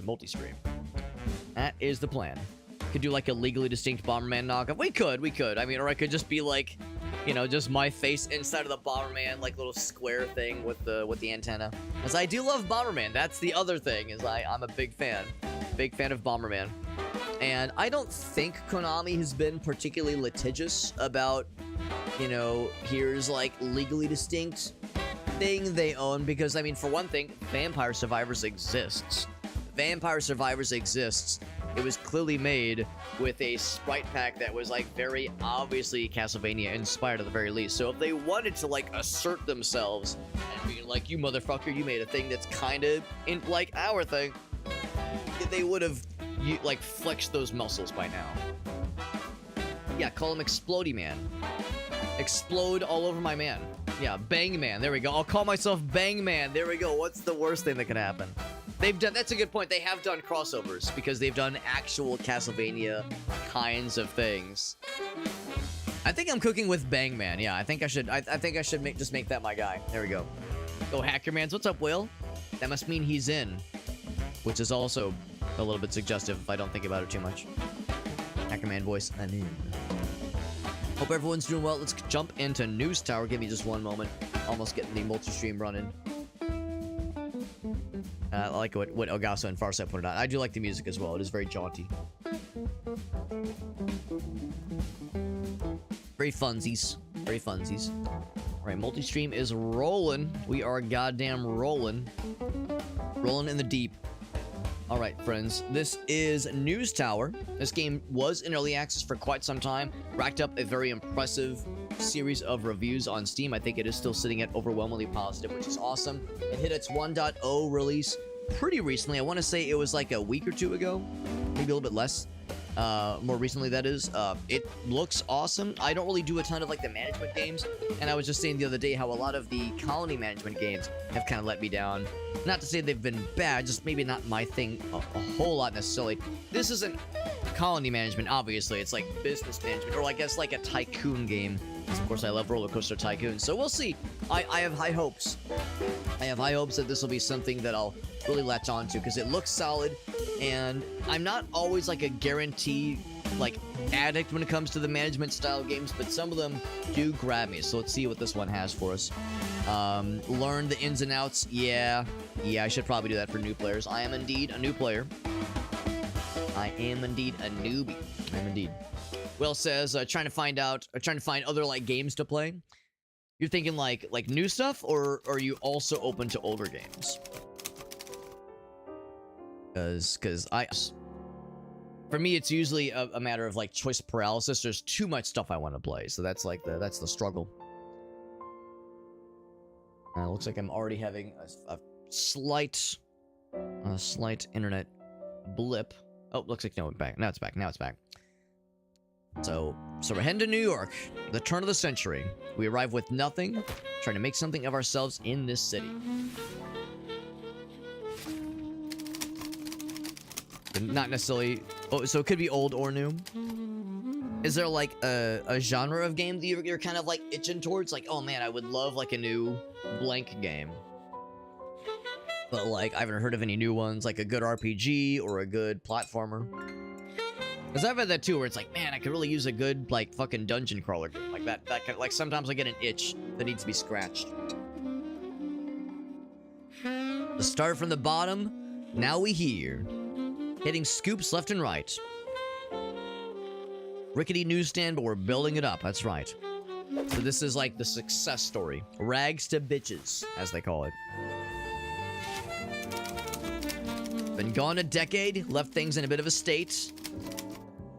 the multi-stream. That is the plan. Could do like a legally distinct Bomberman knockoff. We could. I mean, or I could just be like, you know, just my face inside of the Bomberman, like little square thing with the antenna. Because I do love Bomberman. That's the other thing, is I'm a big fan of Bomberman. And I don't think Konami has been particularly litigious about, you know, here's like legally distinct thing they own, because I mean, for one thing, Vampire Survivors exists. Vampire Survivors exists. It was clearly made with a sprite pack that was like very obviously Castlevania inspired at the very least. So if they wanted to like assert themselves and be like, you motherfucker, you made a thing that's kind of in like our thing, they would have like flexed those muscles by now. Yeah, call him Explodey Man. Explode all over my man. Yeah, Bang Man. There we go. I'll call myself Bang Man. There we go. What's the worst thing that could happen? They've done, that's a good point. They have done crossovers because they've done actual Castlevania kinds of things. I think I'm cooking with Bang Man. Yeah, I think I should. I think I should just make that my guy. There we go. Go Hackermans. What's up, Will? That must mean he's in, which is also a little bit suggestive if I don't think about it too much. Hackerman voice. I'm in. Hope everyone's doing well. Let's jump into News Tower. Give me just one moment. Almost getting the multi-stream running. I like what Ogasso and Farsight put it on. I do like the music as well. It is very jaunty. Very funsies. Very funsies. All right, multi-stream is rolling. We are goddamn rolling. Rolling in the deep. All right, friends. This is News Tower. This game was in early access for quite some time. Racked up a very impressive series of reviews on Steam. I think it is still sitting at overwhelmingly positive, which is awesome. It hit its 1.0 release pretty recently. I want to say it was like a week or two ago, maybe a little bit less. More recently, that is. It looks awesome. I don't really do a ton of like the management games, and I was just saying the other day how a lot of the colony management games have kind of let me down. Not to say they've been bad, just maybe not my thing a whole lot necessarily. This isn't colony management, obviously. It's like business management, or I guess like a tycoon game. Of course, I love Roller Coaster Tycoon, so we'll see. I have high hopes. I have high hopes that this will be something that I'll really latch on to, because it looks solid, and I'm not always like a guarantee like addict when it comes to the management style games, but some of them do grab me. So let's see what this one has for us. Learn the ins and outs. Yeah, I should probably do that for new players. I am indeed a new player. I am indeed a newbie. I am indeed. Will says, trying to find other like games to play. You're thinking like new stuff, or are you also open to older games? Because for me, it's usually a matter of like choice paralysis. There's too much stuff I want to play, so that's like that's the struggle. Looks like I'm already having a slight internet blip. Oh, looks like no, it's back. Now it's back. Now it's back. So we're heading to New York, the turn of the century. We arrive with nothing, trying to make something of ourselves in this city. Not necessarily. Oh, so it could be old or new. Is there like a genre of game that you're kind of like itching towards? Like, oh man, I would love like a new blank game. But like, I haven't heard of any new ones, like a good RPG or a good platformer. Because I've had that too, where it's like, man, I could really use a good, like, fucking dungeon crawler game. Like, that kind of, like, sometimes I get an itch that needs to be scratched. Let's start from the bottom. Now we here. Hitting scoops left and right. Rickety newsstand, but we're building it up. That's right. So this is, like, the success story. Rags to bitches, as they call it. Been gone a decade. Left things in a bit of a state.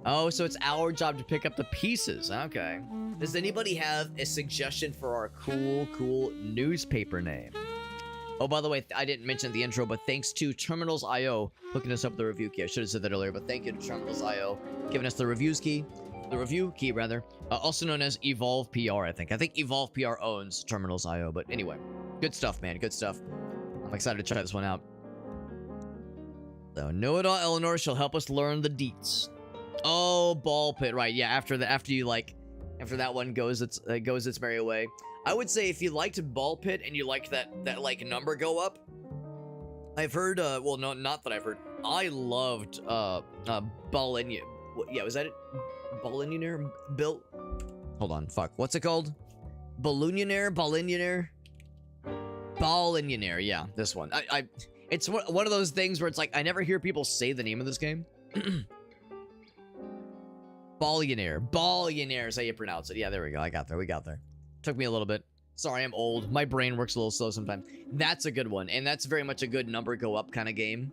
Oh, so it's our job to pick up the pieces. Okay. Does anybody have a suggestion for our cool newspaper name? Oh, by the way, I didn't mention the intro, but thanks to TerminalsIO hooking us up with the review key. I should have said that earlier, but thank you to TerminalsIO giving us the review key, also known as Evolve PR, I think. I think Evolve PR owns TerminalsIO, but anyway, good stuff, man. Good stuff. I'm excited to try this one out. So, know-it-all Eleanor shall help us learn the deets. Oh, ball pit, right? Yeah, after that one goes its merry way. I would say if you liked ball pit and you liked that like number go up, I've heard, well, no, not that I've heard. I loved Ballinier. Yeah, was that it? Ballinier built. Hold on, fuck. What's it called? Ballinier. Yeah, this one. It's one of those things where it's like I never hear people say the name of this game. Ballionaire is how you pronounce it. Yeah, there we go. We got there. Took me a little bit. Sorry, I'm old. My brain works a little slow sometimes. That's a good one, and that's very much a good number go up kind of game.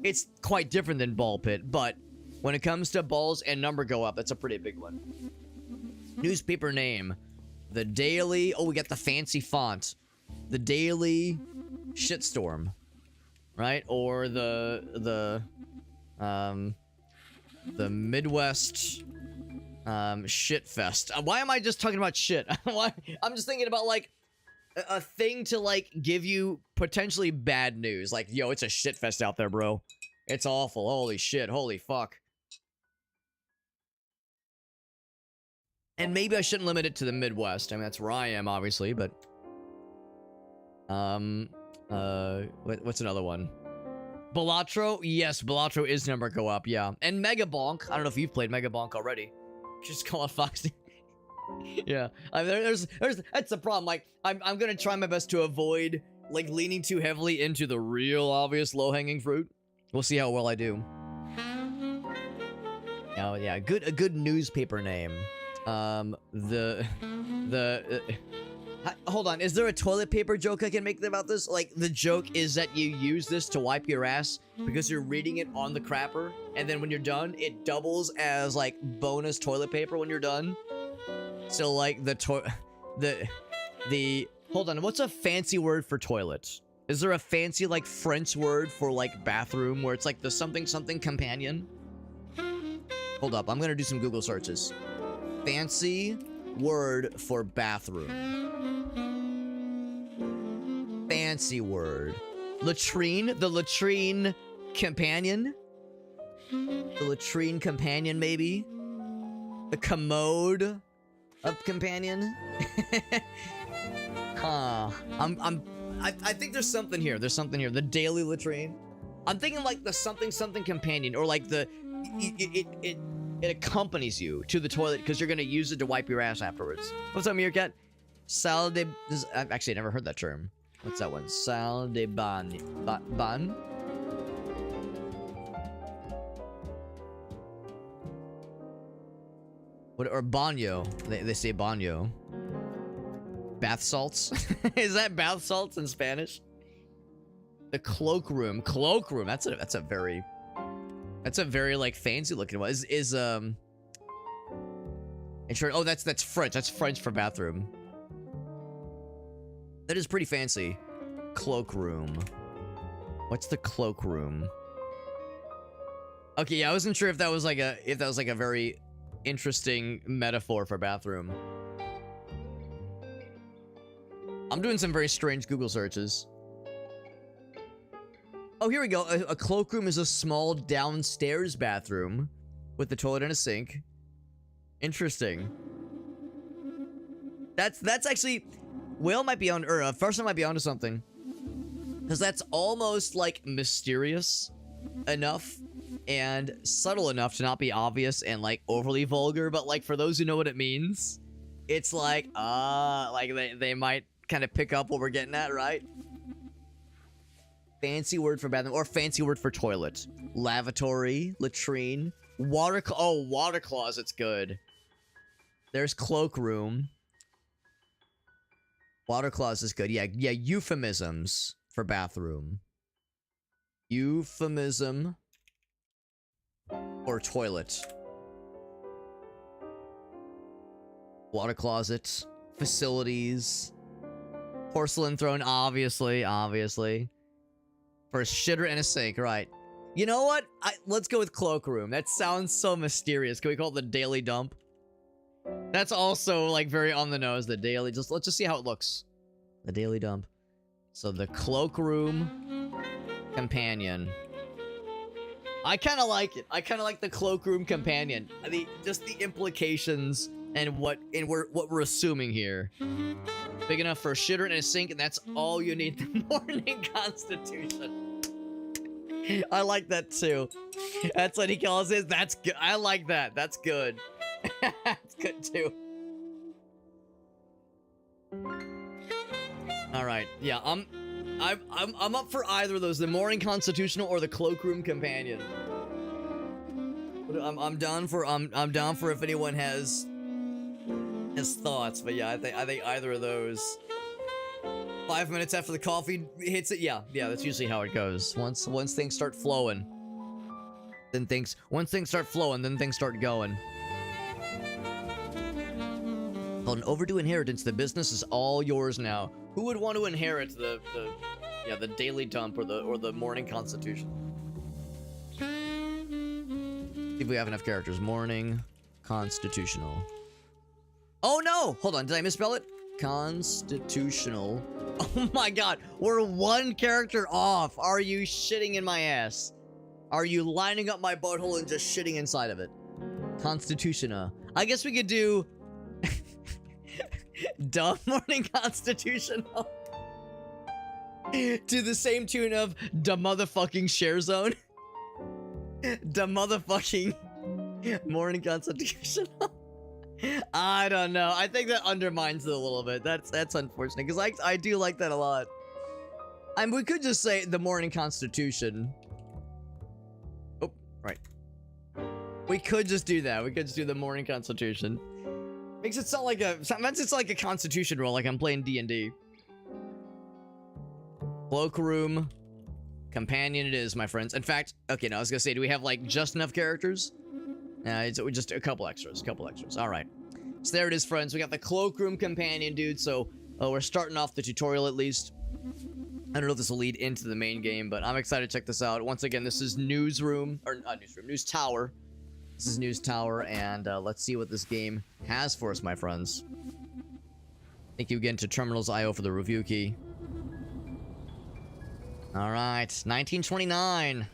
It's quite different than Ball Pit, but when it comes to balls and number go up, that's a pretty big one. Newspaper name. The Daily... Oh, we got the fancy font. The Daily Shitstorm. Right? Or the Midwest Shitfest. Why am I just talking about shit? Why? I'm just thinking about, like, a thing to, like, give you potentially bad news. Like, yo, it's a shitfest out there, bro. It's awful. Holy shit. Holy fuck. And maybe I shouldn't limit it to the Midwest. I mean, that's where I am, obviously, but... what's another one? Balatro? Yes, Balatro is number go up, yeah. And Mega Bonk. I don't know if you've played Mega Bonk already. Just call it Foxy. Yeah. I mean, there's that's the problem. Like, I'm gonna try my best to avoid, like, leaning too heavily into the real obvious low-hanging fruit. We'll see how well I do. Oh, yeah. A good newspaper name. Hold on, is there a toilet paper joke I can make about this? Like, the joke is that you use this to wipe your ass because you're reading it on the crapper, and then when you're done, it doubles as, like, bonus toilet paper when you're done. So, like, hold on, what's a fancy word for toilet? Is there a fancy, like, French word for, like, bathroom, where it's, like, the something companion? Hold up, I'm gonna do some Google searches. Fancy word for bathroom. Fancy word. Latrine? The latrine companion? The latrine companion, maybe? The commode of companion? Huh. I think there's something here. There's something here. The daily latrine. I'm thinking like the something companion, or like the it accompanies you to the toilet because you're gonna use it to wipe your ass afterwards. What's up, Meerkat? Salle de... I've actually never heard that term. What's that one? Salle de ban? Ban? What, or banyo? They say banyo. Bath salts? Is that bath salts in Spanish? The cloakroom. Cloakroom. That's a very like fancy looking one. Oh, that's French. That's French for bathroom. That is pretty fancy. Cloakroom. What's the cloakroom? Okay, yeah, I wasn't sure if that was like a very interesting metaphor for bathroom. I'm doing some very strange Google searches. Oh, here we go. A cloakroom is a small downstairs bathroom with the toilet and a sink. Interesting. That's actually... Whale might be on... Or Farson might be onto something. Because that's almost, like, mysterious enough and subtle enough to not be obvious and, like, overly vulgar. But, like, for those who know what it means, it's like, like, they might kind of pick up what we're getting at, right? Fancy word for bathroom, or fancy word for toilet. Lavatory, latrine, water closet's good. There's cloakroom. Water closet is good. Yeah, euphemisms for bathroom. Euphemism or toilet. Water closet, facilities, porcelain throne, obviously. For a shitter and a sink, right. You know what? Let's go with cloakroom. That sounds so mysterious. Can we call it the daily dump? That's also, like, very on the nose. The daily... let's just see how it looks. The daily dump. So, the cloakroom companion. I kind of like it. I kind of like the cloakroom companion. Just the implications and what we're assuming here. Big enough for a shitter and a sink, and that's all you need. The morning constitution. I like that too. That's what he calls it. That's good. I like that. That's good. That's good too. All right. Yeah, I'm up for either of those, the Morning Constitutional or the Cloakroom Companion. I'm down for if anyone has thoughts, but yeah, I think either of those. 5 minutes after the coffee hits it, yeah, that's usually how it goes. Once things start flowing, then things start going. Well, an overdue inheritance. The business is all yours now. Who would want to inherit the Daily Dump or the Morning Constitution? See if we have enough characters. Morning Constitutional. Oh no! Hold on, did I misspell it? Constitutional. Oh my god, we're one character off. Are you shitting in my ass? Are you lining up my butthole and just shitting inside of it? Constitutional. I guess we could do Dumb Morning Constitutional to the same tune of the motherfucking Share Zone. The motherfucking Morning Constitutional. I don't know. I think that undermines it a little bit. That's unfortunate because I do like that a lot. I mean, we could just say the Morning Constitution. Oh, right. We could just do that. We could just do the Morning Constitution. Makes it sound like sometimes it's like a Constitution roll, like I'm playing D&D. Cloakroom Companion it is, my friends. In fact, okay, no, I was gonna say, do we have like just enough characters? It's just a couple extras. All right. So there it is, friends. We got the Cloakroom Companion, dude. So we're starting off the tutorial at least. I don't know if this will lead into the main game, but I'm excited to check this out. Once again, this is News Tower. This is News Tower, and let's see what this game has for us, my friends. Thank you again to TerminalsIO for the review key. All right, 1929.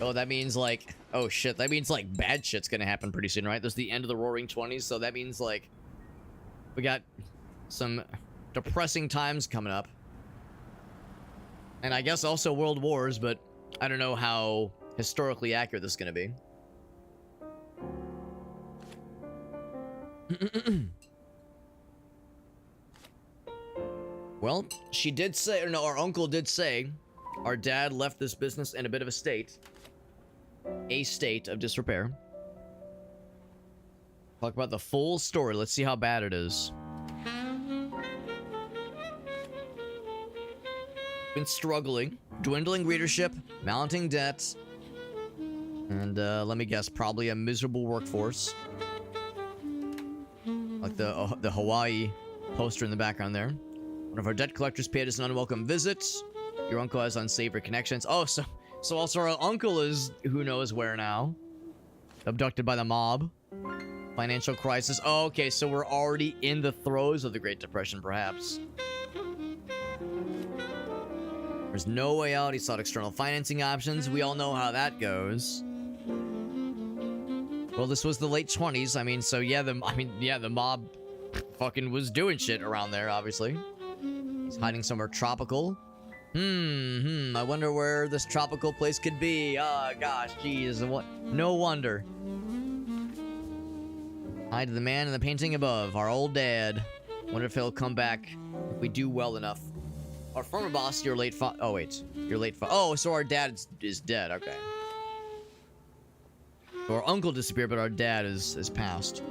Oh, that means like, oh shit, that means like bad shit's gonna happen pretty soon, right? There's the end of the Roaring 20s, so that means like we got some depressing times coming up. And I guess also world wars, but I don't know how historically accurate this is gonna be. Well, she did say, or no, our uncle did say, our dad left this business in a bit of a state of disrepair. Talk about the full story. Let's see how bad it is. Been struggling, dwindling readership, mounting debt, and let me guess, probably a miserable workforce. Like the Hawaii poster in the background there. One of our debt collectors paid us an unwelcome visit. Your uncle has unsavory connections. Oh, so also our uncle is who knows where now. Abducted by the mob. Financial crisis. Oh, okay, so we're already in the throes of the Great Depression, perhaps. There's no way out. He sought external financing options. We all know how that goes. Well, this was the late 20s. I mean, so yeah, the mob fucking was doing shit around there, obviously. He's hiding somewhere tropical. I wonder where this tropical place could be. Oh, gosh, jeez. What? No wonder. Hi to the man in the painting above, our old dad. Wonder if he'll come back if we do well enough. Our former boss, your late oh, wait. Your late oh, so our dad is dead. Okay. So our uncle disappeared, but our dad is passed.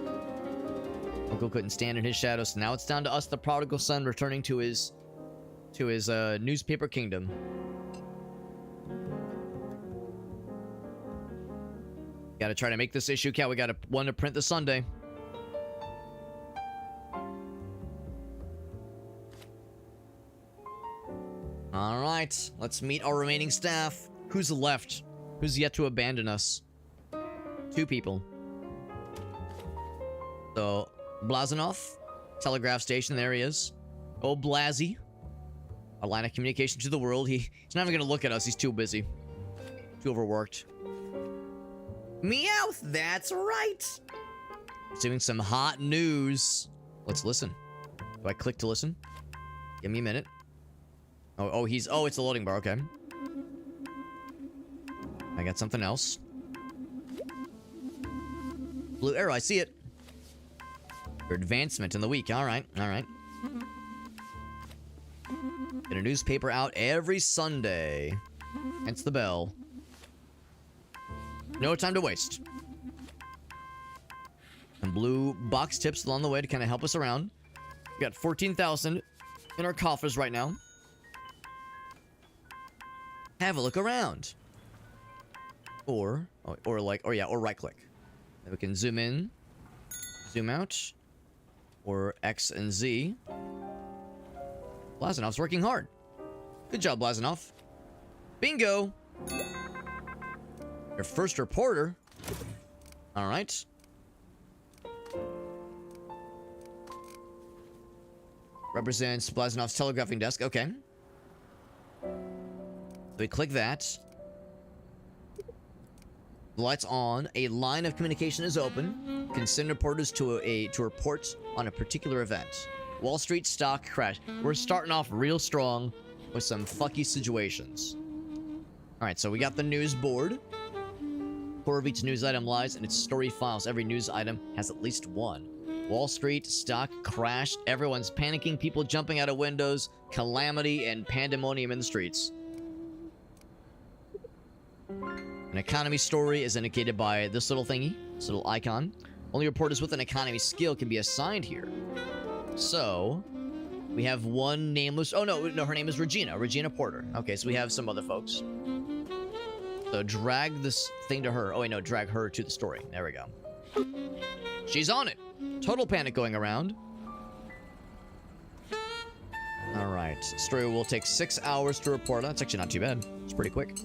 Uncle couldn't stand in his shadow, so now it's down to us, the prodigal son, returning to his newspaper kingdom. Gotta try to make this issue count. We got one to print this Sunday. All right, let's meet our remaining staff. Who's left? Who's yet to abandon us? 2 people. So, Blazanov, telegraph station, there he is. Old Blazzy. A line of communication to the world. He's not even gonna look at us, he's too busy. Too overworked. Meowth, that's right! Doing some hot news. Let's listen. Do I click to listen? Give me a minute. Oh, it's a loading bar, okay. I got something else. Blue arrow, I see it. For advancement in the week. Alright, alright. Get a newspaper out every Sunday. Hence the bell. No time to waste. And blue box tips along the way to kind of help us around. We got 14,000 in our coffers right now. Have a look around. Or right click. Then we can zoom in, zoom out, or X and Z. Blazanov's working hard. Good job, Blazanov. Bingo! Your first reporter. Alright. Represents Blazanov's telegraphing desk. Okay. So we click that. The light's on. A line of communication is open. Can send reporters to report on a particular event. Wall Street stock crash. We're starting off real strong with some fucky situations. Alright, so we got the news board. Core of each news item lies in its story files. Every news item has at least one. Wall Street stock crashed. Everyone's panicking. People jumping out of windows. Calamity and pandemonium in the streets. An economy story is indicated by this little thingy, this little icon. Only reporters with an economy skill can be assigned here. So, we have one nameless... Oh, no, her name is Regina. Regina Porter. Okay, so we have some other folks. So, drag this thing to her. Oh, wait, no, drag her to the story. There we go. She's on it. Total panic going around. Alright. Story will take 6 hours to report. That's actually not too bad. It's pretty quick.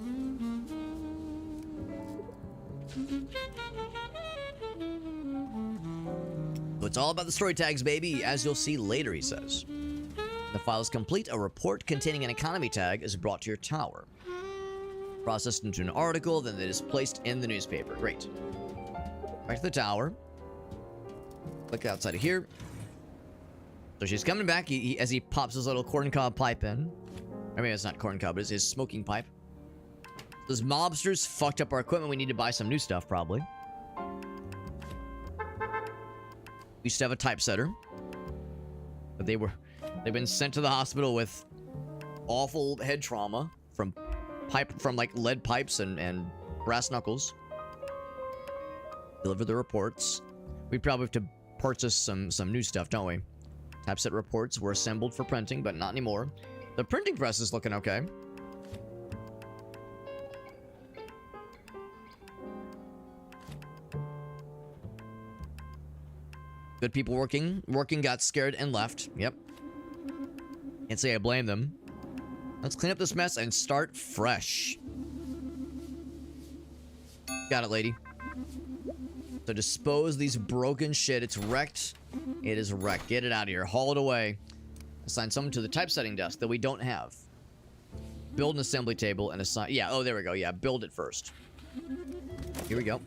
So it's all about the story tags, baby, as you'll see later, he says. The file is complete. A report containing an economy tag is brought to your tower. Processed into an article, then it is placed in the newspaper. Great. Back to the tower. Look outside of here. So she's coming back as he pops his little corncob pipe in. I mean, it's not corncob, it's his smoking pipe. Those mobsters fucked up our equipment. We need to buy some new stuff, probably. We used to have a typesetter. But they've been sent to the hospital with awful head trauma from like lead pipes and brass knuckles. Deliver the reports. We probably have to purchase some new stuff, don't we? Typeset reports were assembled for printing, but not anymore. The printing press is looking okay. Good people working got scared and left. Yep. Can't say I blame them. Let's clean up this mess and start fresh. Got it, lady. So dispose these broken shit. It's wrecked. It is wrecked. Get it out of here. Haul it away. Assign someone to the typesetting desk that we don't have. Build an assembly table and assign... Yeah, oh, there we go. Yeah, build it first. Here we go.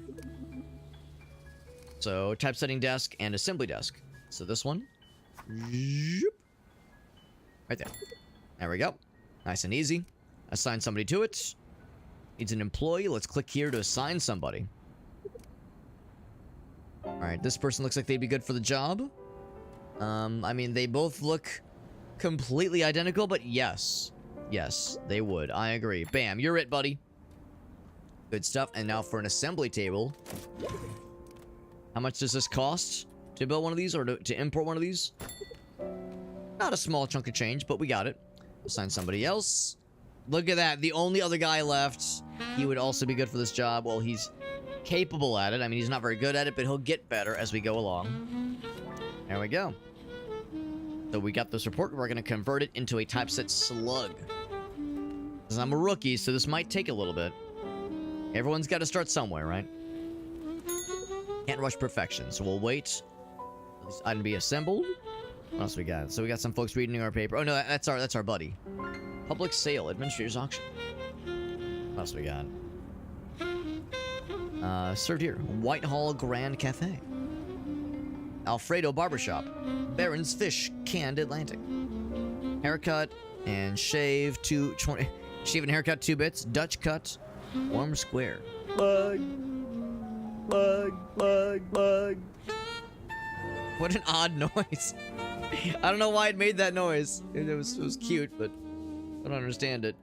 So, typesetting desk and assembly desk. So this one. Right there. There we go. Nice and easy. Assign somebody to it. Needs an employee. Let's click here to assign somebody. Alright, this person looks like they'd be good for the job. I mean, they both look completely identical, but yes. Yes, they would. I agree. Bam, you're it, buddy. Good stuff. And now for an assembly table. How much does this cost to build one of these or to import one of these? Not a small chunk of change, but we got it. Assign somebody else. Look at that. The only other guy left. He would also be good for this job. Well, he's capable at it. I mean, he's not very good at it, but he'll get better as we go along. There we go. So we got this report. We're going to convert it into a typeset slug. Because I'm a rookie, so this might take a little bit. Everyone's got to start somewhere, right? Can't rush perfection, so we'll wait. This item be assembled. What else we got? So we got some folks reading our paper. Oh no, that's our buddy. Public sale, administrator's auction. What else we got? Served here. Whitehall Grand Cafe. Alfredo Barbershop. Baron's Fish, Canned Atlantic. Haircut and shave 220. Shave and haircut 2 bits. Dutch cut Warm square. Bug. Bug. Bug. Bug. What an odd noise. I don't know why it made that noise. It was cute, but I don't understand it.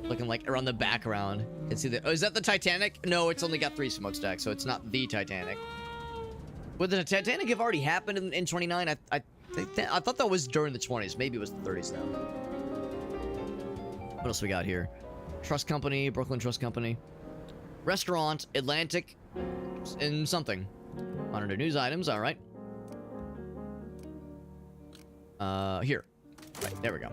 Looking like around the background. And see that. Oh, is that the Titanic? No, it's only got 3 smokestacks, so it's not the Titanic. Would the Titanic have already happened in 29? I thought that was during the 20s. Maybe it was the 30s though. What else we got here? Trust Company, Brooklyn Trust Company. Restaurant, Atlantic, and something. Monitor news items, alright. Here. Right, there we go.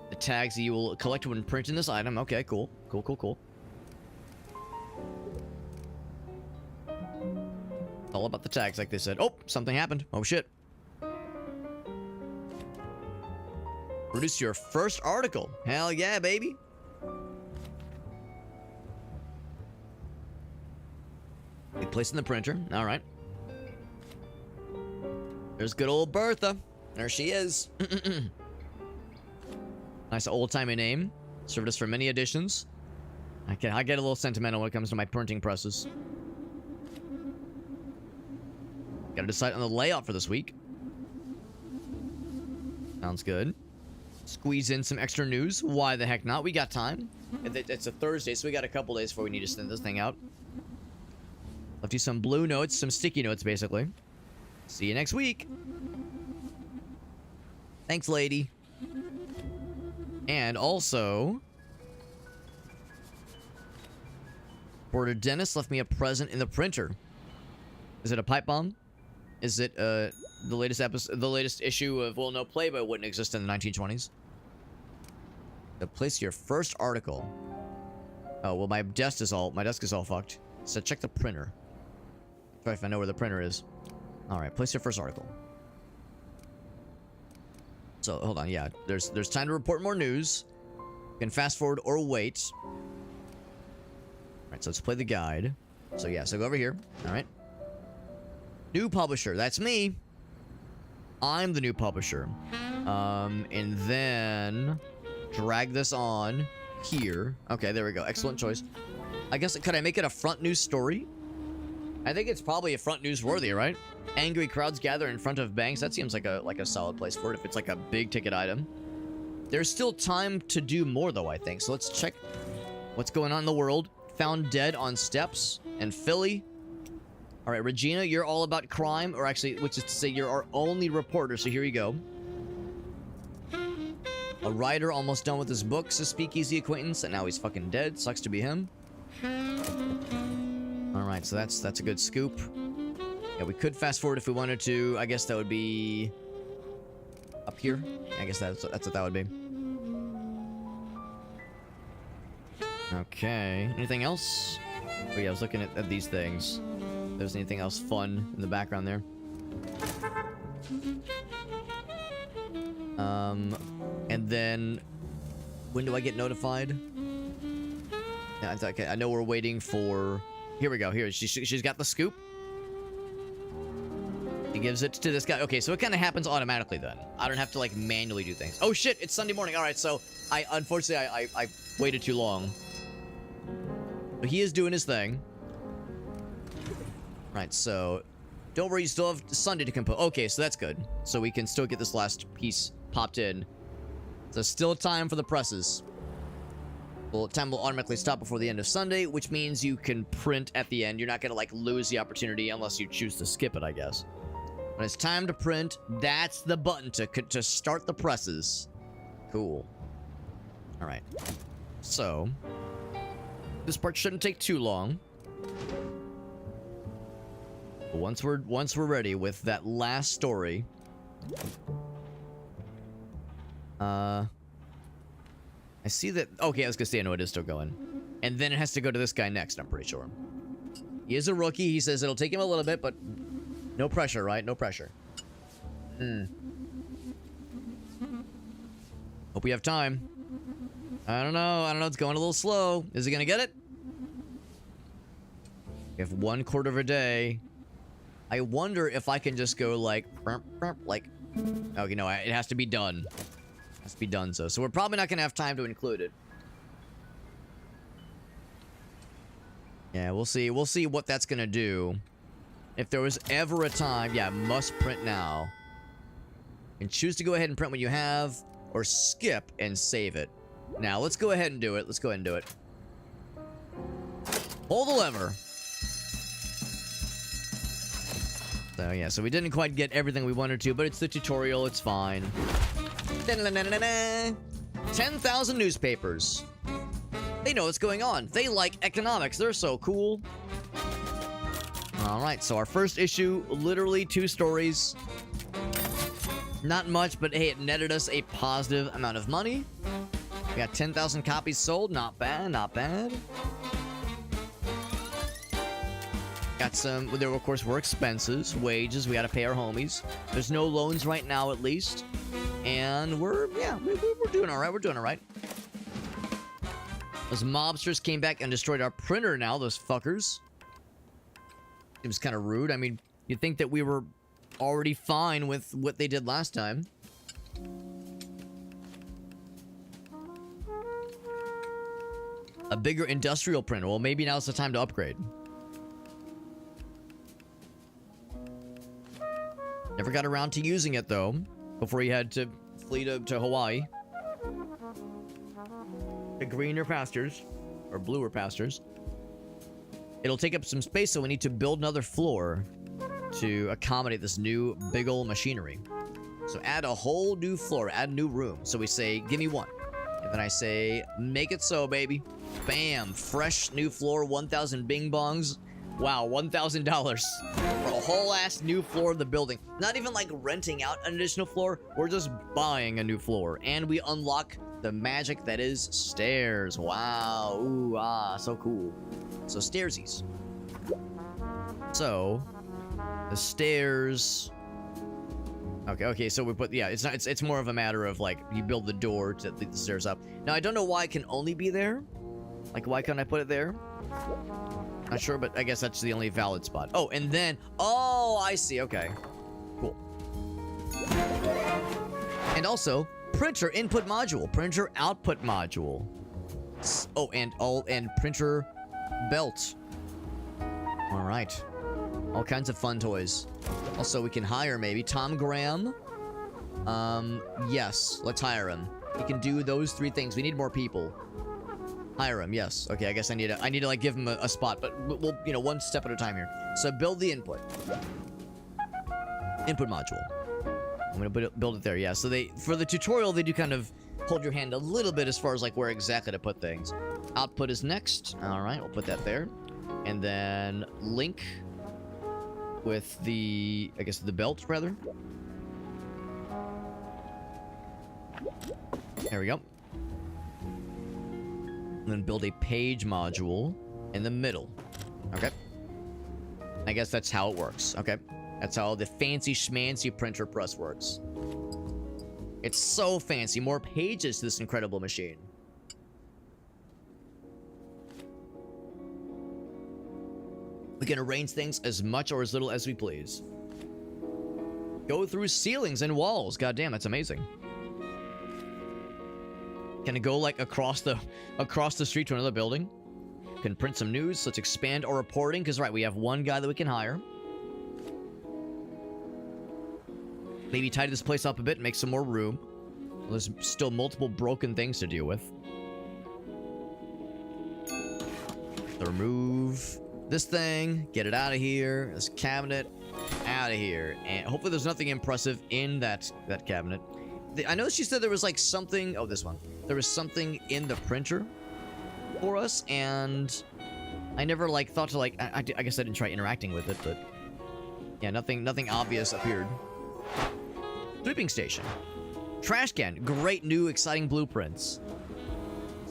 The tags that you will collect when printing this item. Okay, cool. Cool, cool, cool. All about the tags, like they said. Oh, something happened. Oh, shit. Produce your first article. Hell yeah, baby. Be placed in the printer. All right. There's good old Bertha. There she is. Nice old-timey name. Served us for many editions. I get a little sentimental when it comes to my printing presses. Gotta decide on the layout for this week. Sounds good. Squeeze in some extra news. Why the heck not? We got time. It's a Thursday, so we got a couple days before we need to send this thing out. Left you some blue notes, some sticky notes, basically. See you next week. Thanks, lady. And also, Porter Dennis left me a present in the printer. Is it a pipe bomb? Is it the latest episode, the latest issue of Will No Play, but it wouldn't exist in the 1920s? To place your first article. Oh well, my desk is all fucked. So check the printer. Try if I know where the printer is. All right, place your first article. So, hold on, yeah. There's time to report more news. You can fast forward or wait. Alright, so let's play the guide. So, yeah, so go over here. Alright. New publisher. That's me. I'm the new publisher. And then drag this on here. Okay, there we go. Excellent choice. I guess, could I make it a front news story? I think it's probably a front news worthy, right? Angry crowds gather in front of banks. That seems like a solid place for it if it's like a big ticket item. There's still time to do more though, I think. So let's check what's going on in the world. Found dead on steps in Philly. All right, Regina, you're all about crime, or actually, which is to say you're our only reporter. So here you go. A writer almost done with his books, a speakeasy acquaintance, and now he's fucking dead. Sucks to be him. Alright, so that's a good scoop. Yeah, we could fast forward if we wanted to. I guess that would be up here. I guess that's what that would be. Okay. Anything else? Oh yeah, I was looking at these things. If there's anything else fun in the background there. And then when do I get notified? Yeah, okay, I know we're waiting for. Here we go. Here, she's got the scoop. He gives it to this guy. Okay, so it kind of happens automatically then. I don't have to like manually do things. Oh shit! It's Sunday morning. All right, so unfortunately I waited too long. But he is doing his thing. Right, so don't worry. You still have Sunday to compose. Okay, so that's good. So we can still get this last piece popped in. So still time for the presses. Well, time will automatically stop before the end of Sunday, which means you can print at the end. You're not going to, like, lose the opportunity unless you choose to skip it, I guess. When it's time to print, that's the button to start the presses. Cool. All right. So, this part shouldn't take too long. But once we're ready with that last story, I see that. Okay, I was gonna say I know it is still going, and then it has to go to this guy next. I'm pretty sure. He is a rookie. He says it'll take him a little bit, but no pressure, right? No pressure. Hope we have time. I don't know. It's going a little slow. Is he gonna get it? We have 1/4 of a day. I wonder if I can just go like. Okay, no, it has to be done. Has to be done so we're probably not gonna have time to include it. Yeah, we'll see. We'll see what that's gonna do. If there was ever a time, yeah, must print now. And choose to go ahead and print what you have, or skip and save it. Now, let's go ahead and do it. Let's go ahead and do it. Pull the lever. So, yeah, so we didn't quite get everything we wanted to, but it's the tutorial. It's fine. 10,000 newspapers. They know what's going on. They like economics. They're so cool. Alright, so our first issue, literally 2 stories. Not much, but hey, it netted us a positive amount of money. We got 10,000 copies sold. Not bad, not bad. Got some, there of course were expenses, wages, we gotta pay our homies. There's no loans right now at least. And we're doing alright, we're doing alright. Those mobsters came back and destroyed our printer now, those fuckers. It was kind of rude. I mean, you'd think that we were already fine with what they did last time. A bigger industrial printer. Well, maybe now's the time to upgrade. Never got around to using it, though, before he had to flee to Hawaii. The greener pastures, or bluer pastures. It'll take up some space, so we need to build another floor to accommodate this new big ol' machinery. So add a whole new floor, add a new room. So we say, give me one. And then I say, make it so, baby. Bam, fresh new floor, 1,000 bing bongs. Wow, $1,000 for a whole ass new floor of the building. Not even like renting out an additional floor. We're just buying a new floor. And we unlock the magic that is stairs. Wow. Ooh, ah, so cool. So stairsies. So the stairs. Okay, so we put, yeah, it's more of a matter of like you build the door to lead the stairs up. Now I don't know why it can only be there. Like, why can't I put it there? Not sure, but I guess that's the only valid spot. Oh, and then, oh, I see. Okay, cool. And also, printer input module, printer output module. Oh, and printer belt. All right, all kinds of fun toys. Also, we can hire maybe Tom Graham. Yes, let's hire him. He can do those 3 things. We need more people. Hire him, yes. Okay, I guess I need to like give him a spot, but we'll, you know, one step at a time here. So build the input module. I'm gonna build it there. Yeah. So for the tutorial they do kind of hold your hand a little bit as far as like where exactly to put things. Output is next. All right, we'll put that there, and then link with the, I guess, the belt rather. There we go. And then build a page module in the middle. Okay. I guess that's how it works. Okay. That's how the fancy schmancy printer press works. It's so fancy. More pages to this incredible machine. We can arrange things as much or as little as we please. Go through ceilings and walls. God damn, that's amazing. Can it go like across the street to another building? Can print some news. Let's expand our reporting, because right, we have one guy that we can hire. Maybe tidy this place up a bit and make some more room. Well, there's still multiple broken things to deal with. So remove this thing, get it out of here. This cabinet, out of here. And hopefully there's nothing impressive in that cabinet. I know she said there was like something. Oh, this one. There was something in the printer for us, and I never like thought to like. I guess I didn't try interacting with it, but yeah, nothing obvious appeared. Sweeping station, trash can. Great new exciting blueprints.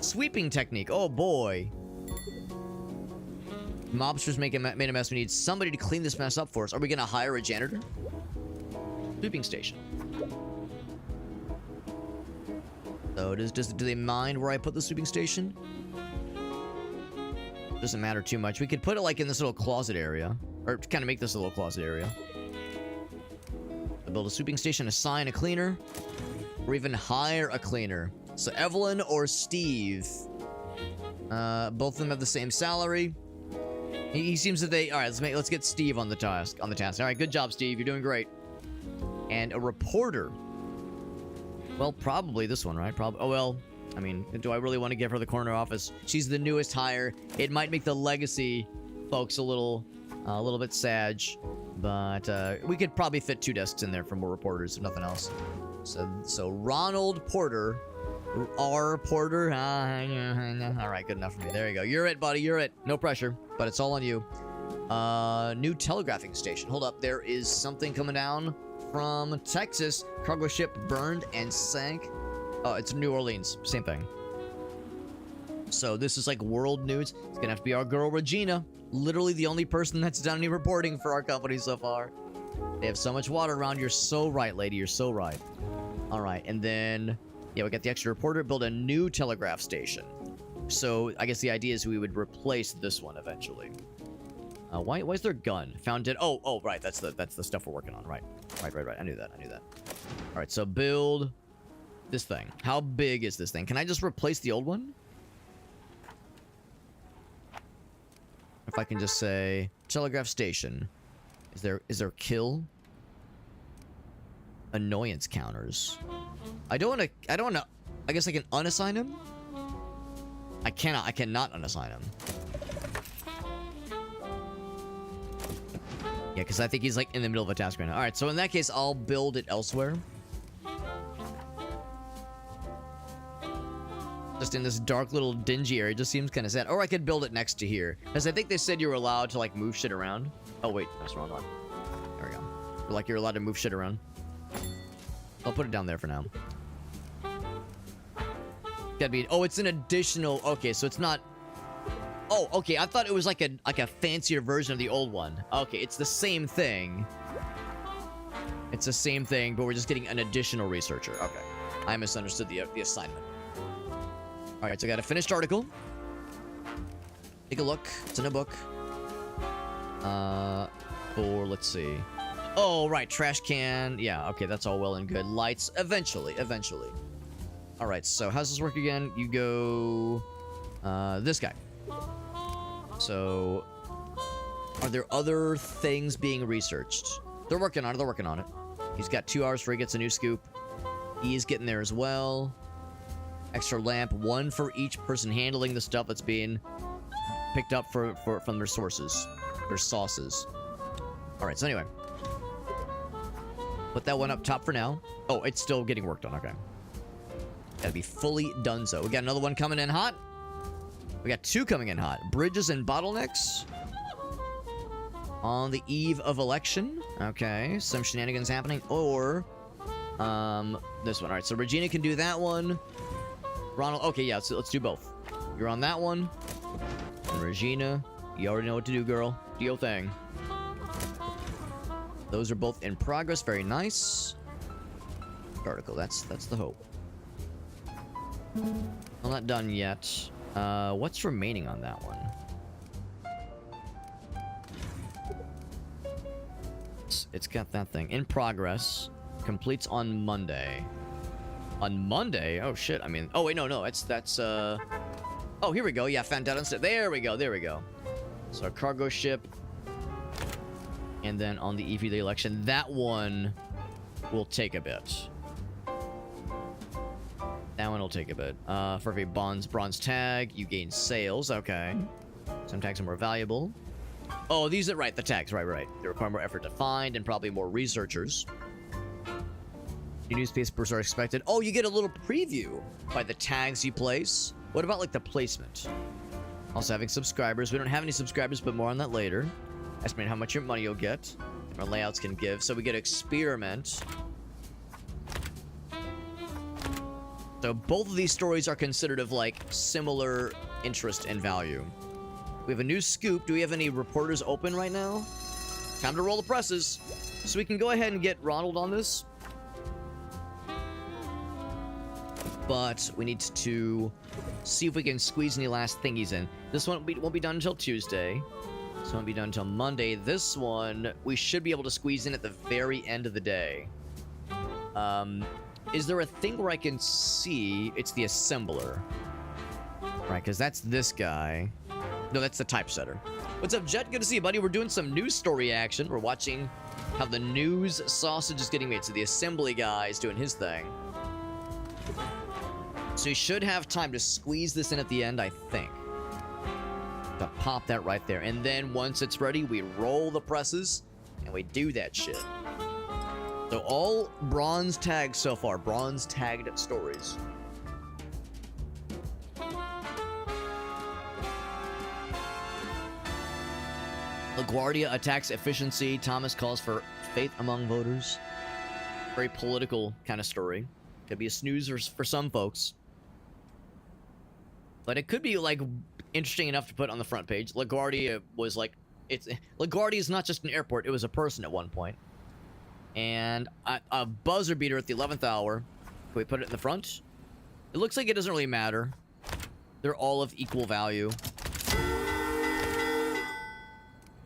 Sweeping technique. Oh boy. Mobsters made a mess. We need somebody to clean this mess up for us. Are we gonna hire a janitor? Sweeping station. So do they mind where I put the sweeping station? Doesn't matter too much. We could put it like in this little closet area, or kind of make this a little closet area. Build a sweeping station, assign a cleaner, or even hire a cleaner. So Evelyn or Steve. Both of them have the same salary. He seems that they... All right, let's get Steve on the task. All right, good job, Steve. You're doing great. And a reporter. Well, probably this one, right? Probably. Oh, well, I mean, do I really want to give her the corner office? She's the newest hire. It might make the legacy folks a little bit sad, but we could probably fit 2 desks in there for more reporters, if nothing else. So Ronald Porter, R. Porter. All right, good enough for me. There you go. You're it, buddy. You're it. No pressure, but it's all on you. New telegraphing station. Hold up. There is something coming down from Texas. Cargo ship burned and sank. Oh, it's New Orleans. Same thing. So this is like world news. It's gonna have to be our girl Regina. Literally the only person that's done any reporting for our company so far. They have so much water around. You're so right, lady. You're so right. All right, and then yeah, we got the extra reporter. Build a new telegraph station. So I guess the idea is we would replace this one eventually. Why is there a gun? Found it. Oh, right. That's the stuff we're working on. Right. I knew that. All right. So build this thing. How big is this thing? Can I just replace the old one? If I can just say telegraph station. Is there kill? Annoyance counters. I don't want to. I guess I can unassign him. I cannot unassign him. Yeah, because I think he's like in the middle of a task right now. All right, so in that case, I'll build it elsewhere. Just in this dark little dingy area. It just seems kind of sad. Or I could build it next to here. Because I think they said you were allowed to like move shit around. Oh, wait. That's the wrong one. There we go. Like you're allowed to move shit around. I'll put it down there for now. Gotta be... Oh, it's an additional... Okay, so it's not... Oh, okay. I thought it was like a fancier version of the old one. Okay, it's the same thing. It's the same thing, but we're just getting an additional researcher. Okay. I misunderstood the assignment. All right, so I got a finished article. Take a look. It's in a book. Or let's see. Oh, right, trash can. Yeah, okay, that's all well and good. Lights, eventually. All right, so how's this work again? You go, this guy. So, are there other things being researched? They're working on it. He's got 2 hours before he gets a new scoop. He's getting there as well. Extra lamp, 1 for each person handling the stuff that's being picked up from their sources, their sauces. All right, so anyway, put that one up top for now. Oh, it's still getting worked on. Okay, gotta be fully done. So we got another one coming in hot. We got 2 coming in hot. Bridges and bottlenecks on the eve of election. Okay, some shenanigans happening. Or this one. All right, so Regina can do that one. Ronald, okay, yeah, so let's do both. You're on that one. And Regina, you already know what to do, girl. Do your thing. Those are both in progress. Very nice. Article, that's the hope. I'm not done yet. What's remaining on that one? It's got that thing. In progress. Completes on Monday. On Monday? Oh, shit. I mean... Oh, wait, no. That's, Oh, here we go. Yeah, found out instead. There we go. So, a cargo ship. And then on the eve of the election, that one will take a bit. That one will take a bit. For every bronze tag, you gain sales. Okay. Some tags are more valuable. Oh, these are... Right, the tags. Right. They require more effort to find and probably more researchers. New newspapers are expected. Oh, you get a little preview by the tags you place. What about, like, the placement? Also having subscribers. We don't have any subscribers, but more on that later. Estimate how much your money you'll get. Our layouts can give. So we get experiment. So both of these stories are considered of, like, similar interest and value. We have a new scoop. Do we have any reporters open right now? Time to roll the presses. So we can go ahead and get Ronald on this. But we need to see if we can squeeze any last thingies in. This one won't be done until Tuesday. This won't be done until Monday. This one, we should be able to squeeze in at the very end of the day. Is there a thing where I can see it's the assembler? Right, because that's this guy. No, that's the typesetter. What's up, Jet? Good to see you, buddy. We're doing some news story action. We're watching how the news sausage is getting made. So the assembly guy is doing his thing. So you should have time to squeeze this in at the end, I think. To pop that right there. And then once it's ready, we roll the presses and we do that shit. So all bronze tags so far. Bronze tagged stories. LaGuardia attacks efficiency. Thomas calls for faith among voters. Very political kind of story. Could be a snoozer for some folks. But it could be, like, interesting enough to put on the front page. LaGuardia was like... LaGuardia is not just an airport. It was a person at one point. And a buzzer beater at the 11th hour. Can we put it in the front? It looks like it doesn't really matter. They're all of equal value.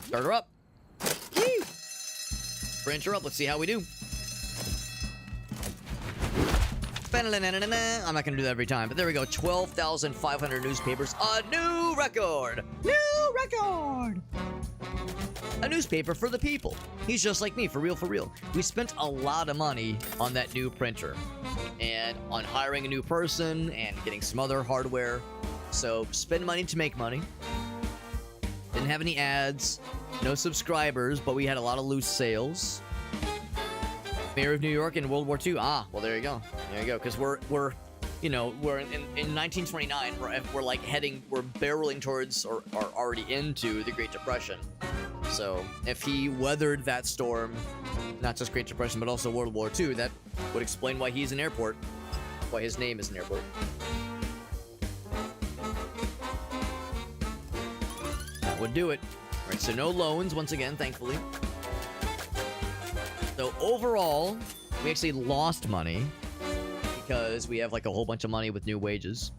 Start her up. Woo! Branch her up. Let's see how we do. I'm not going to do that every time, but there we go. 12,500 newspapers. A new record! New record! A newspaper for the people. He's just like me, for real, for real. We spent a lot of money on that new printer. And on hiring a new person and getting some other hardware. So, spend money to make money. Didn't have any ads. No subscribers, but we had a lot of loose sales. Mayor of New York in World War II. Ah, well, there you go. There you go. Because we're in 1929. We're like we're barreling towards or are already into the Great Depression. So if he weathered that storm, not just Great Depression, but also World War II, that would explain why he's an airport. Why his name is an airport. That would do it. All right, so no loans once again, thankfully. So overall, we actually lost money because we have like a whole bunch of money with new wages.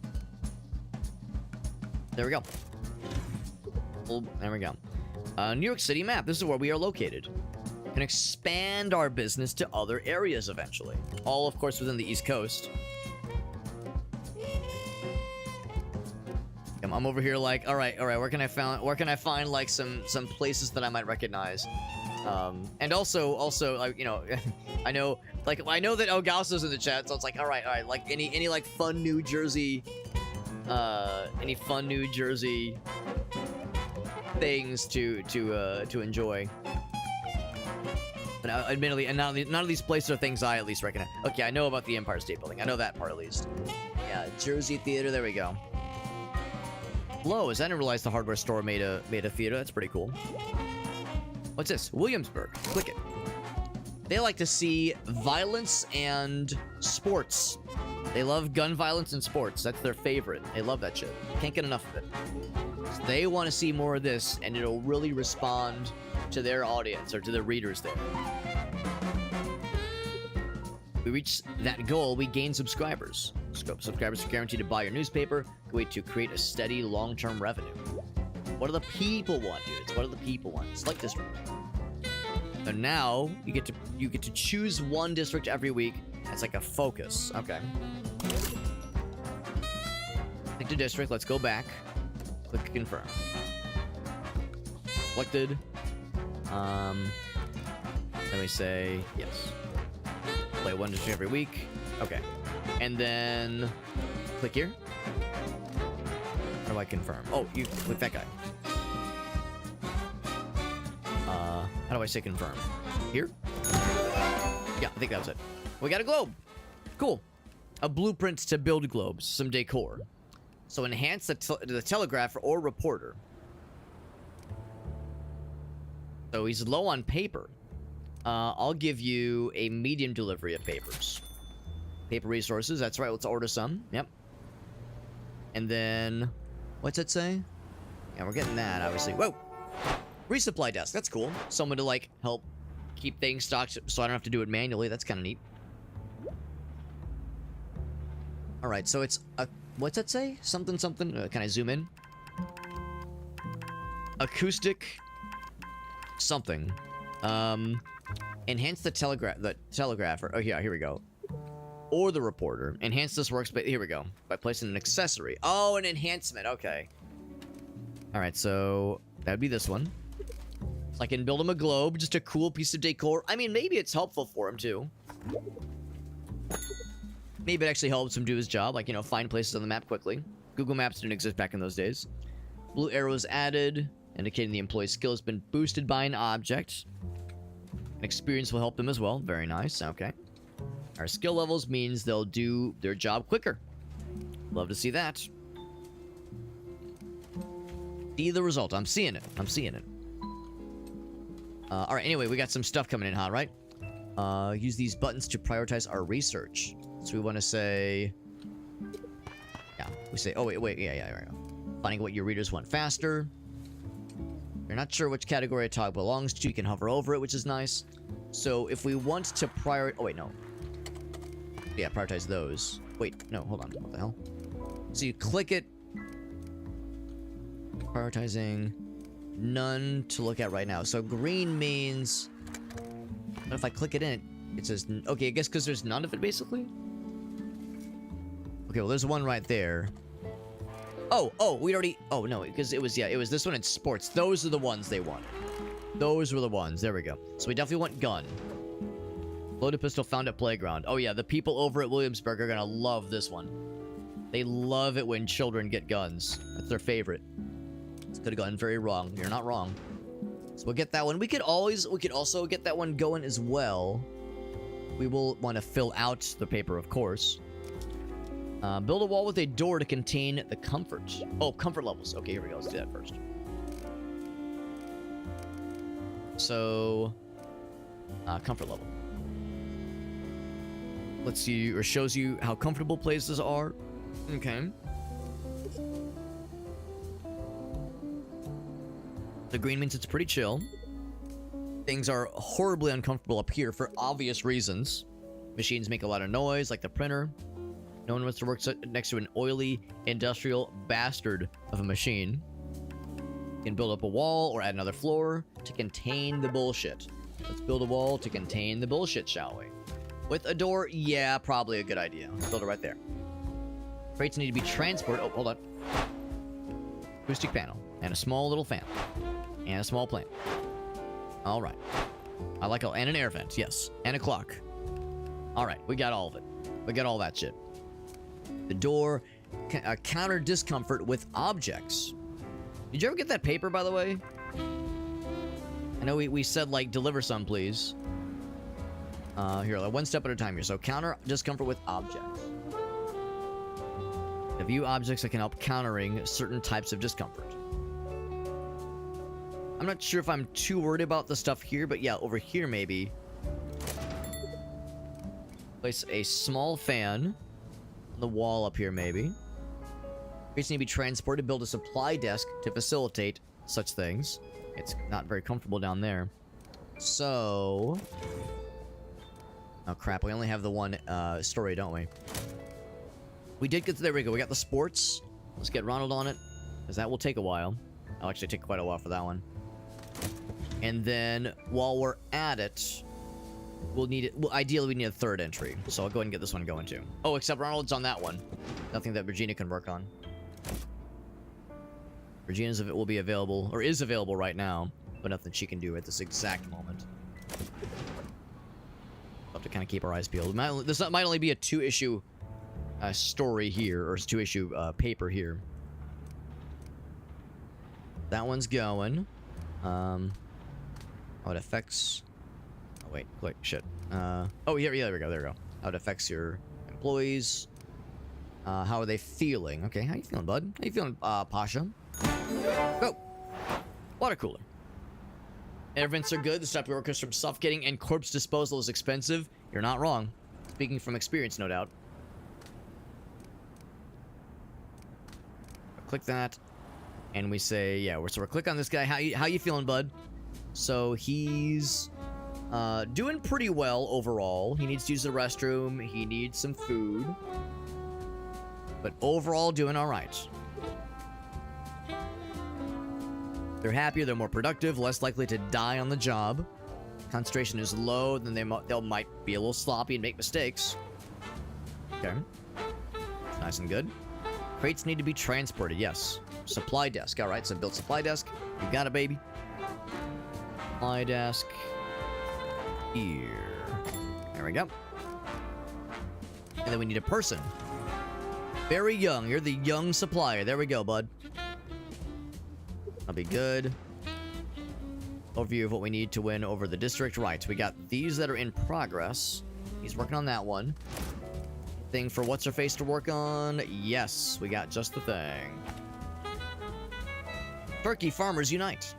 There we go. There we go. New York City map. This is where we are located. Can expand our business to other areas eventually. All, of course, within the East Coast. I'm over here like, all right. Where can I find like some places that I might recognize? And also, like, you know, I know that Ogaso's in the chat, so it's like, all right, like any like fun New Jersey, things to enjoy. But admittedly, and none of these places are things I at least recognize. Okay, I know about the Empire State Building. I know that part at least. Yeah, Jersey Theater. There we go. Lowe's. I didn't realize the hardware store made a theater. That's pretty cool. What's this? Williamsburg. Click it. They like to see violence and sports. They love gun violence and sports. That's their favorite. They love that shit. Can't get enough of it. So they want to see more of this, and it'll really respond to their audience or to the readers there. We reach that goal, we gain subscribers. Subscribers are guaranteed to buy your newspaper. Good way to create a steady long-term revenue. What do the people want, dudes? What do the people want? Select district. So now you get to choose one district every week. It's like a focus. Okay. Pick the district. Let's go back. Click confirm. Selected. Let me say yes. Play one district every week. Okay. And then click here. How do I confirm? Oh, you click that guy. How do I say confirm? Here? Yeah, I think that was it. We got a globe. Cool. A blueprint to build globes. Some decor. So enhance the telegrapher or reporter. So he's low on paper. I'll give you a medium delivery of papers. Paper resources. That's right. Let's order some. Yep. And then... what's it say? Yeah, we're getting that, obviously. Whoa! Resupply desk. That's cool. Someone to, like, help keep things stocked so I don't have to do it manually. That's kind of neat. Alright, so it's a... what's that say? Something, something. Can I zoom in? Acoustic... something. Enhance the telegrapher. Oh, yeah, here we go. Or the reporter. Enhance this workspace. Here we go. By placing an accessory. Oh, an enhancement. Okay. Alright, so... That'd be this one. So I can build him a globe, just a cool piece of decor. I mean, maybe it's helpful for him, too. Maybe it actually helps him do his job, like, you know, find places on the map quickly. Google Maps didn't exist back in those days. Blue arrows added, indicating the employee's skill has been boosted by an object. And experience will help them as well. Very nice. Okay. Our skill levels means they'll do their job quicker. Love to see that. See the result. I'm seeing it. I'm seeing it. Alright, anyway, we got some stuff coming in hot, right? Use these buttons to prioritize our research. So we want to say... Yeah, we say... Oh, wait, yeah, right. Finding what your readers want faster. You're not sure which category a tog belongs to. You can hover over it, which is nice. So if we want to prioritize... Oh, wait, no. Yeah, prioritize those. Wait, no, hold on. What the hell? So you click it. Prioritizing... None to look at right now. So green means... What if I click it in? It says... Okay, I guess because there's none of it, basically? Okay, well, there's one right there. Oh, we already... Oh, no, because it was... Yeah, it was this one in sports. Those are the ones they want. Those were the ones. There we go. So we definitely want gun. Loaded pistol found at playground. Oh, yeah, the people over at Williamsburg are gonna love this one. They love it when children get guns. That's their favorite. This could have gone very wrong. You're not wrong. So we'll get that one. We could also get that one going as well. We will want to fill out the paper, of course. Build a wall with a door to contain the comfort. Oh, comfort levels. Okay, here we go. Let's do that first. So, comfort level. Let's see, or shows you how comfortable places are. Okay. The green means it's pretty chill. Things are horribly uncomfortable up here for obvious reasons. Machines make a lot of noise, like the printer. No one wants to work next to an oily, industrial bastard of a machine. You can build up a wall or add another floor to contain the bullshit. Let's build a wall to contain the bullshit, shall we? With a door, yeah, probably a good idea. Let's build it right there. Crates need to be transported. Oh, hold on. Acoustic panel. And a small little fan. And a small plant. Alright. I like and an air vent, yes. And a clock. Alright, we got all of it. We got all that shit. The door counter discomfort with objects. Did you ever get that paper, by the way? I know we said, like, deliver some, please. Here, like, one step at a time here. So, counter discomfort with objects. View objects that can help countering certain types of discomfort. I'm not sure if I'm too worried about the stuff here, but yeah, over here maybe. Place a small fan on the wall up here, maybe. Crates need to be transported. Build a supply desk to facilitate such things. It's not very comfortable down there. So... Oh, crap. We only have the one story, don't we? We did get... There we go. We got the sports. Let's get Ronald on it, because that will take a while. I'll actually take quite a while for that one. And then, while we're at it... We'll need it. Well, ideally, we need a third entry. So I'll go ahead and get this one going too. Oh, except Ronald's on that one. Nothing that Regina can work on. Regina's will be available, or is available right now, but nothing she can do at this exact moment. We'll have to kind of keep our eyes peeled. This might only be a 2-issue story here, or 2-issue paper here. That one's going. How it affects... Oh, wait, click, shit. Oh, here, yeah, there we go, there we go. How it affects your employees. How are they feeling? Okay, how you feeling, bud? How you feeling, Pasha? Go! Water cooler. Air vents are good to stop your workers from suffocating, and corpse disposal is expensive. You're not wrong. Speaking from experience, no doubt. Click that. And we say, yeah, so we're click on this guy. How you feeling, bud? So he's... doing pretty well overall. He needs to use the restroom. He needs some food. But overall, doing all right. They're happier, they're more productive, less likely to die on the job. Concentration is low, then they might be a little sloppy and make mistakes. Okay. Nice and good. Crates need to be transported. Yes. Supply desk. All right, so build supply desk. You got it, baby. Supply desk. Here. There we go. And then we need a person. Very young. You're the young supplier. There we go, bud. That'll be good. Overview of what we need to win over the district. Right, we got these that are in progress. He's working on that one. Thing for what's-her-face to work on. Yes, we got just the thing. Turkey Farmers Unite.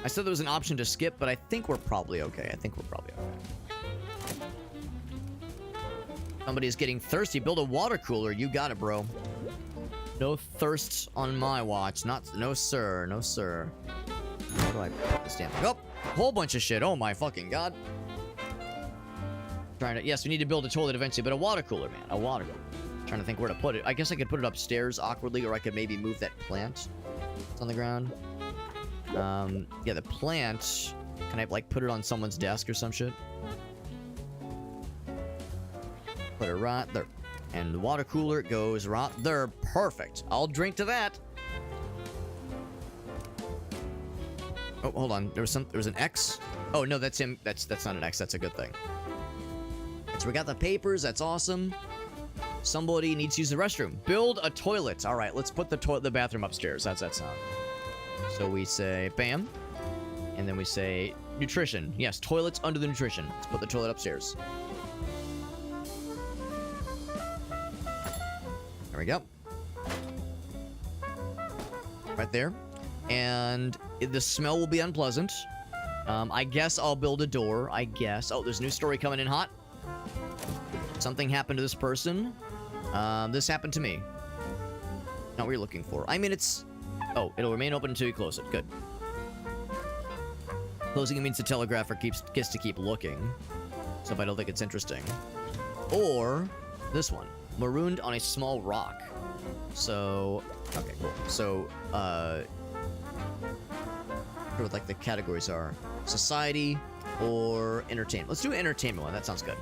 I said there was an option to skip, but I think we're probably okay. Somebody is getting thirsty. Build a water cooler. You got it, bro. No thirsts on my watch. No, sir. No, sir. How do I put this damn thing? Oh, a whole bunch of shit. Oh, my fucking God. Yes, we need to build a toilet eventually, but a water cooler, man. A water cooler. Trying to think where to put it. I guess I could put it upstairs awkwardly, or I could maybe move that plant. It's on the ground. Yeah, the plant. Can I, like, put it on someone's desk or some shit? Put it right there. And the water cooler goes right there. Perfect. I'll drink to that. Oh, hold on. There was an X. Oh, no, that's him. That's not an X. That's a good thing. So we got the papers. That's awesome. Somebody needs to use the restroom. Build a toilet. All right, let's put the bathroom upstairs. That's that sound. So we say bam. And then we say nutrition. Yes, toilets under the nutrition. Let's put the toilet upstairs. There we go. Right there. And the smell will be unpleasant. I guess I'll build a door. I guess. Oh, there's a new story coming in hot. Something happened to this person. This happened to me. Not what you're looking for. I mean, it's... Oh, it'll remain open until you close it. Good. Closing it means the telegrapher gets to keep looking. So if I don't think it's interesting. Or this one. Marooned on a small rock. So... Okay, cool. So, what like the categories are. Society or entertainment. Let's do an entertainment one. That sounds good.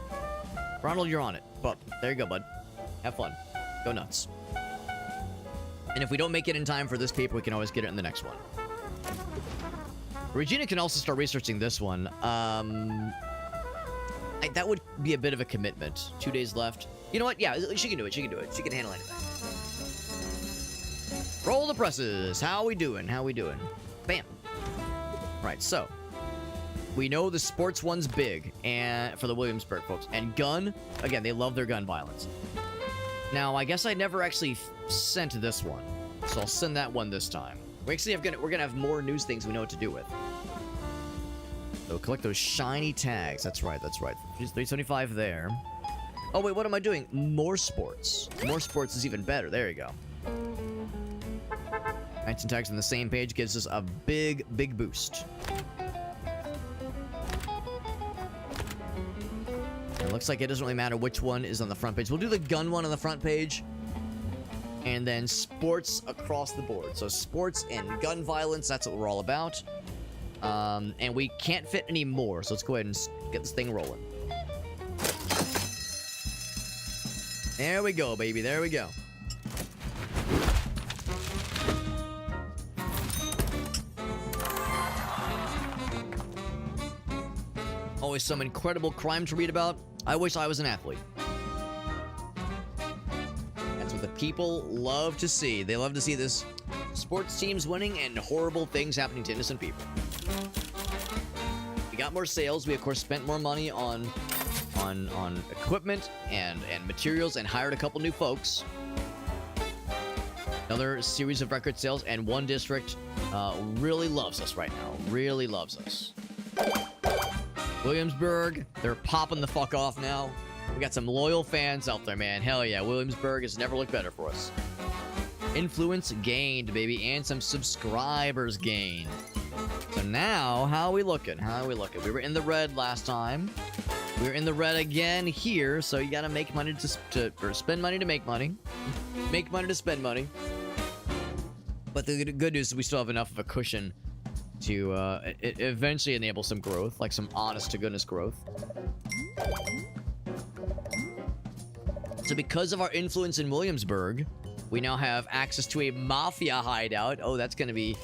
Ronald, you're on it. But there you go, bud. Have fun. Go nuts. And if we don't make it in time for this paper, we can always get it in the next one. Regina can also start researching this one. That would be a bit of a commitment. 2 days left. You know what? Yeah, she can do it. She can do it. She can handle anything. Roll the presses. How we doing? How we doing? Bam. Right, so. We know the sports one's big, and for the Williamsburg folks. And gun, again, they love their gun violence. Now, I guess I never actually sent this one, so I'll send that one this time. We're gonna have more news things we know what to do with. So collect those shiny tags. That's right. That's right. 375 there. Oh wait, what am I doing? More sports. More sports is even better. There you go. 19 tags on the same page gives us a big boost. It looks like it doesn't really matter which one is on the front page. We'll do the gun one on the front page. And then sports across the board. So sports and gun violence, that's what we're all about. And we can't fit any more. So let's go ahead and get this thing rolling. There we go, baby. There we go. Always some incredible crime to read about. I wish I was an athlete. That's what the people love to see. They love to see this sports teams winning and horrible things happening to innocent people. We got more sales. We, of course, spent more money on equipment and materials and hired a couple new folks. Another series of record sales, and one district really loves us right now. Really loves us. Williamsburg, they're popping the fuck off now. We got some loyal fans out there, man. Hell yeah, Williamsburg has never looked better for us. Influence gained, baby, and some subscribers gained. So now, how are we looking? How are we looking? We were in the red last time. We're in the red again here, so you gotta make money or spend money to make money. Make money to spend money. But the good news is we still have enough of a cushion to eventually enable some growth, like some honest-to-goodness growth. So because of our influence in Williamsburg, We now have access to a mafia hideout. Oh, that's going to be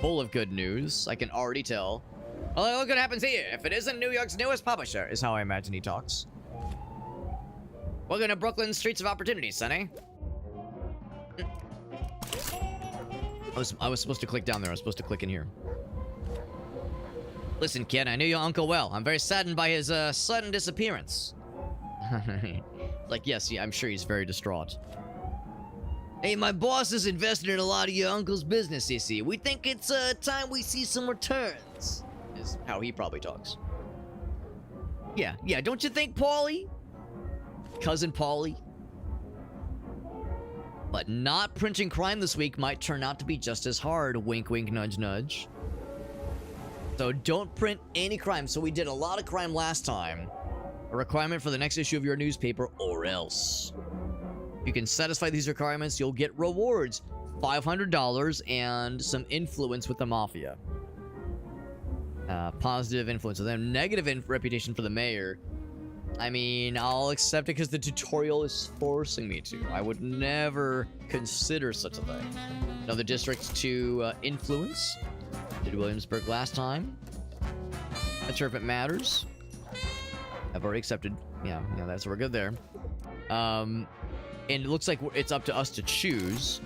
full of good news. I can already tell. Oh, look what happens here. If it isn't New York's newest publisher, is how I imagine he talks. Welcome to Brooklyn's streets of opportunity, Sonny. I was supposed to click down there. I was supposed to click in here. Listen, kid, I knew your uncle well. I'm very saddened by his sudden disappearance. Like, yes, yeah, I'm sure he's very distraught. Hey, my boss is invested in a lot of your uncle's business, you see. We think it's time we see some returns. Is how he probably talks. Yeah, don't you think, Paulie? Cousin Paulie? But not printing crime this week might turn out to be just as hard. Wink, wink, nudge, nudge. So don't print any crime. So we did a lot of crime last time. A requirement for the next issue of your newspaper, or else. If you can satisfy these requirements, you'll get rewards. $500 and some influence with the mafia. Positive influence with them. Negative reputation for the mayor. I mean, I'll accept it because the tutorial is forcing me to. I would never consider such a thing. Another district to influence. Did Williamsburg last time. Not sure if it matters. I've already accepted. Yeah, that's we're good there. And it looks like it's up to us to choose.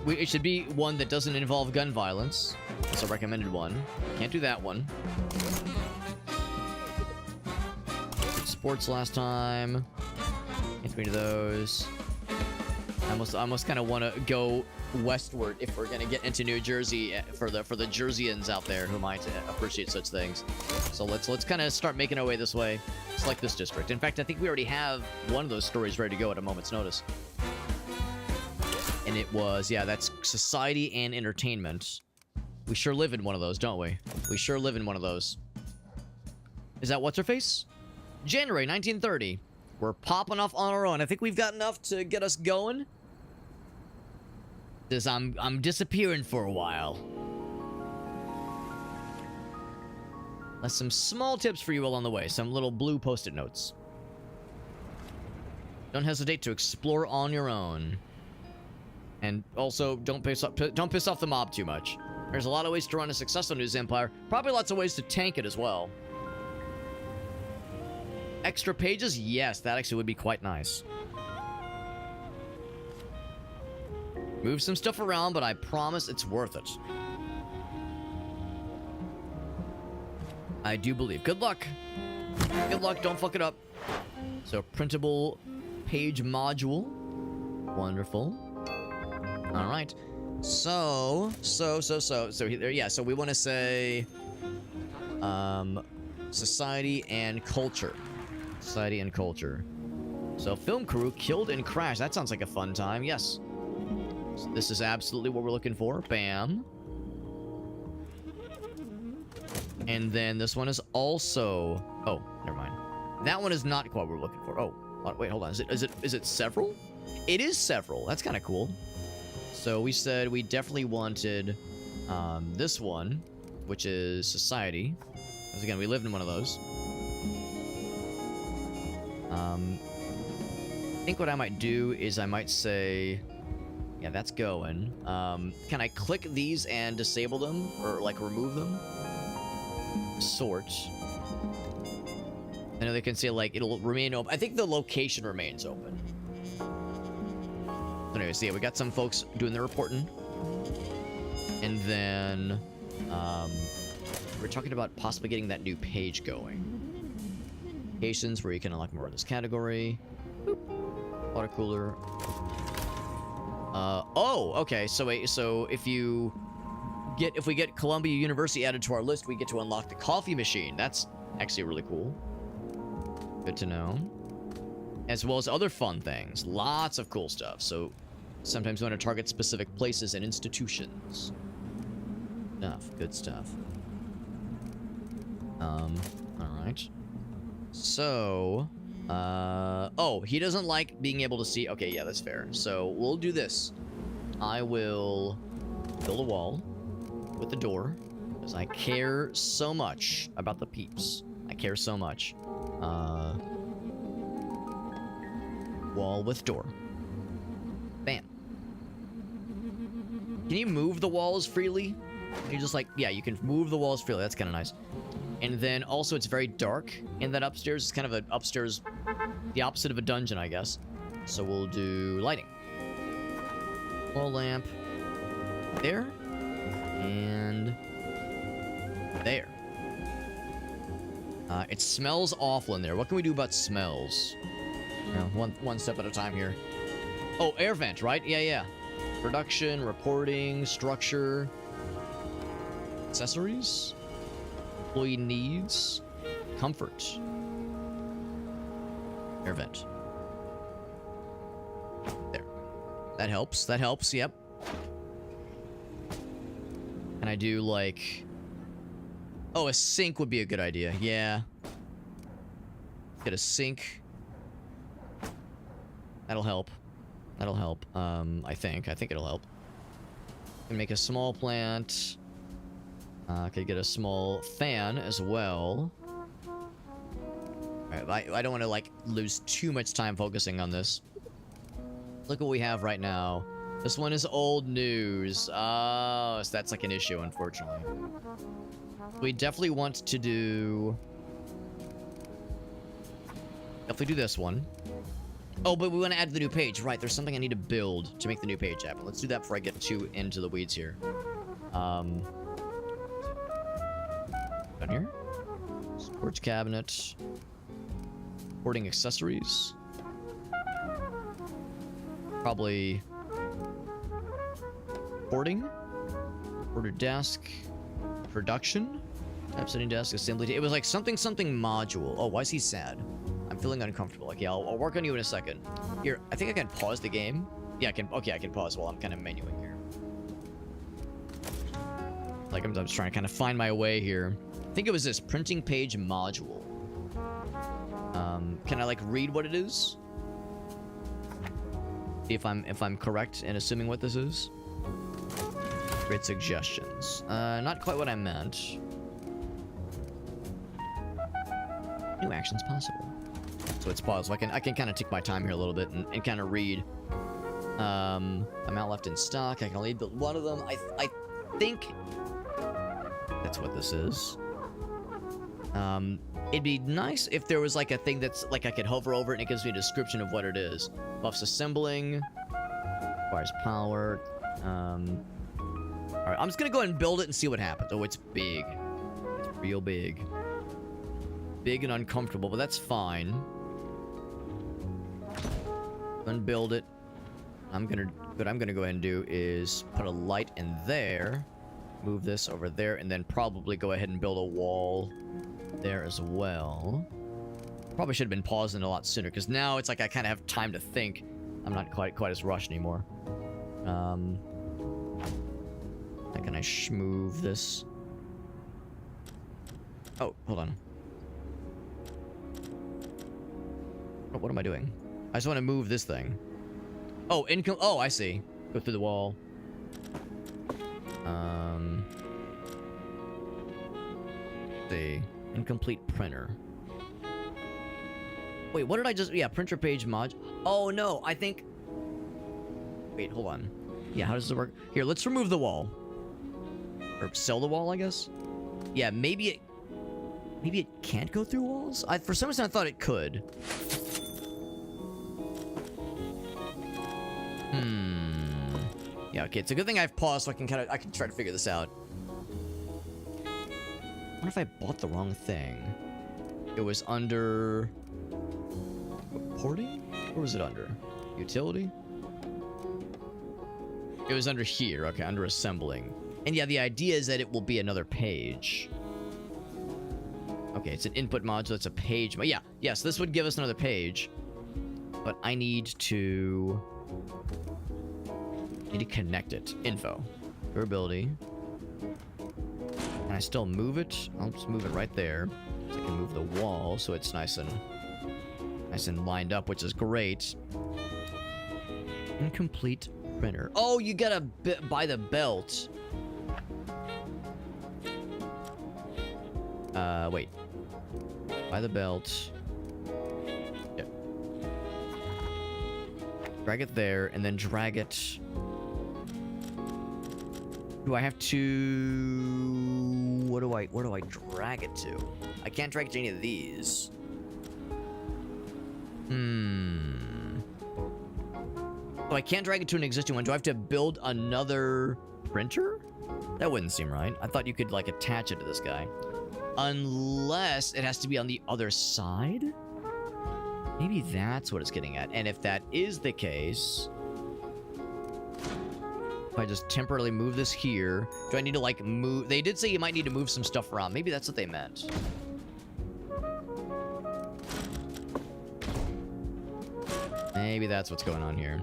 It should be one that doesn't involve gun violence. It's a recommended one. Can't do that one. Sports last time. Can't do any of those. I almost kind of want to go westward if we're gonna get into New Jersey for the Jerseyans out there who might appreciate such things. So let's kind of start making our way this way. Select this district. In fact, I think we already have one of those stories ready to go at a moment's notice. And it was, yeah, that's society and entertainment. We sure live in one of those, don't we? We sure live in one of those. Is that what's her face? January 1930. We're popping off on our own. I think we've got enough to get us going. Says I'm disappearing for a while. That's some small tips for you along the way. Some little blue post-it notes. Don't hesitate to explore on your own. And also, don't piss off the mob too much. There's a lot of ways to run a successful news empire. Probably lots of ways to tank it as well. Extra pages? Yes, that actually would be quite nice. Move some stuff around, but I promise it's worth it. I do believe. Good luck. Good luck, don't fuck it up. So, printable page module. Wonderful. All right. So yeah, so we want to say society and culture. Society and culture. So, film crew killed in crash. That sounds like a fun time. Yes. So this is absolutely what we're looking for. Bam. And then this one is also... Oh, never mind. That one is not what we're looking for. Oh, wait, hold on. Is it several? It is several. That's kind of cool. So we said we definitely wanted this one, which is society. Because again, we lived in one of those. I think what I might do is I might say... Yeah, that's going. Can I click these and disable them? Or, like, remove them? Sort. I know they can say, like, it'll remain open. I think the location remains open. So anyways, yeah, we got some folks doing their reporting. And then, we're talking about possibly getting that new page going. Locations where you can unlock more of this category. Boop. Water cooler. Oh, okay. So wait, so if we get Columbia University added to our list, we get to unlock the coffee machine. That's actually really cool. Good to know. As well as other fun things. Lots of cool stuff. So sometimes we want to target specific places and institutions. Good stuff. All right. So, oh, he doesn't like being able to see. Okay, yeah, that's fair. So we'll do this. I will build a wall with the door because I care so much about the peeps. I care so much. Wall with door. Bam. Can you move the walls freely? You just like, yeah, you can move the walls freely. That's kind of nice. And then also it's very dark in that upstairs. It's kind of an upstairs, the opposite of a dungeon, I guess. So we'll do lighting. Wall lamp. There. And there. It smells awful in there. What can we do about smells? You know, one step at a time here. Oh, air vent, right? Yeah. Production, reporting, structure, accessories, employee needs, comfort, air vent. There. That helps. That helps. Yep. Can I do like... Oh, a sink would be a good idea. Yeah. Get a sink. That'll help. That'll help. I think it'll help. Can make a small plant. Could get a small fan as well. Alright, I don't want to like lose too much time focusing on this. Look what we have right now. This one is old news. Oh, so that's like an issue, unfortunately. We definitely want to do... Definitely do this one. Oh, but we want to add the new page. Right, there's something I need to build to make the new page happen. Let's do that before I get too into the weeds here. Down here. Storage cabinet. Hoarding accessories. Probably... Hoarding. Order desk. Production. Typesetting desk. Assembly. It was like something module. Oh, why is he sad? I'm feeling uncomfortable. Okay, I'll work on you in a second. Here, I think I can pause the game. Yeah, I can. Okay, I can pause while I'm kind of menuing here. Like, I'm just trying to kind of find my way here. I think it was this printing page module. Can I like read what it is? See if I'm correct in assuming what this is. Great suggestions. Not quite what I meant. New actions possible. So it's paused. So I can kind of take my time here a little bit and kind of read. Amount left in stock. I can only build one of them. I think that's what this is. It'd be nice if there was like a thing that's like I could hover over it and it gives me a description of what it is. Buffs assembling. Requires power. Alright, I'm just gonna go ahead and build it and see what happens. Oh, it's big. It's real big. Big and uncomfortable, but that's fine. Unbuild it. What I'm gonna go ahead and do is put a light in there. Move this over there, and then probably go ahead and build a wall there as well. Probably should have been pausing a lot sooner, because now it's like I kind of have time to think. I'm not quite as rushed anymore. How can I move this? Oh, hold on. Oh, what am I doing? I just want to move this thing. Oh, oh, I see. Go through the wall. See. Incomplete printer. Wait, what did I just... Yeah, printer page mod. Oh, no, I think... Wait, hold on. Yeah, how does it work? Here, let's remove the wall. Or sell the wall, I guess? Yeah, maybe it... Maybe it can't go through walls? For some reason, I thought it could. Yeah, okay, it's a good thing I've paused so I can try to figure this out. I wonder if I bought the wrong thing. It was under... Reporting? Where was it under? Utility? It was under here, okay, under assembling. And yeah, the idea is that it will be another page. Okay, it's an input module, it's a page. Yeah, yes, this would give us another page. But I need to connect it. Info. Durability. Can I still move it? I'll just move it right there. So I can move the wall so it's nice and lined up, which is great. Incomplete printer. Oh, you gotta buy the belt. Wait. Buy the belt. Yep. Drag it there, and then drag it Do I have to... Where do I drag it to? I can't drag it to any of these. So I can't drag it to an existing one. Do I have to build another printer? That wouldn't seem right. I thought you could, like, attach it to this guy. Unless it has to be on the other side? Maybe that's what it's getting at. And if that is the case... If I just temporarily move this here... Do I need to, like, move... They did say you might need to move some stuff around. Maybe that's what they meant. Maybe that's what's going on here.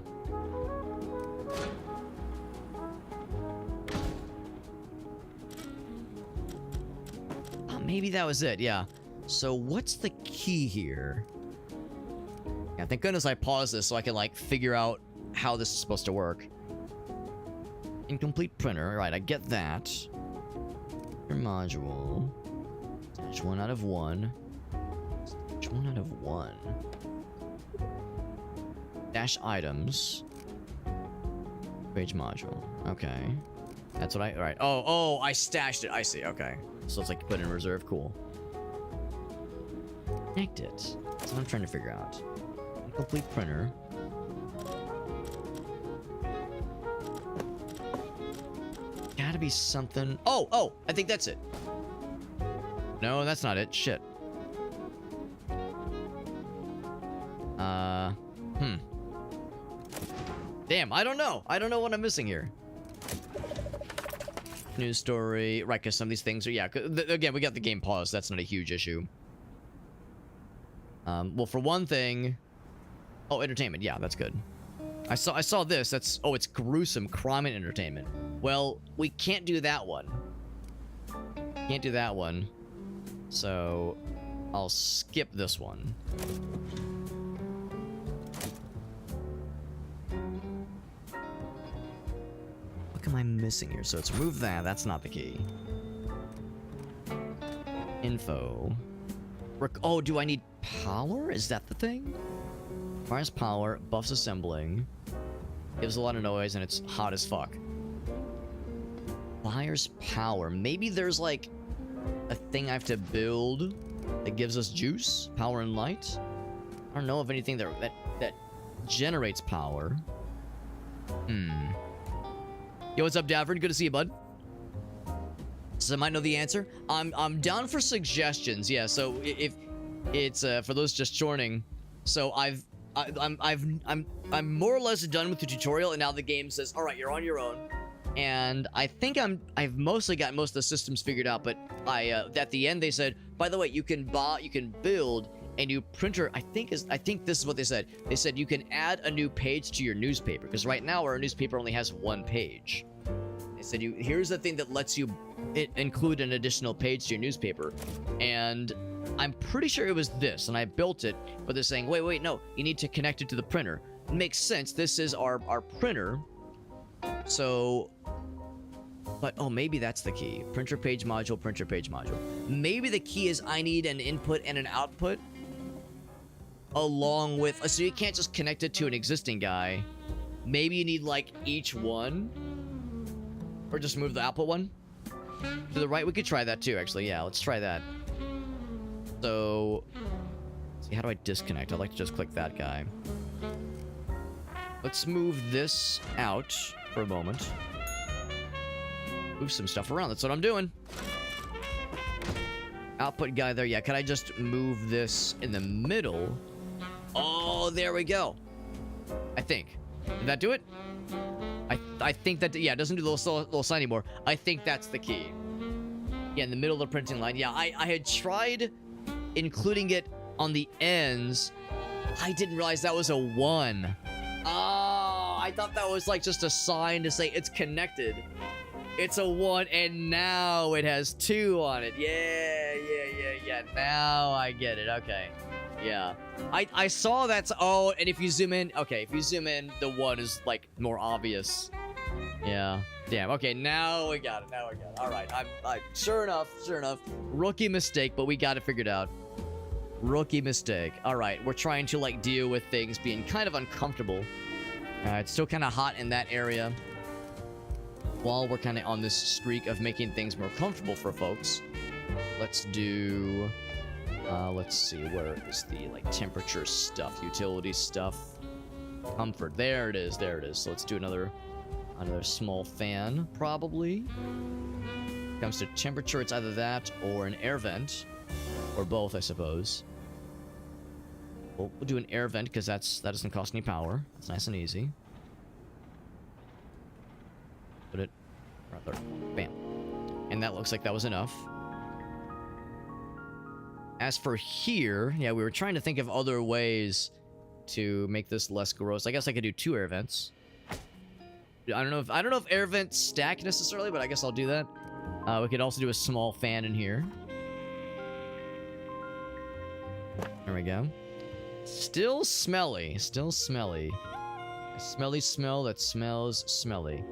Maybe that was it, yeah. So what's the key here? Yeah, thank goodness I paused this so I can, like, figure out how this is supposed to work. Incomplete printer. Alright, I get that. Your module. Stage 1 out of 1. Stage 1 out of 1. Dash items. Page module. Okay. That's what I... Alright. Oh, I stashed it. I see. Okay. So it's like put in reserve. Cool. Connect it. That's what I'm trying to figure out. Incomplete printer. Gotta be something. Oh! I think that's it. No, that's not it. Shit. Damn, I don't know. I don't know what I'm missing here. News story. Right, because some of these things are... Yeah, again, we got the game paused. That's not a huge issue. Well, for one thing... Oh, entertainment. Yeah, that's good. I saw this. That's... Oh, it's gruesome crime and entertainment. Well, we can't do that one. Can't do that one. So, I'll skip this one. What am I missing here? So it's remove that. That's not the key. Info. Oh, do I need power? Is that the thing? Fires power, buffs assembling, gives a lot of noise, and it's hot as fuck. Fires power. Maybe there's like a thing I have to build that gives us juice, power, and light. I don't know of anything that generates power. Yo, what's up, Davern? Good to see you, bud. So I might know the answer. I'm down for suggestions. Yeah. So if it's for those just joining, so I'm more or less done with the tutorial, and now the game says, all right, you're on your own. And I think I've mostly got most of the systems figured out. But at the end they said, by the way, you can build a new printer. I think this is what they said. They said you can add a new page to your newspaper, because right now our newspaper only has one page. They said here's the thing that lets you include an additional page to your newspaper, and I'm pretty sure it was this, and I built it. But they're saying, wait, no, you need to connect it to the printer. It makes sense. This is our printer. So, but oh, maybe that's the key. Printer page module, printer page module. Maybe the key is I need an input and an output. Along with, so you can't just connect it to an existing guy. Maybe you need like each one, or just move the output one to the right. We could try that too, actually. Yeah, let's try that. So, see, how do I disconnect? I'd like to just click that guy. Let's move this out for a moment. Move some stuff around. That's what I'm doing. Output guy there. Yeah, can I just move this in the middle? Oh, there we go. I think. Did that do it? I think that... Yeah, it doesn't do the little sign anymore. I think that's the key. Yeah, in the middle of the printing line. Yeah, I had tried including it on the ends. I didn't realize that was a 1. Oh, I thought that was like just a sign to say it's connected. It's a 1, and now it has 2 on it. Yeah. Now I get it. Okay. Yeah. I saw that. Oh, and if you zoom in. Okay, if you zoom in, the 1 is like more obvious. Yeah. Damn. Okay, now we got it. All right. I'm sure enough. Rookie mistake, but we got it figured out. Rookie mistake. All right. We're trying to like deal with things being kind of uncomfortable. It's still kind of hot in that area. while we're kind of on this streak of making things more comfortable for folks, let's do, let's see, where is the, like, temperature stuff, utility stuff, comfort, there it is, so let's do another small fan, probably. Comes to temperature, it's either that or an air vent, or both, I suppose. We'll do an air vent, because that doesn't cost any power, it's nice and easy. Put it right there. Bam. And that looks like that was enough. As for here, yeah, we were trying to think of other ways to make this less gross. I guess I could do 2 air vents. I don't know if air vents stack necessarily, but I guess I'll do that. We could also do a small fan in here. There we go. Still smelly. Still smelly. A smelly smell that smells smelly.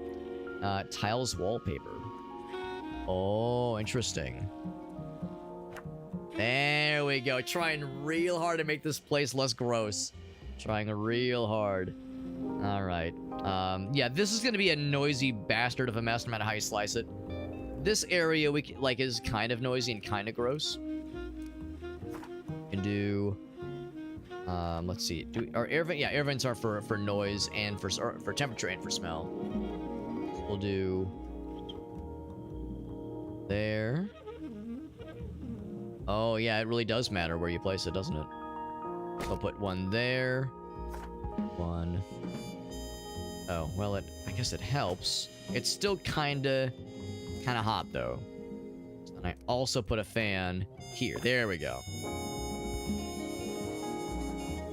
Tiles wallpaper. Oh, interesting. There we go. Trying real hard to make this place less gross. Trying real hard. Alright. Yeah, this is gonna be a noisy bastard of a mess no matter how you slice it. This area, is kind of noisy and kind of gross. We can do... let's see. Our air vent, yeah, air vents are for noise and for temperature and for smell. We'll do there. Oh yeah, it really does matter where you place it, doesn't it? So I'll put one there. One. Oh well, I guess it helps. It's still kinda hot though. And I also put a fan here. There we go.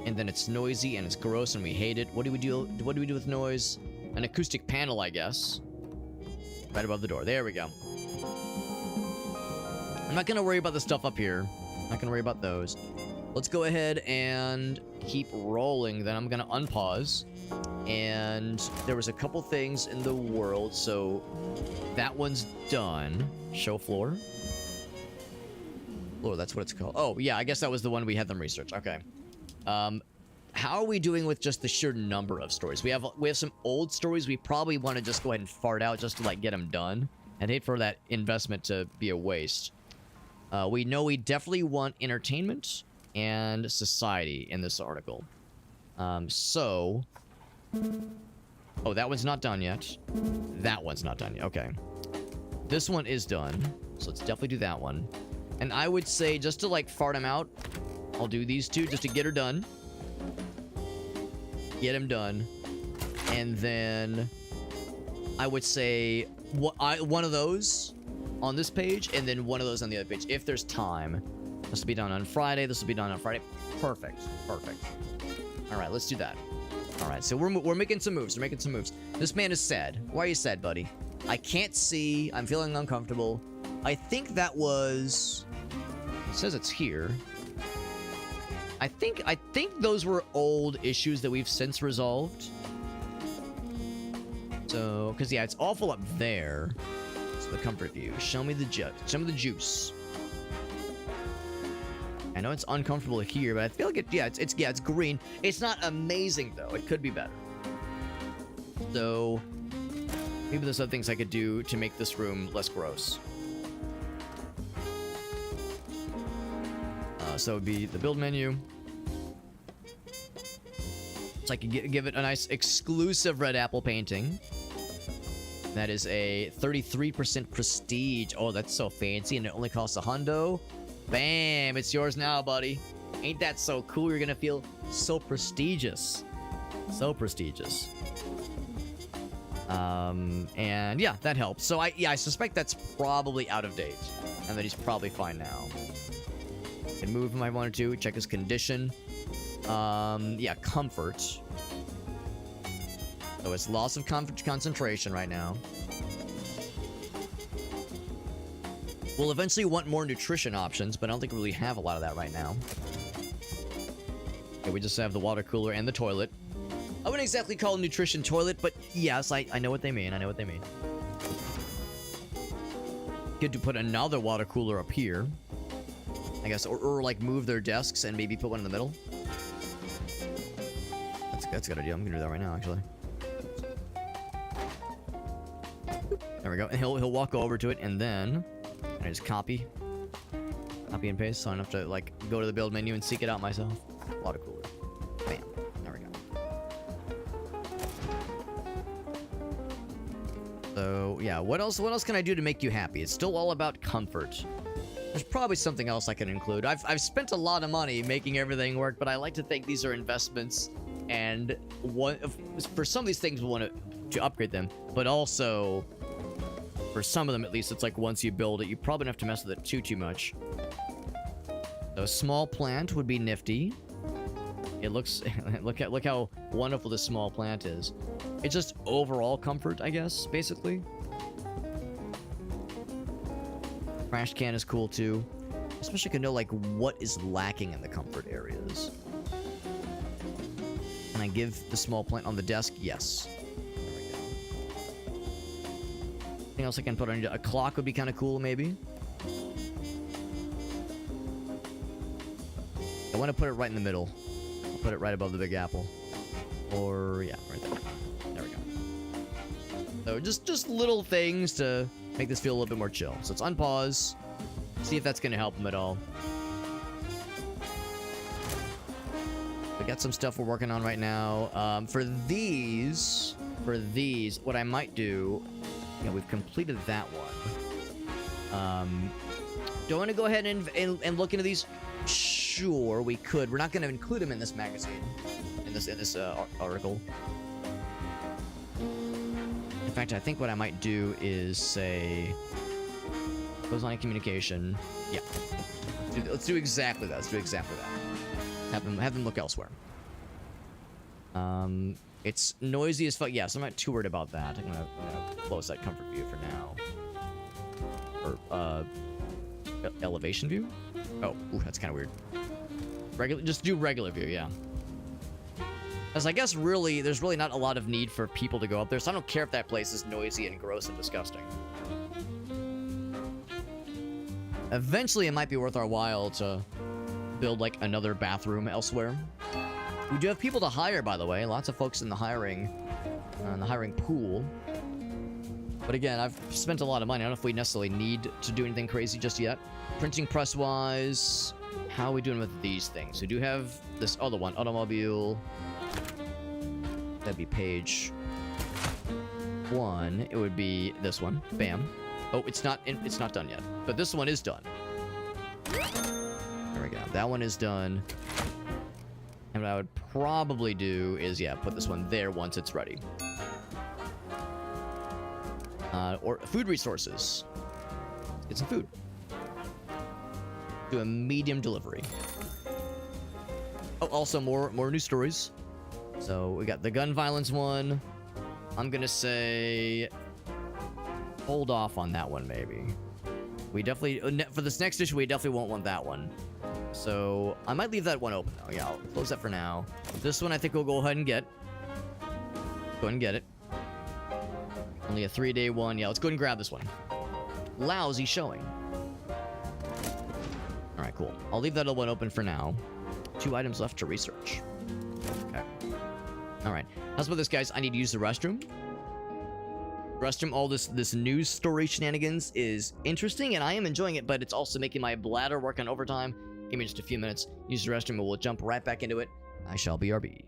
And then it's noisy and it's gross and we hate it. What do we do? What do we do with noise? An acoustic panel, I guess. Right above the door. There we go. I'm not gonna worry about the stuff up here. I'm not gonna worry about those. Let's go ahead and keep rolling. Then I'm gonna unpause. And there was a couple things in the world, so that one's done. Show floor. Floor, that's what it's called. Oh, yeah, I guess that was the one we had them research. Okay. How are we doing with just the sheer number of stories? We have some old stories we probably want to just go ahead and fart out just to, like, get them done. I'd hate for that investment to be a waste. We know we definitely want entertainment and society in this article. So... Oh, that one's not done yet. That one's not done yet. Okay. This one is done. So let's definitely do that one. And I would say, just to, like, fart them out, I'll do these two just to get her done. Get him done. And then I would say one of those on this page and then one of those on the other page if there's time. This will be done on Friday. This will be done on Friday. Perfect. Perfect. All right, let's do that. All right, so we're making some moves. We're making some moves. This man is sad. Why are you sad, buddy? I can't see. I'm feeling uncomfortable. I think that was... It says it's here. I think those were old issues that we've since resolved. So, because yeah, it's awful up there. So the comfort view. Show me the juice. I know it's uncomfortable here, but I feel like it's green. It's not amazing though. It could be better. So maybe there's other things I could do to make this room less gross. So it would be the build menu. So I could give it a nice exclusive red apple painting. That is a 33% prestige. Oh, that's so fancy, and it only costs $100. Bam! It's yours now, buddy. Ain't that so cool? You're gonna feel so prestigious. So prestigious. And yeah, that helps. So I suspect that's probably out of date, and that he's probably fine now. Can move him if I wanted to. Check his condition. Yeah, comfort. So it's loss of concentration right now. We'll eventually want more nutrition options, but I don't think we really have a lot of that right now. Okay, we just have the water cooler and the toilet. I wouldn't exactly call it nutrition toilet, but yes, I know what they mean. I know what they mean. Good to put another water cooler up here. I guess, or like move their desks and maybe put one in the middle. That's a good idea. I'm gonna do that right now, actually. There we go. And he'll walk over to it, and then I just copy and paste, so I don't have to like go to the build menu and seek it out myself. A lot of cooler. Bam. There we go. So yeah, what else can I do to make you happy? It's still all about comfort. There's probably something else I can include. I've spent a lot of money making everything work, but I like to think these are investments, and for some of these things we want to upgrade them, but also for some of them at least, it's like once you build it, you probably don't have to mess with it too much. So a small plant would be nifty. It looks look how wonderful this small plant is. It's just overall comfort, I guess, basically. Trash can is cool too. Especially can know like what is lacking in the comfort areas. Can I give the small plant on the desk? Yes. There we go. Anything else I can put on? A clock would be kind of cool, maybe. I want to put it right in the middle. I'll put it right above the Big Apple. Or, yeah, right there. There we go. So, just little things to make this feel a little bit more chill. So, let's unpause. See if that's going to help them at all. We got some stuff we're working on right now. For these, what I might do... Yeah, we've completed that one. Do I want to go ahead and look into these? Sure, we could. We're not going to include them in this magazine, in this article. In fact, I think what I might do is say, close line of communication. Yeah, let's do exactly that. Let's do exactly that. Have them look elsewhere. It's noisy as fuck. Yeah, so I'm not too worried about that. I'm gonna close that comfort view for now. Or elevation view. Oh, ooh, that's kind of weird. Just do regular view, yeah. As I guess really, there's really not a lot of need for people to go up there, so I don't care if that place is noisy and gross and disgusting. Eventually, it might be worth our while to build like another bathroom elsewhere. We do have people to hire, by the way. Lots of folks in the hiring pool. But again, I've spent a lot of money. I don't know if we necessarily need to do anything crazy just yet. Printing press-wise, how are we doing with these things? We do have this other one, automobile. That'd be page 1. It would be this one. Bam. Oh, it's not done yet. But this one is done. There we go. That one is done. And what I would probably do is, yeah, put this one there once it's ready. Or food resources. Let's get some food. Do a medium delivery. Oh, also more news stories. So we got the gun violence one. I'm gonna say hold off on that one, maybe. We definitely, for this next issue, we definitely won't want that one. So I might leave that one open though. Yeah, I'll close that for now. This one I think we'll go ahead and get. Go ahead and get it. Only a 3-day one. Yeah, let's go ahead and grab this one. Lousy showing. Alright, cool. I'll leave that one open for now. 2 items left to research. Okay. Alright. How's about this, guys? I need to use the restroom. Restroom, all this news story shenanigans is interesting, and I am enjoying it, but it's also making my bladder work on overtime. Give me just a few minutes. Use the restroom, and we'll jump right back into it. I shall BRB.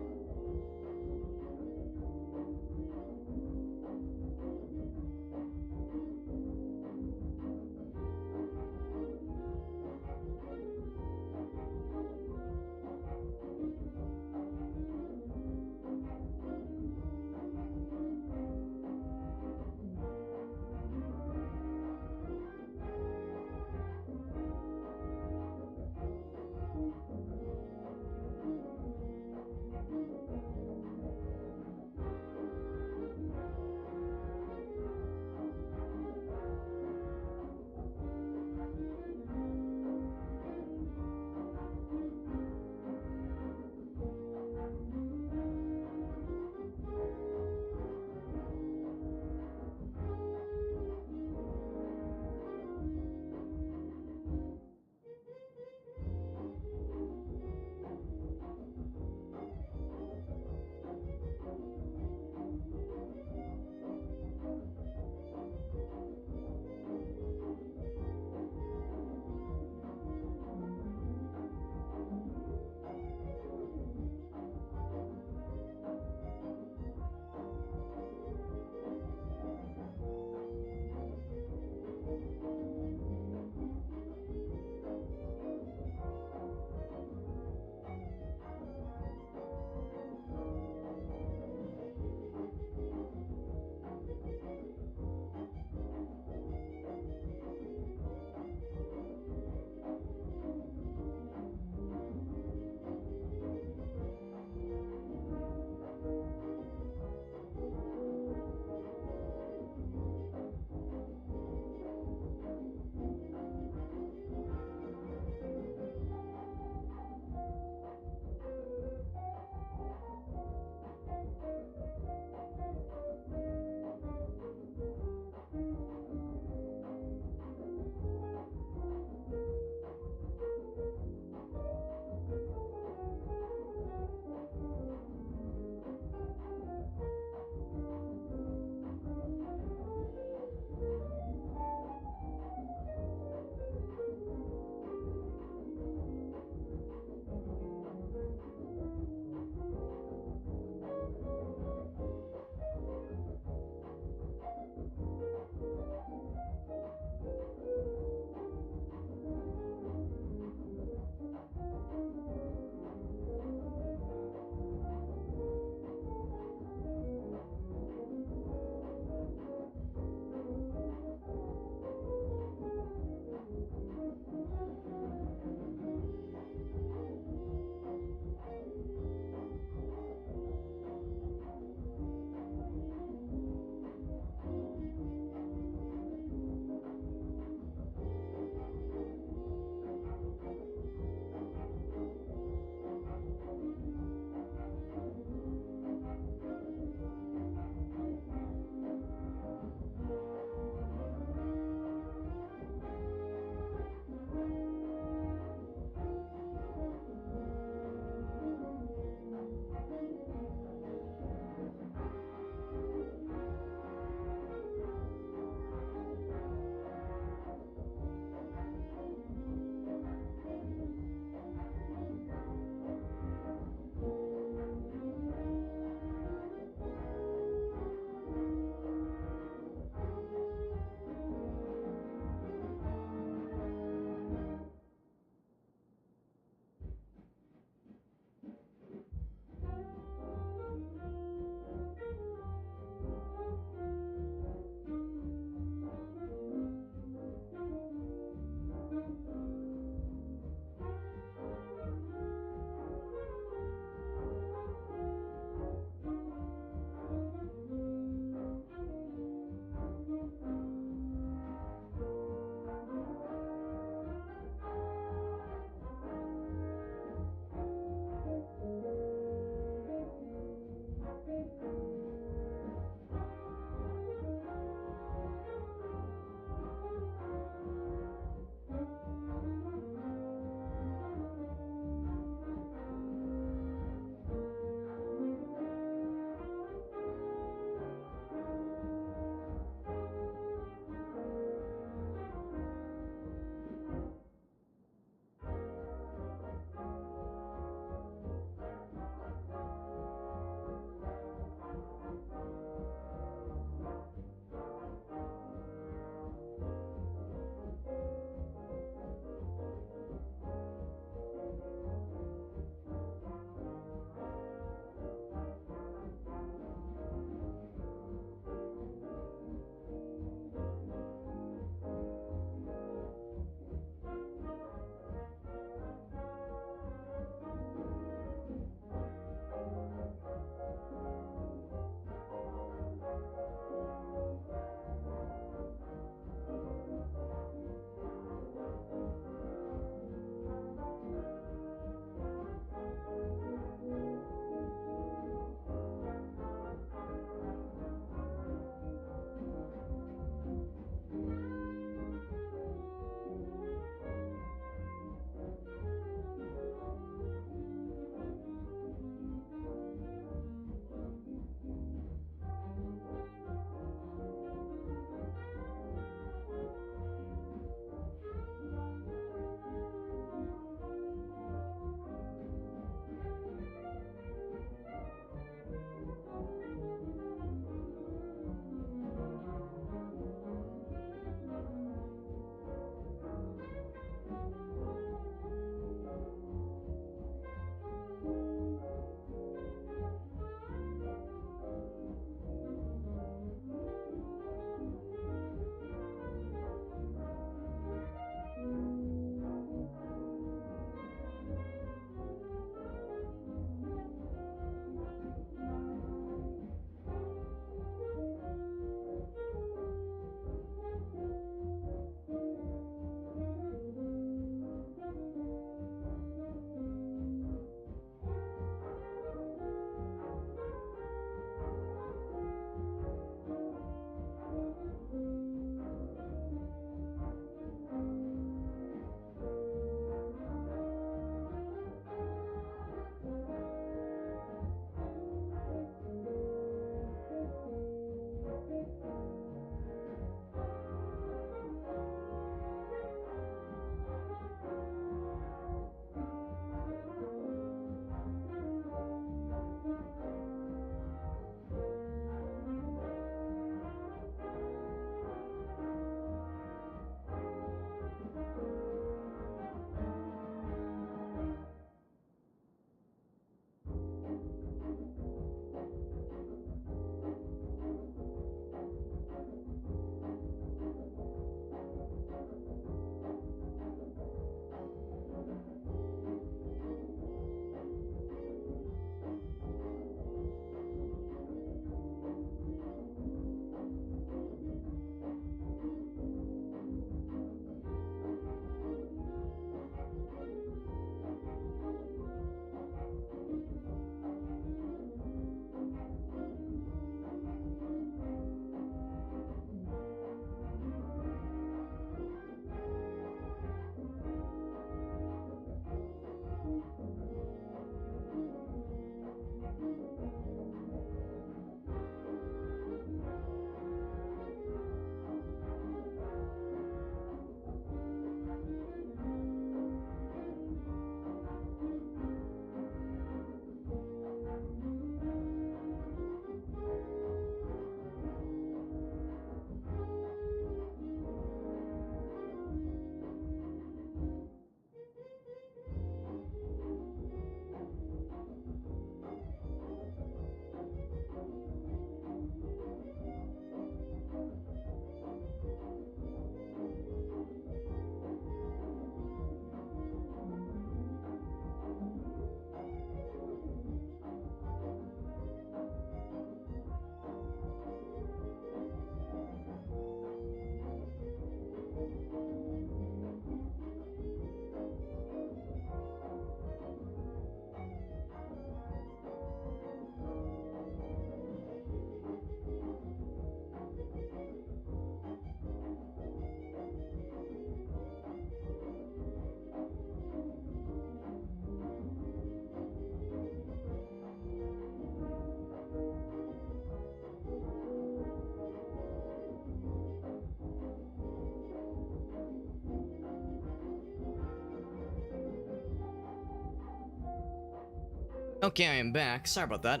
Okay, I am back. Sorry about that.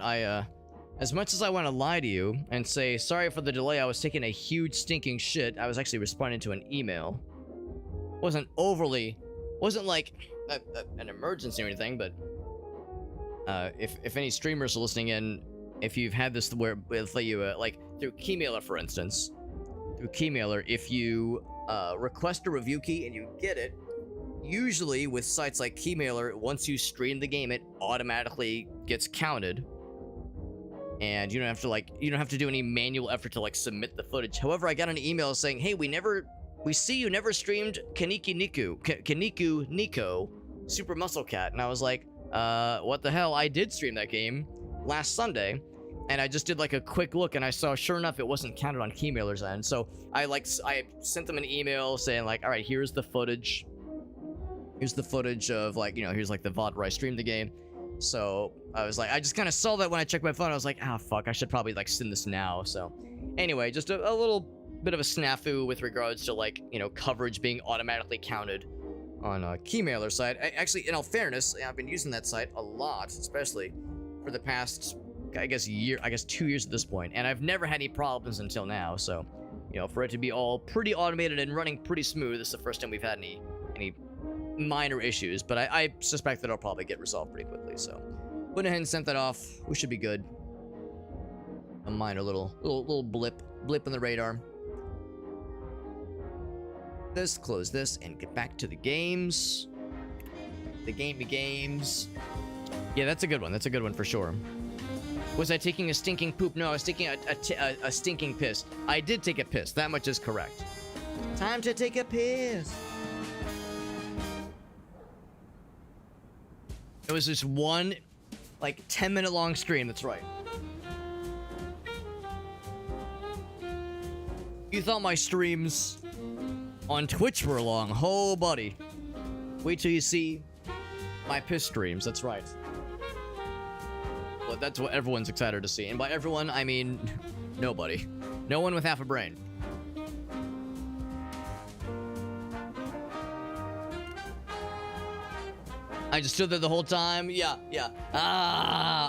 As much as I want to lie to you and say sorry for the delay, I was taking a huge stinking shit. I was actually responding to an email. Wasn't like an emergency or anything, but if any streamers are listening in, if you've had this where with you like through Keymailer, for instance, through Keymailer, if you request a review key and you get it, usually with sites like Keymailer, once you stream the game, it automatically gets counted, and you don't have to do any manual effort to like submit the footage. However, I got an email saying, "Hey, we see you never streamed Kaneki Nico Super Muscle Cat," and I was like, what the hell? I did stream that game last Sunday, and I just did like a quick look, and I saw, sure enough, it wasn't counted on Keymailer's end. So I sent them an email saying like, all right, here's the footage. Here's the footage of like, here's like the VOD where I streamed the game. So I was like, I just kind of saw that when I checked my phone. I was like, ah, fuck, I should probably like send this now. So anyway, just a little bit of a snafu with regards to like, coverage being automatically counted on Keymailer side. Actually, in all fairness, I've been using that site a lot, especially for the past, I guess 2 years at this point, and I've never had any problems until now. So, for it to be all pretty automated and running pretty smooth, this is the first time we've had any minor issues, but I suspect that it'll probably get resolved pretty quickly. So went ahead and sent that off. We should be good. A minor little blip on the radar. Close this and get back to the games. The games. Yeah, that's a good one. That's a good one for sure. Was I taking a stinking poop? No, I was taking a stinking piss. I did take a piss. That much is correct. Time to take a piss. It was just one, like, 10-minute long stream. That's right. You thought my streams on Twitch were long. Oh, buddy. Wait till you see my piss streams. That's right. Well, that's what everyone's excited to see. And by everyone, I mean nobody. No one with half a brain. I just stood there the whole time. Yeah.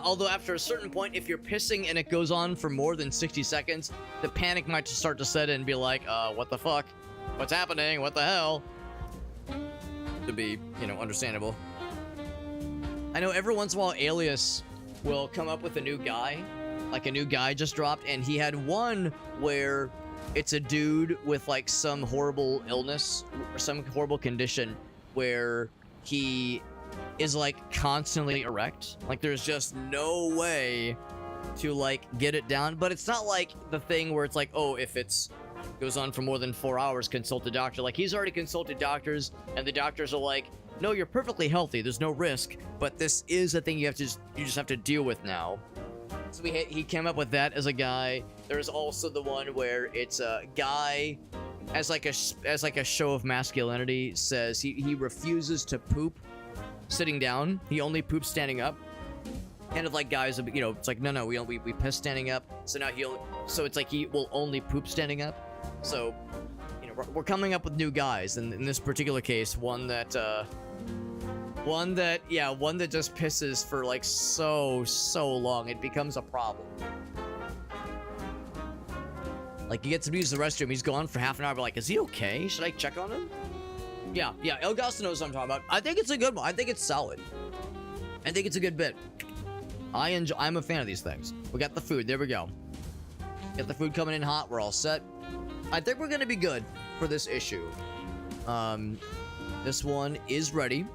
Although after a certain point, if you're pissing and it goes on for more than 60 seconds, the panic might just start to set in and be like, what the fuck? What's happening? What the hell? To be, you know, understandable. I know every once in a while Alias will come up with a new guy. Like a new guy just dropped, and he had one where it's a dude with like some horrible illness or some horrible condition where he is like constantly erect. Like there's just no way to like get it down. But it's not like the thing where it's like, oh, if it's goes on for more than 4 hours, consult a doctor. Like he's already consulted doctors, and the doctors are like, no, you're perfectly healthy, there's no risk, but this is a thing you just have to deal with now. So he came up with that as a guy. There's also the one where it's a guy as like a show of masculinity says he refuses to poop sitting down. He only poops standing up. Kind of like guys, you know, it's like no, we piss standing up. So now so it's like he will only poop standing up. So, you know, we're coming up with new guys, and in this particular case, one that just pisses for like so long it becomes a problem. Like he gets to use the restroom, he's gone for half an hour, but like, is he okay? Should I check on him? Yeah, El Gasto knows what I'm talking about. I think it's a good one. I think it's solid. I think it's a good bit. I'm a fan of these things. We got the food, there we go. Got the food coming in hot, we're all set. I think we're gonna be good for this issue. This one is ready.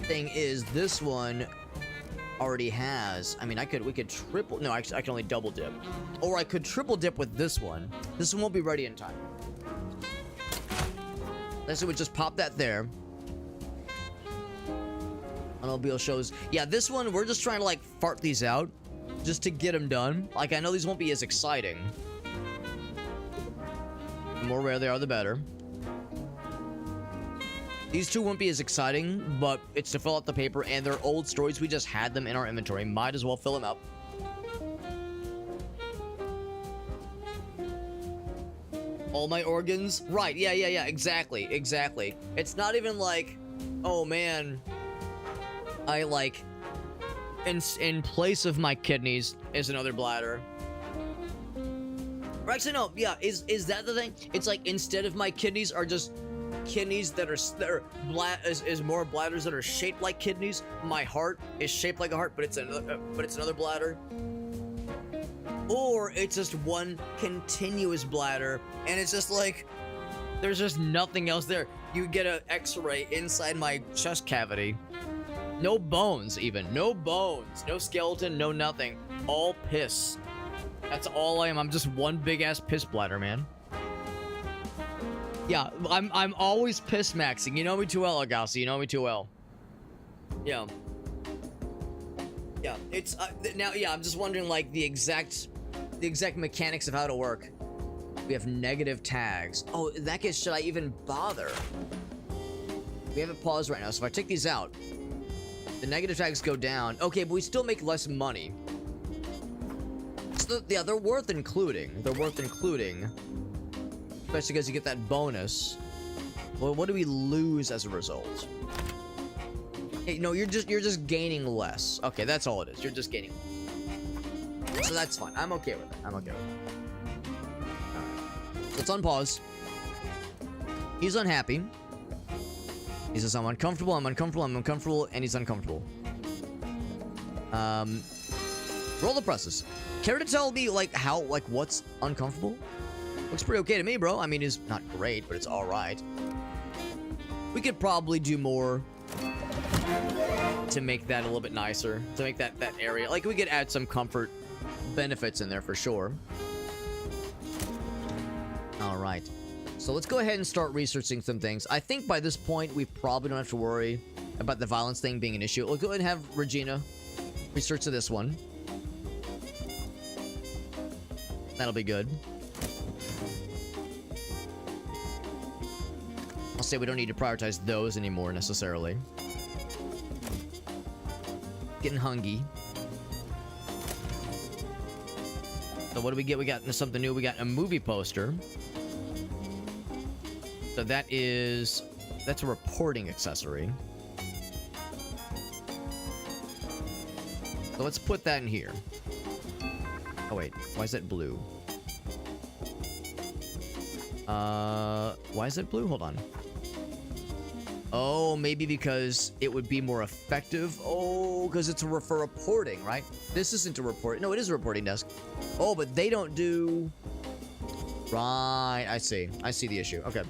Thing is, this one already has, I mean, we could triple, no, actually, I can only double dip. Or I could triple dip with this one. This one won't be ready in time. Let's would just pop that there. Automobile shows. Yeah, this one, we're just trying to, like, fart these out. Just to get them done. Like, I know these won't be as exciting. The more rare they are, the better. These two won't be as exciting, but it's to fill out the paper, and they're old stories. We just had them in our inventory. Might as well fill them up. All my organs? Right, yeah, exactly. It's not even like, oh man, I like, in place of my kidneys is another bladder. Or actually, no, yeah, is that the thing? It's like, instead of my kidneys are just kidneys that are more bladders that are shaped like kidneys. My heart is shaped like a heart, but it's another bladder. Or it's just one continuous bladder, and it's just like there's just nothing else there. You get an X-ray inside my chest cavity. No bones, even. No bones. No skeleton, no nothing. All piss. That's all I am. I'm just one big-ass piss bladder, man. Yeah, I'm always piss maxing. You know me too well, Agassi. You know me too well. Yeah. Yeah, it's... now, yeah, I'm just wondering, like, the exact mechanics of how to work. We have negative tags. Oh, in that case, should I even bother? We have it paused right now, so if I take these out, the negative tags go down. Okay, but we still make less money. So, yeah, they're worth including. Especially because you get that bonus. Well, what do we lose as a result? Hey, no, you're just gaining less. Okay, that's all it is. You're just gaining less. So that's fine. I'm okay with it. Alright. Let's unpause. He's unhappy. He says, I'm uncomfortable, and he's uncomfortable. Roll the presses. Care to tell me, like, what's uncomfortable? Looks pretty okay to me, bro. I mean, it's not great, but it's alright. We could probably do more to make that a little bit nicer. To make that area. Like, we could add some comfort benefits in there for sure. Alright. So let's go ahead and start researching some things. I think by this point, we probably don't have to worry about the violence thing being an issue. We'll go ahead and have Regina research this one. That'll be good. I'll say we don't need to prioritize those anymore, necessarily. Getting hungry. So what do we get? We got something new. We got a movie poster. So that's a reporting accessory. So let's put that in here. Oh wait, why is that blue? Why is it blue? Hold on. Oh, maybe because it would be more effective. Oh, because it's for reporting, right? This isn't a report. No, it is a reporting desk. Oh, but they don't do... Right, I see. I see the issue. Okay.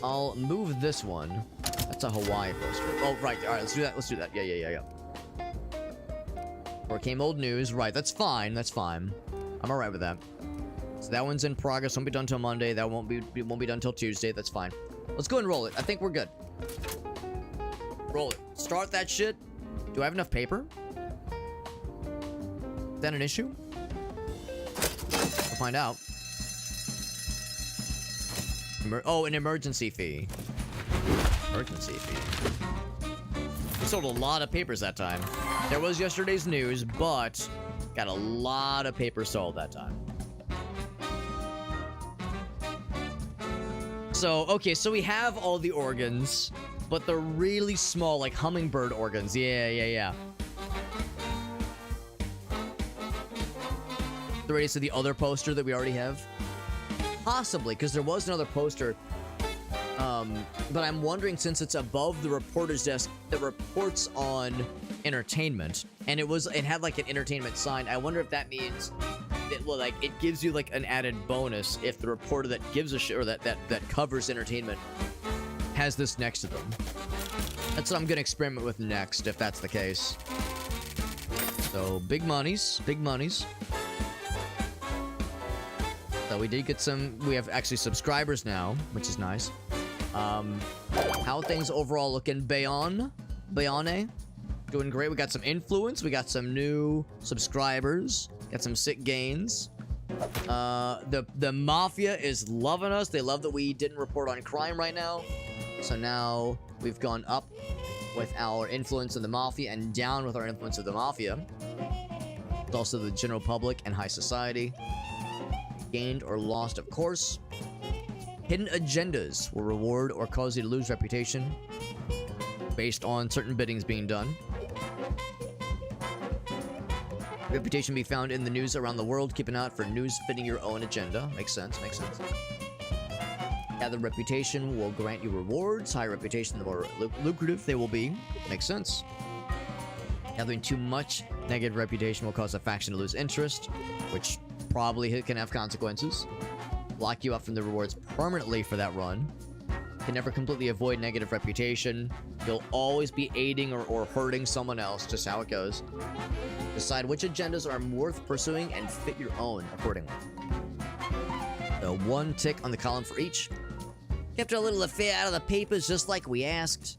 I'll move this one. That's a Hawaii poster. Oh, right. All right, let's do that. Let's do that. Yeah. Or came old news. Right, that's fine. That's fine. I'm all right with that. So that one's in progress. Won't be done till Monday. That won't be done till Tuesday. That's fine. Let's go and roll it. I think we're good. Roll it. Start that shit. Do I have enough paper? Is that an issue? We'll find out. Oh, an emergency fee. Emergency fee. We sold a lot of papers that time. There was yesterday's news, but got a lot of paper sold that time. So, okay, so we have all the organs, but they're really small, like hummingbird organs. Yeah. The radius of the other poster that we already have? Possibly, because there was another poster. But I'm wondering, since it's above the reporter's desk that reports on entertainment, and it had like an entertainment sign, I wonder if that means that, well, like, it gives you like an added bonus if the reporter that gives a shit, or that covers entertainment, has this next to them. That's what I'm gonna experiment with next, if that's the case. So big monies. So we did get we have actually subscribers now, which is nice. How are things overall looking? Bayonne? Doing great. We got some influence. We got some new subscribers. Got some sick gains. The Mafia is loving us. They love that we didn't report on crime right now. So now we've gone up with our influence of the Mafia and down with our influence of the Mafia. It's also the general public and high society. Gained or lost, of course. Hidden agendas will reward or cause you to lose reputation based on certain biddings being done. Reputation be found in the news around the world. Keep an eye out for news fitting your own agenda. Makes sense. Gather reputation will grant you rewards. Higher reputation, the more lucrative they will be. Makes sense. Gathering too much negative reputation will cause a faction to lose interest, which probably can have consequences. Lock you up from the rewards permanently for that run. Can never completely avoid negative reputation. You'll always be aiding or hurting someone else, just how it goes. Decide which agendas are worth pursuing and fit your own accordingly. So one tick on the column for each. Kept a little affair out of the papers just like we asked.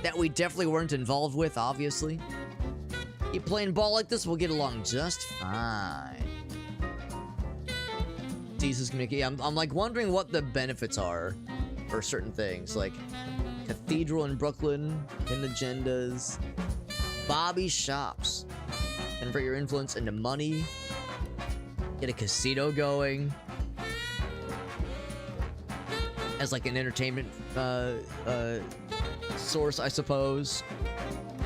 That we definitely weren't involved with, obviously. Keep playing ball like this, we'll get along just fine. Jesus communicate. I'm like wondering what the benefits are for certain things, like Cathedral in Brooklyn, hidden agendas, Bobby's shops, convert your influence into money, get a casino going as like an entertainment source, I suppose.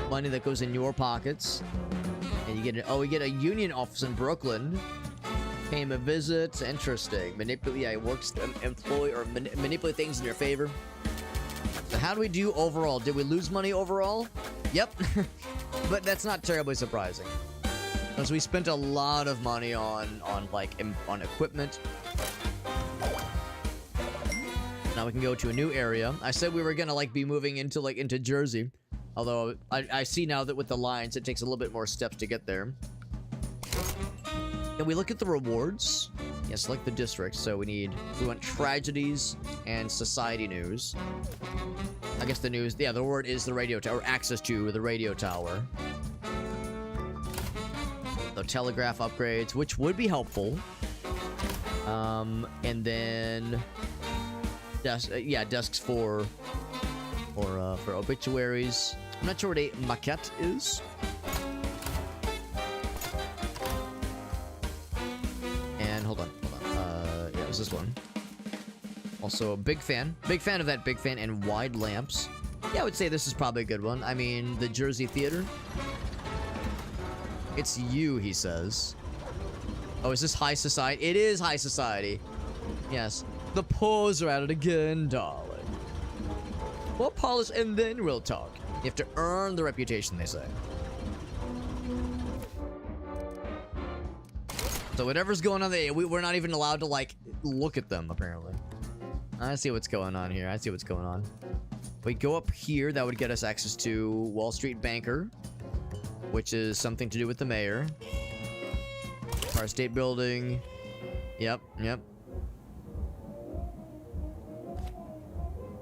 Money that goes in your pockets, and you get we get a union office in Brooklyn. Came a visit. Interesting. Manipulate. Works employ or manipulate things in your favor. So how do we do overall? Did we lose money overall? Yep. But that's not terribly surprising, because we spent a lot of money on equipment. Now we can go to a new area. I said we were gonna be moving into Jersey, although I see now that with the lines it takes a little bit more steps to get there. Can we look at the rewards? Yeah, select the district. So we want tragedies and society news. I guess the news, yeah, the reward is the radio tower, access to the radio tower. So telegraph upgrades, which would be helpful. And then desks for obituaries. I'm not sure what a maquette is. And hold on. Yeah, it was this one. Also, big fan of that big fan and wide lamps. Yeah, I would say this is probably a good one. I mean, the Jersey Theater. It's you, he says. Oh, is this high society? It is high society. Yes. The paws are at it again, darling. We'll polish and then we'll talk. You have to earn the reputation, they say. So whatever's going on there, we're not even allowed to, like, look at them, apparently. I see what's going on here. I see what's going on. We go up here. That would get us access to Wall Street Banker, which is something to do with the mayor. Empire State Building. Yep.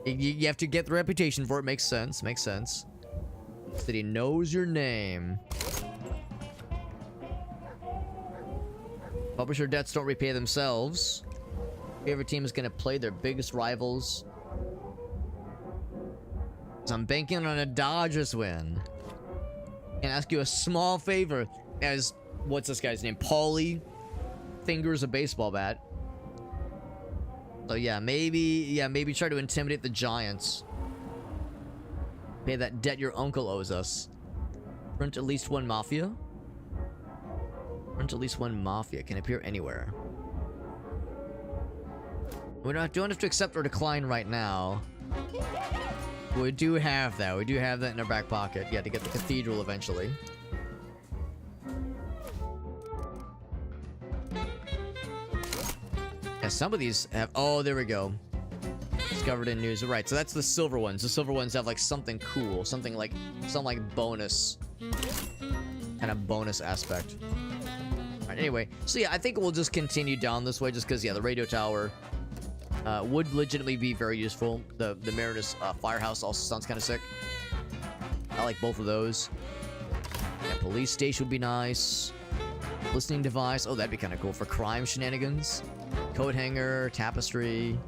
You have to get the reputation for it. Makes sense. City knows your name. Publisher debts don't repay themselves. Favorite team is going to play their biggest rivals. So I'm banking on a Dodgers win. Can I ask you a small favor? As, what's this guy's name? Paulie fingers a baseball bat. So yeah, maybe try to intimidate the Giants. Pay that debt your uncle owes us. Print at least one mafia. Print at least one mafia. Can appear anywhere. We don't have to accept or decline right now. We do have that. We do have that in our back pocket. Yeah, to get the cathedral eventually. Yeah, some of these have... Oh, there we go. Discovered in news. Right, so that's the silver ones. The silver ones have, like, something cool. Something like... Some, like, bonus. Kind of bonus aspect. Alright, anyway. So, yeah, I think we'll just continue down this way just because, yeah, the radio tower... would legitimately be very useful. The Mariners firehouse also sounds kind of sick. I like both of those. Yeah, police station would be nice. Listening device. Oh, that'd be kind of cool for crime shenanigans. Coat hanger, tapestry.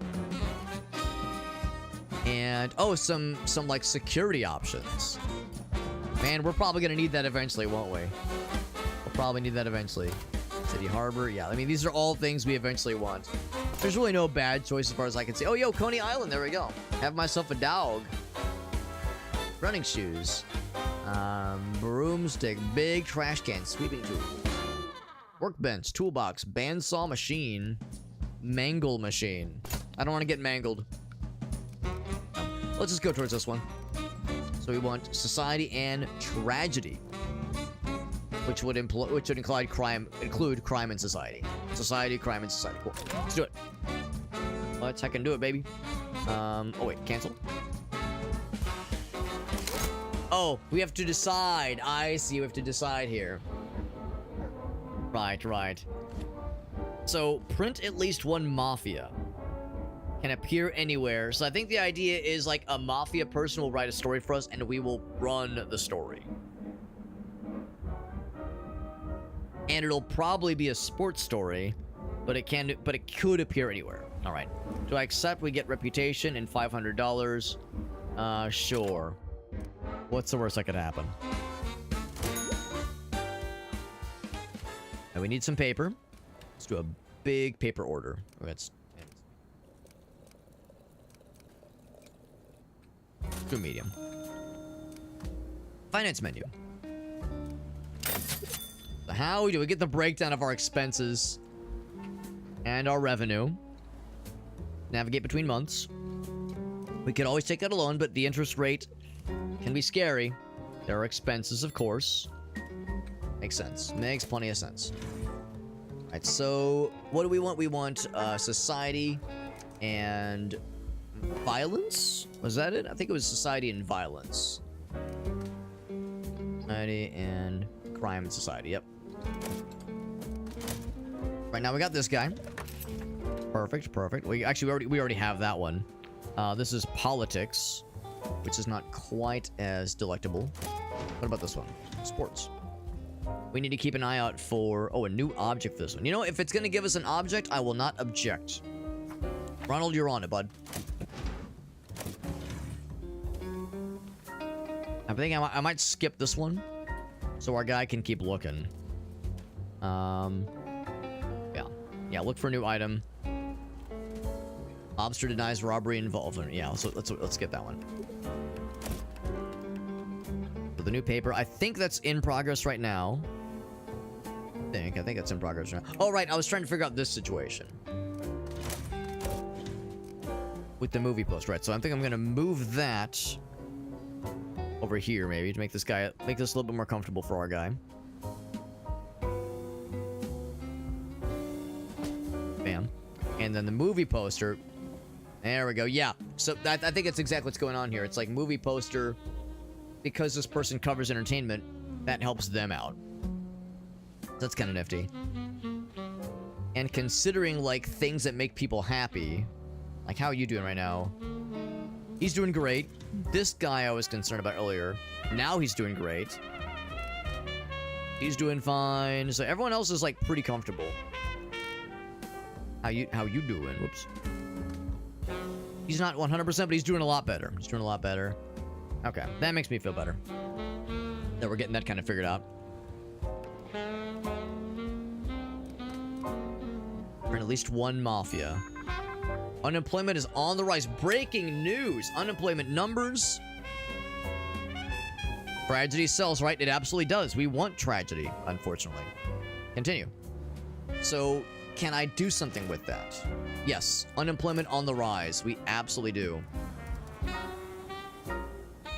And, oh, some like security options. Man, we're probably gonna need that eventually, won't we? We'll probably need that eventually. City Harbor. Yeah, I mean, these are all things we eventually want. There's really no bad choice as far as I can see. Oh, yo, Coney Island. There we go. Have myself a dog. Running shoes. Broomstick. Big trash can. Sweeping tool. Workbench. Toolbox. Bandsaw machine. Mangle machine. I don't want to get mangled. Let's just go towards this one. So we want society and tragedy. Which would include crime and society. Society, crime, and society. Cool. Let's do it. Let's heckin' do it, baby. Oh wait, cancel. Oh, we have to decide. I see. We have to decide here. Right. So, print at least one mafia. Can appear anywhere. So I think the idea is like a mafia person will write a story for us and we will run the story. And it'll probably be a sports story, but it could appear anywhere. All right. Do I accept we get reputation and $500? Sure. What's the worst that could happen? And we need some paper. Let's do a big paper order. Let's do a medium. Finance menu. So how do we get the breakdown of our expenses and our revenue? Navigate between months. We could always take out a loan, but the interest rate can be scary. There are expenses, of course. Makes sense. Makes plenty of sense. Alright, so what do we want? We want society and violence? Was that it? I think it was society and violence. Society and crime and society. Yep. Right, now we got this guy. Perfect. We already have that one. This is politics, which is not quite as delectable. What about this one? Sports. We need to keep an eye out for... Oh, a new object for this one. You know, if it's going to give us an object, I will not object. Ronald, you're on it, bud. I think I might skip this one, so our guy can keep looking. Yeah, look for a new item. Mobster denies robbery involvement. Yeah, so let's get that one. So the new paper. I think that's in progress right now. I think it's in progress right now. Oh, right. I was trying to figure out this situation with the movie post, right? So I think I'm gonna move that over here, maybe, to make this a little bit more comfortable for our guy. Bam. And then the movie poster. There we go. Yeah. So I think that's exactly what's going on here. It's like movie poster, because this person covers entertainment, that helps them out. That's kind of nifty. And considering, like, things that make people happy, like, how are you doing right now? He's doing great. This guy I was concerned about earlier, now he's doing great. He's doing fine. So everyone else is, like, pretty comfortable. How you doing? Whoops. He's not 100%, but he's doing a lot better. He's doing a lot better. Okay, that makes me feel better. That we're getting that kind of figured out. We're in at least one mafia. Unemployment is on the rise. Breaking news. Unemployment numbers. Tragedy sells, right? It absolutely does. We want tragedy, unfortunately. Continue. So, can I do something with that? Yes. Unemployment on the rise. We absolutely do.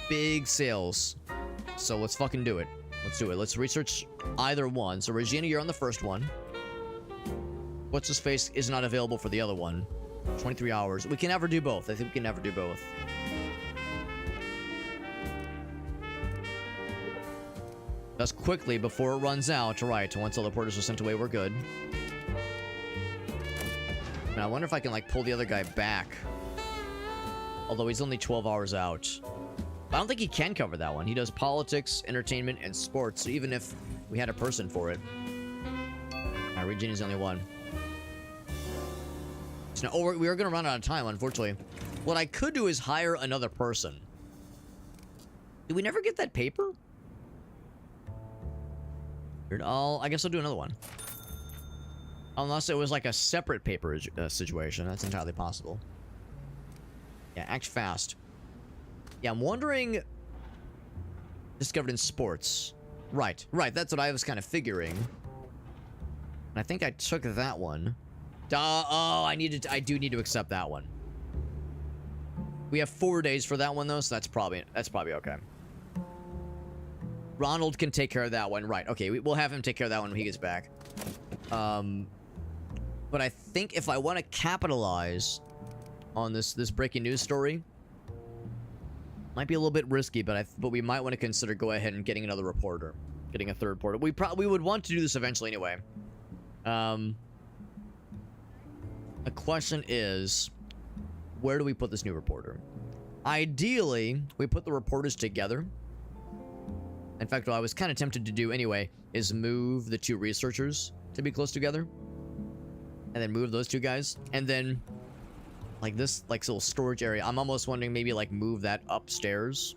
Big sales. So let's fucking do it. Let's do it. Let's research either one. So Regina, you're on the first one. What's his face is not available for the other one. 23 hours. We can never do both. I think we can never do both. Just quickly before it runs out. Right. Once all the porters are sent away, we're good. And I wonder if I can, like, pull the other guy back. Although he's only 12 hours out. I don't think he can cover that one. He does politics, entertainment, and sports. So even if we had a person for it. Regina's the only one. So now, we are going to run out of time, unfortunately. What I could do is hire another person. Did we never get that paper? I guess I'll do another one. Unless it was like a separate paper situation. That's entirely possible. Yeah, act fast. Yeah, I'm wondering... Discovered in sports. Right, that's what I was kind of figuring. And I think I took that one. Oh, I do need to accept that one. We have 4 days for that one, though, so that's probably okay. Ronald can take care of that one. Right, okay, we'll have him take care of that one when he gets back. But I think if I want to capitalize on this breaking news story, might be a little bit risky, but we might want to consider go ahead and getting another reporter, getting a third reporter. We would want to do this eventually anyway. The question is, where do we put this new reporter? Ideally, we put the reporters together. In fact, what I was kind of tempted to do anyway is move the two researchers to be close together. And then move those two guys. And then, like this, like, little storage area. I'm almost wondering maybe, like, move that upstairs.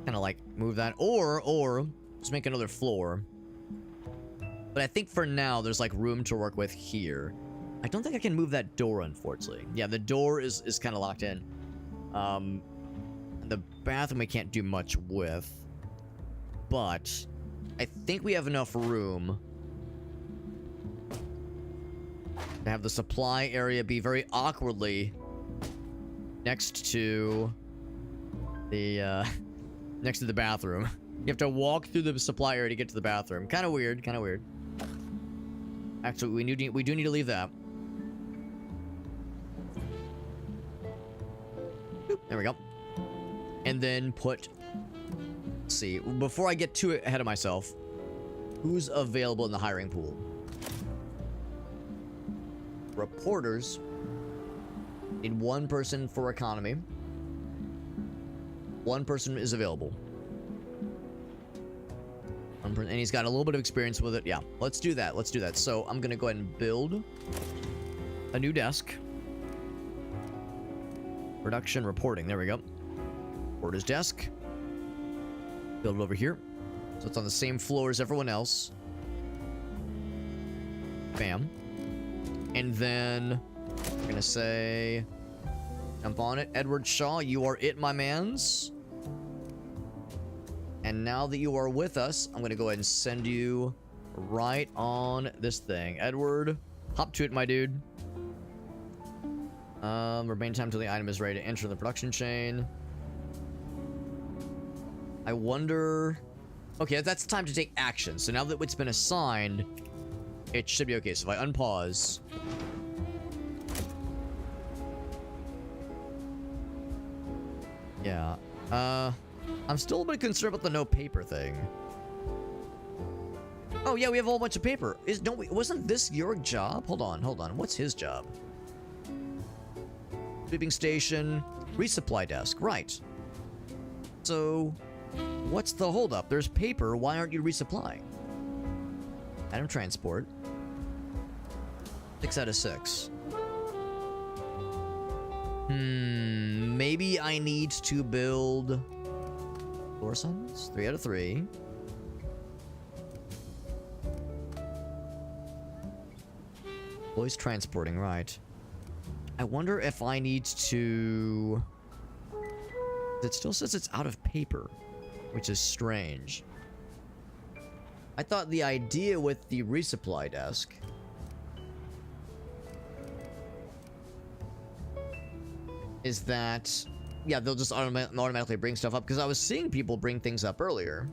Kind of, like, move that. Or, just make another floor. But I think for now, there's, like, room to work with here. I don't think I can move that door, unfortunately. Yeah, the door is kind of locked in. The bathroom we can't do much with. But I think we have enough room to have the supply area be very awkwardly next to the bathroom. You have to walk through the supply area to get to the bathroom. Kind of weird, kind of weird. Actually, we do need to leave that. Boop, there we go. And then put... Let's see. Before I get too ahead of myself, who's available in the hiring pool? Reporters. Need one person for economy. One person is available. And he's got a little bit of experience with it. Yeah, let's do that. Let's do that. So I'm going to go ahead and build a new desk. Production reporting. There we go. Reporter's desk. Build it over here. So it's on the same floor as everyone else. Bam. And then we're going to say, jump on it. Edward Shaw, you are it, my mans. And now that you are with us, I'm going to go ahead and send you right on this thing. Edward, hop to it, my dude. Remain time till the item is ready to enter the production chain. I wonder... Okay, that's time to take action. So now that it's been assigned, it should be okay. So if I unpause... Yeah. I'm still a bit concerned about the no paper thing. Oh yeah, we have a whole bunch of paper. Wasn't this your job? Hold on. What's his job? Sweeping station, resupply desk. Right. So, what's the holdup? There's paper. Why aren't you resupplying? Item transport. 6 out of 6. Maybe I need to build... Floor suns? 3 out of 3. Boys transporting, right. I wonder if I need to... It still says it's out of paper, which is strange. I thought the idea with the resupply desk... is that... Yeah, they'll just automatically bring stuff up, because I was seeing people bring things up earlier.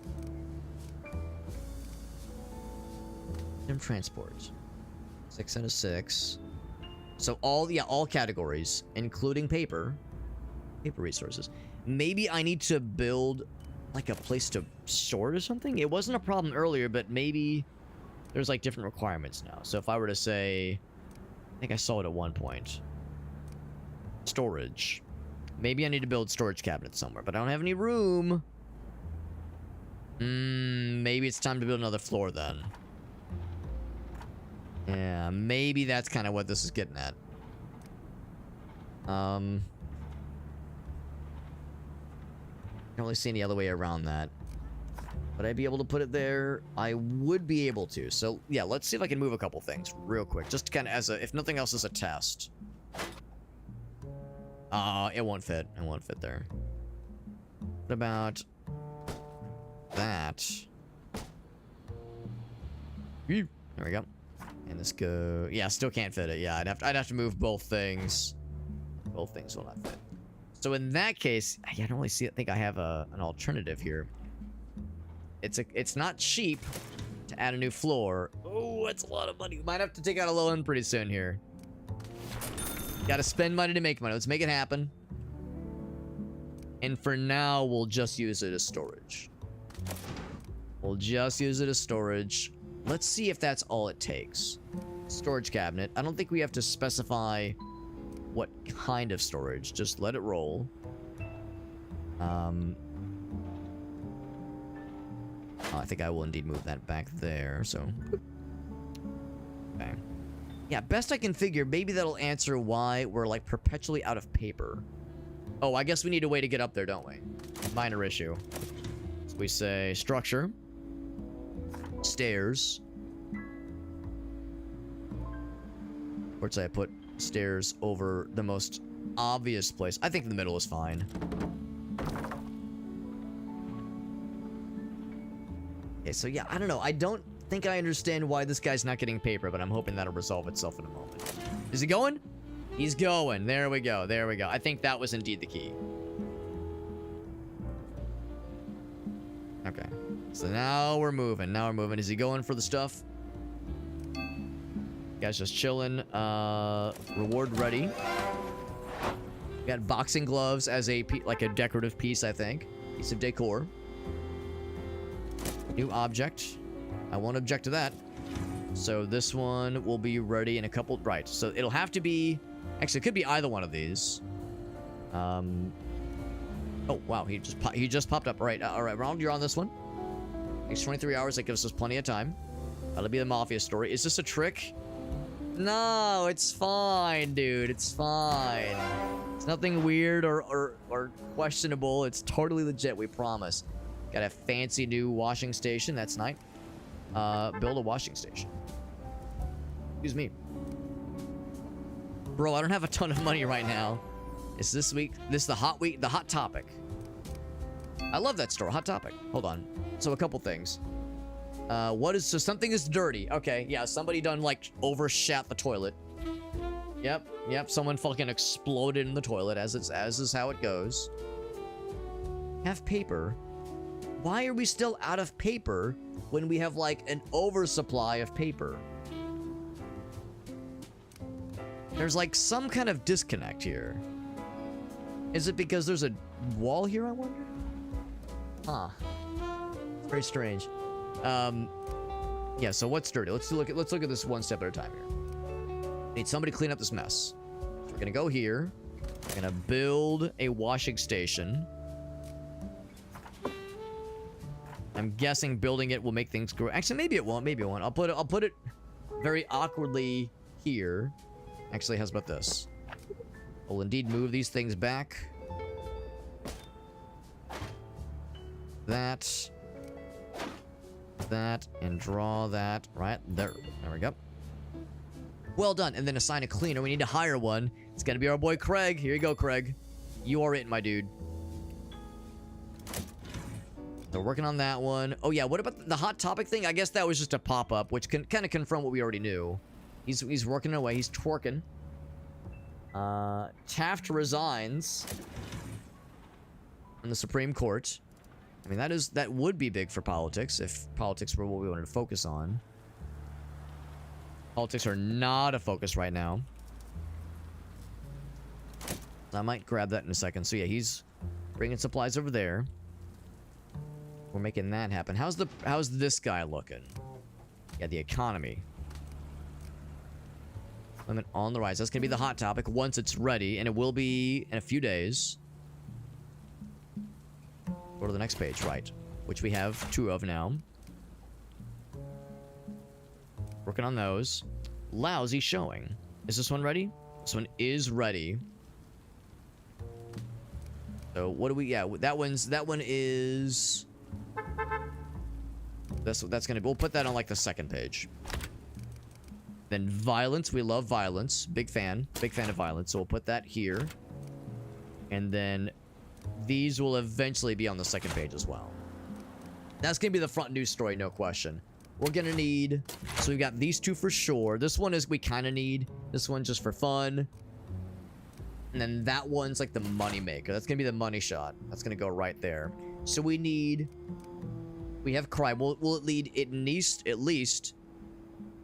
Item transport. 6 out of 6. So all categories, including paper resources. Maybe I need to build like a place to store it or something. It wasn't a problem earlier, but maybe there's like different requirements now. So if I were to say, I think I saw it at one point. Storage. Maybe I need to build storage cabinets somewhere, but I don't have any room. Maybe it's time to build another floor then. Yeah, maybe that's kind of what this is getting at. I don't really see any other way around that. Would I be able to put it there? I would be able to. So, yeah, let's see if I can move a couple things real quick. Just kind of as a, if nothing else, as a test. It won't fit. It won't fit there. What about that? There we go. And this go... Yeah, still can't fit it. Yeah, I'd have to move both things. Both things will not fit. So in that case, I don't really think I have an alternative here. It's not cheap to add a new floor. Oh, that's a lot of money. Might have to take out a loan pretty soon here. Gotta spend money to make money. Let's make it happen. And for now, we'll just use it as storage. We'll just use it as storage. Let's see if that's all it takes. Storage cabinet. I don't think we have to specify what kind of storage. Just let it roll. I think I will indeed move that back there, so... Okay. Yeah, best I can figure, maybe that'll answer why we're, like, perpetually out of paper. Oh, I guess we need a way to get up there, don't we? Minor issue. So we say structure. Stairs. Where should I put stairs over the most obvious place? I think the middle is fine. Okay, so yeah, I don't know. I don't think I understand why this guy's not getting paper, but I'm hoping that'll resolve itself in a moment. Is he going? He's going. There we go. There we go. I think that was indeed the key. Okay. So now we're moving. Now we're moving. Is he going for the stuff? Guy's just chilling. Reward ready. We got boxing gloves as a like a decorative piece, I think. Piece of decor. New object. I won't object to that. So this one will be ready in a couple... Right. So it'll have to be... Actually, it could be either one of these. Oh, wow. He just popped up. Right. All right, Ronald, you're on this one. Takes 23 hours. That gives us plenty of time. That'll be the Mafia story. Is this a trick? No, it's fine, dude. It's fine. It's nothing weird or questionable. It's totally legit, we promise. Got a fancy new washing station. That's nice. Build a washing station. Excuse me. Bro, I don't have a ton of money right now. It's this week. This is the hot week. The hot topic. I love that store. Hot topic. Hold on. So a couple things. So something is dirty. Okay, yeah, somebody done like overshat the toilet. Yep, someone fucking exploded in the toilet, as is how it goes. Have paper. Why are we still out of paper when we have like an oversupply of paper? There's like some kind of disconnect here. Is it because there's a wall here, I wonder? Huh. Very strange. Yeah, so what's dirty? Let's look at this one step at a time here. Need somebody to clean up this mess. So we're gonna go here. We're gonna build a washing station. I'm guessing building it will make things grow. Actually, maybe it won't. Maybe it won't. I'll put it very awkwardly here. Actually, how's about this? We'll indeed move these things back. That, and draw that right there. There we go. Well done. And then assign a cleaner. We need to hire one. It's gonna be our boy Craig. Here you go, Craig. You are it, my dude. They're working on that one. Oh yeah, what about the hot topic thing? I guess that was just a pop-up, which can kind of confirm what we already knew. He's working away. He's twerking. Taft resigns in the Supreme Court. I mean, that would be big for politics if politics were what we wanted to focus on. Politics are not a focus right now. I might grab that in a second. So yeah, he's bringing supplies over there. We're making that happen. How's this guy looking? Yeah, the economy. Limit on the rise. That's gonna be the hot topic once it's ready, and it will be in a few days. Go to the next page, right? Which we have 2 of now. Working on those. Lousy showing. Is this one ready? This one is ready. So what do we? Yeah, that one is. That's gonna. We'll put that on like the second page. Then violence. We love violence. Big fan of violence. So we'll put that here. And then these will eventually be on the second page as well. That's gonna be the front news story, no question. We're gonna need. So we've got these 2 for sure. This one is we kind of need. This one just for fun. And then that one's like the money maker. That's gonna be the money shot. That's gonna go right there. So we need. We have crime. Will it lead at least,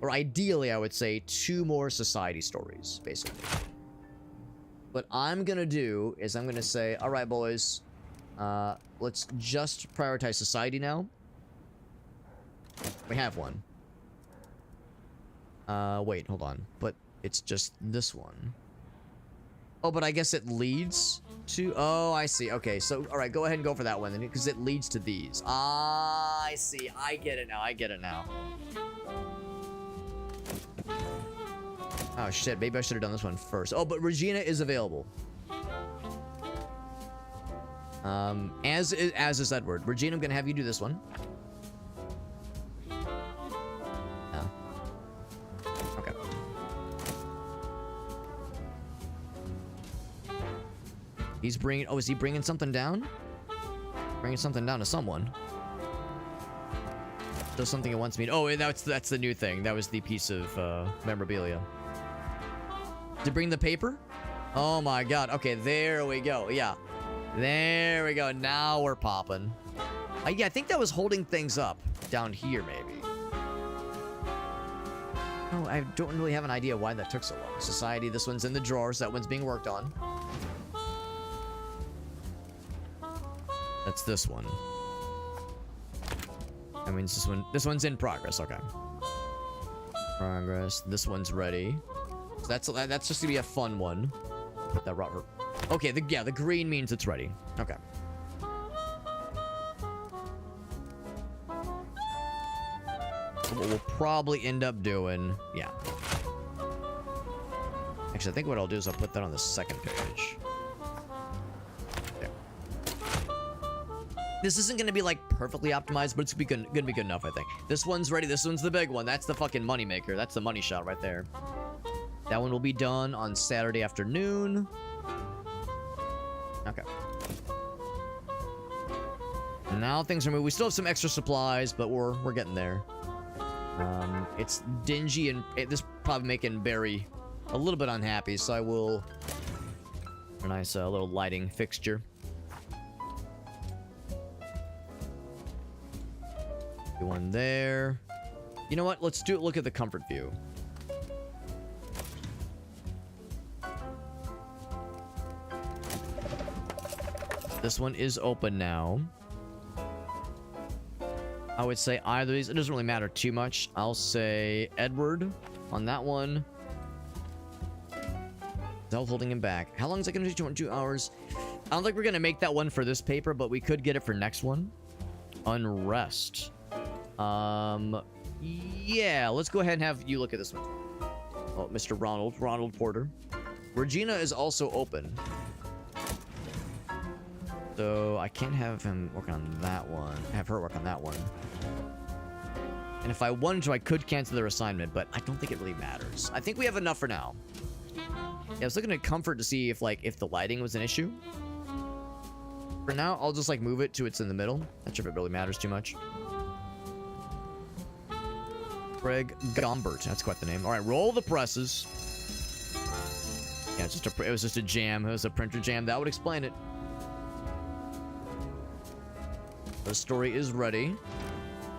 or ideally, I would say 2 more society stories, basically. What I'm gonna do is I'm gonna say, all right, boys, let's just prioritize society now. We have one. Wait, hold on. But it's just this one. Oh, but I guess it leads to... Oh, I see. Okay, so, all right, go ahead and go for that one then, because it leads to these. Ah, I see. I get it now. Oh, shit. Maybe I should have done this one first. Oh, but Regina is available. As is Edward. Regina, I'm going to have you do this one. Okay. He's bringing... Oh, is he bringing something down? Bringing something down to someone. Does something it wants me to... Oh, that's the new thing. That was the piece of memorabilia. To bring the paper? Oh my god. Okay, there we go. Yeah. There we go. Now we're popping. Yeah, I think that was holding things up down here, maybe. Oh, I don't really have an idea why that took so long. Society, this one's in the drawers. That one's being worked on. That's this one. That means this one's in progress. Okay. Progress. This one's ready. So that's just gonna be a fun one. Put that rubber. Okay, the green means it's ready. Okay. what we'll probably end up doing... Yeah. Actually, I think what I'll do is I'll put that on the second page. There. This isn't going to be, like, perfectly optimized, but it's going to be good enough, I think. This one's ready. This one's the big one. That's the fucking money maker. That's the money shot right there. That one will be done on Saturday afternoon. Okay. Now things are moving. We still have some extra supplies, but we're getting there. It's dingy and this probably making Barry a little bit unhappy, so I will... A nice little lighting fixture. Do one there. You know what? Let's do it. Look at the comfort view. This one is open now. I would say either of these. It doesn't really matter too much. I'll say Edward on that one. Self holding him back. How long is it going to take? 2 hours. I don't think we're going to make that one for this paper, but we could get it for next one. Unrest. Yeah, let's go ahead and have you look at this one. Oh, Mr. Ronald Porter. Regina is also open. So I can't have him work on that one. Have her work on that one. And if I wanted to, I could cancel their assignment, but I don't think it really matters. I think we have enough for now. Yeah, I was looking at comfort to see if the lighting was an issue. For now, I'll just like move it to it's in the middle. Not sure if it really matters too much. Craig Gombert, that's quite the name. All right, roll the presses. Yeah, it was just a jam. It was a printer jam. That would explain it. The story is ready.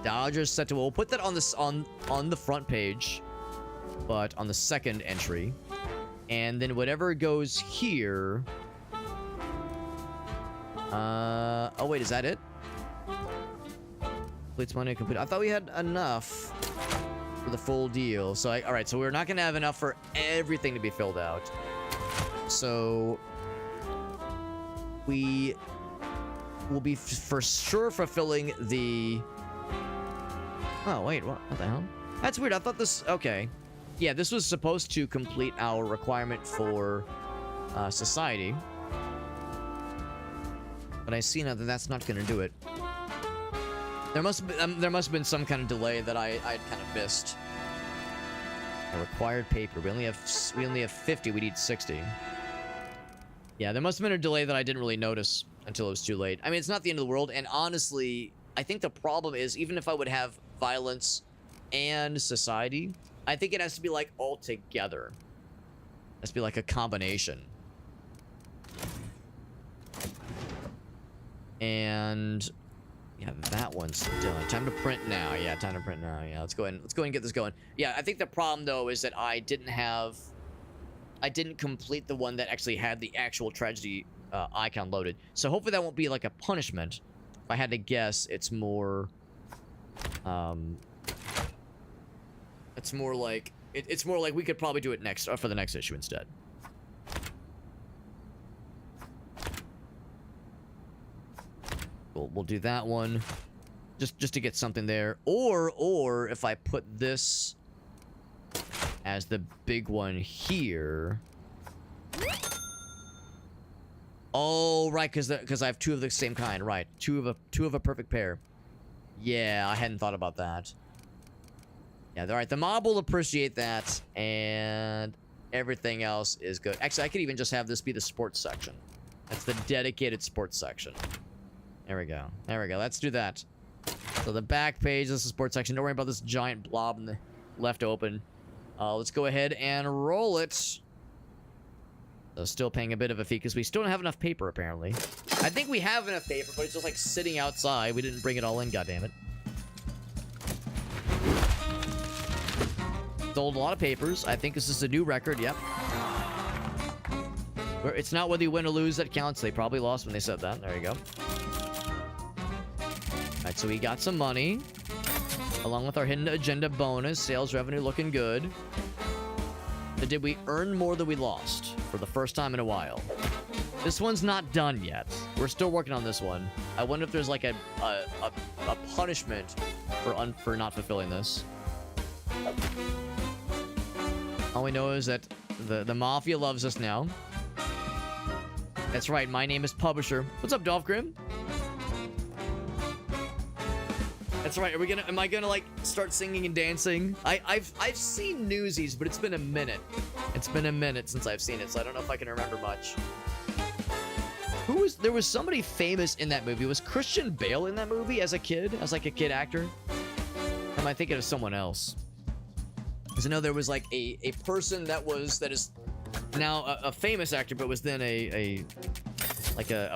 Dodgers set to. We'll put that on this on the front page, but on the second entry, and then whatever goes here. Oh wait, is that it? Completes money complete. I thought we had enough for the full deal. So all right, so we're not gonna have enough for everything to be filled out. So we will be for sure fulfilling the... Oh, wait, what the hell? That's weird. I thought this... Okay. Yeah, this was supposed to complete our requirement for society. But I see now that that's not going to do it. There must have been some kind of delay that I'd kind of missed. A required paper. We only have 50. We need 60. Yeah, there must have been a delay that I didn't really notice until it was too late. I mean, it's not the end of the world, and honestly, I think the problem is, even if I would have violence and society, I think it has to be, like, all together. It has to be, like, a combination. And... yeah, that one's done. Time to print now. Yeah, time to print now. Yeah, let's go ahead and get this going. Yeah, I think the problem, though, is that I didn't complete the one that actually had the actual tragedy icon loaded. So hopefully that won't be like a punishment. If I had to guess, it's more... it's more like we could probably do it next for the next issue instead. We'll do that one just to get something there. Or if I put this as the big one here. Oh, right, because I have two of the same kind, right? Two of a perfect pair. Yeah, I hadn't thought about that. Yeah, all right, the mob will appreciate that, and everything else is good. Actually, I could even just have this be the sports section. That's the dedicated sports section. There we go. There we go. Let's do that. So the back page, this is the sports section. Don't worry about this giant blob in the left open. Let's go ahead and roll it. So still paying a bit of a fee because we still don't have enough paper, apparently. I think we have enough paper, but it's just like sitting outside. We didn't bring it all in, goddammit. Sold a lot of papers. I think this is a new record, yep. It's not whether you win or lose that counts. They probably lost when they said that. There you go. Alright, so we got some money. Along with our hidden agenda bonus. Sales revenue looking good. But did we earn more than we lost? For the first time in a while. This one's not done yet. We're still working on this one. I wonder if there's like a punishment for not fulfilling this. All we know is that the Mafia loves us now. That's right, my name is Publisher. What's up, Dolph Grimm? That's right, am I gonna, like, start singing and dancing? I've seen Newsies, but it's been a minute. It's been a minute since I've seen it, so I don't know if I can remember much. There was somebody famous in that movie. Was Christian Bale in that movie as a kid? As, like, a kid actor? Am I thinking of someone else? Because I know there was, like, a person that is now a famous actor, but was then a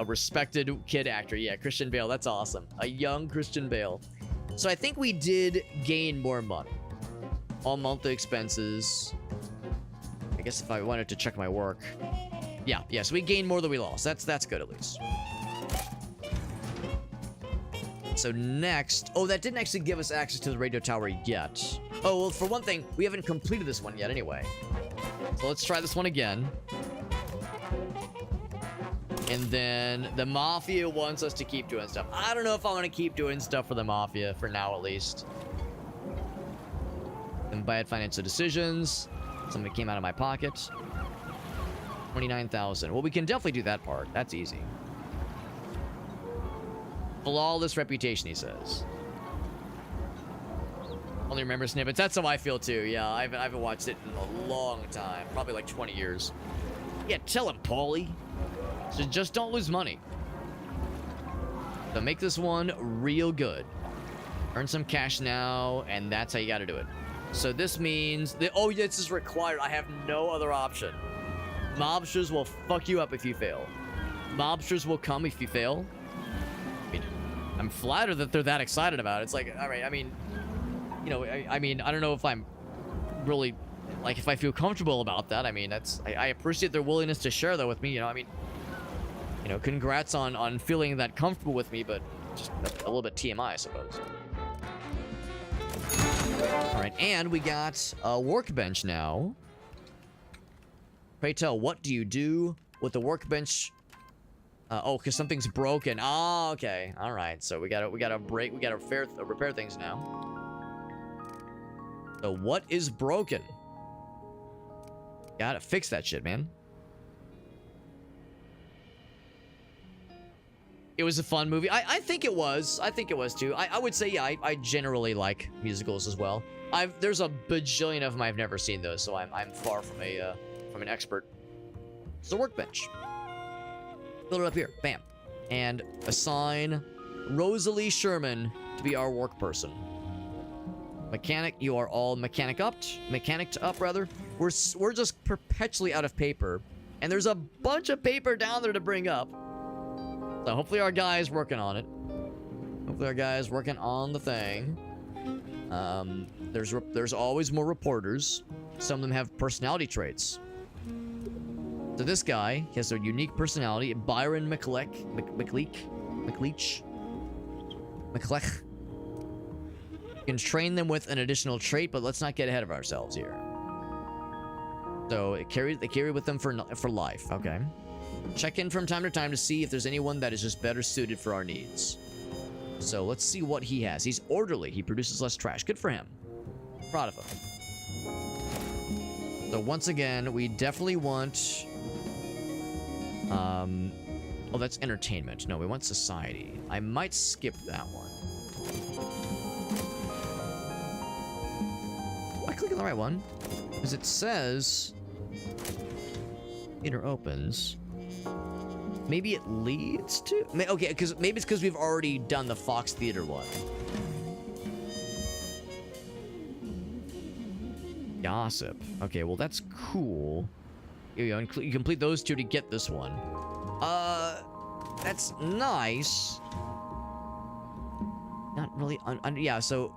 respected kid actor. Yeah, Christian Bale. That's awesome. A young Christian Bale. So I think we did gain more money. All monthly expenses. I guess if I wanted to check my work. Yeah, so we gained more than we lost. That's good at least. So next... Oh, that didn't actually give us access to the radio tower yet. Oh, well, for one thing, we haven't completed this one yet anyway. So let's try this one again. And then the Mafia wants us to keep doing stuff. I don't know if I want to keep doing stuff for the Mafia, for now at least. And bad financial decisions. Something came out of my pocket. 29,000. Well, we can definitely do that part. That's easy. Flawless reputation, he says. Only remember snippets. That's how I feel too. Yeah, I haven't watched it in a long time. Probably like 20 years. Yeah, tell him, Paulie. So just don't lose money. So make this one real good. Earn some cash now, and that's how you gotta do it. So this means... Oh, this is required. I have no other option. Mobsters will fuck you up if you fail. Mobsters will come if you fail. I mean, I'm flattered that they're that excited about it. It's like, all right, I mean... You know, I mean, I don't know if I'm really... Like, if I feel comfortable about that. I mean, that's... I appreciate their willingness to share that with me, you know, I mean... You know, congrats on feeling that comfortable with me, but just a little bit TMI, I suppose. All right, and we got a workbench now. Pray tell, what do you do with the workbench? Oh, because something's broken. Oh, okay. All right, so we gotta repair things now. So what is broken? Gotta fix that shit, man. It was a fun movie. I think it was. I think it was too. I would say, yeah, I generally like musicals as well. There's a bajillion of them I've never seen those, so I'm far from an expert. It's a workbench. Build it up here. Bam. And assign Rosalie Sherman to be our work person. Mechanic, you are all mechanicked up, rather. We're just perpetually out of paper. And there's a bunch of paper down there to bring up. So hopefully our guy's working on it. Hopefully our guy's working on the thing. There's always more reporters. Some of them have personality traits. So this guy, he has a unique personality. Byron McLeach. You can train them with an additional trait, but let's not get ahead of ourselves here. So they carry with them for life. Okay. Check in from time to time to see if there's anyone that is just better suited for our needs. So let's see what he has. He's orderly. He produces less trash. Good for him. Proud of him. So once again, we definitely want... Oh, that's entertainment. No, we want society. I might skip that one. Am I clicking the right one? Because it says... Theater opens... Maybe it leads to... Okay, because maybe it's because we've already done the Fox Theater one. Gossip. Okay, well, that's cool. Here you go. You complete those two to get this one. That's nice. Not really... yeah, so...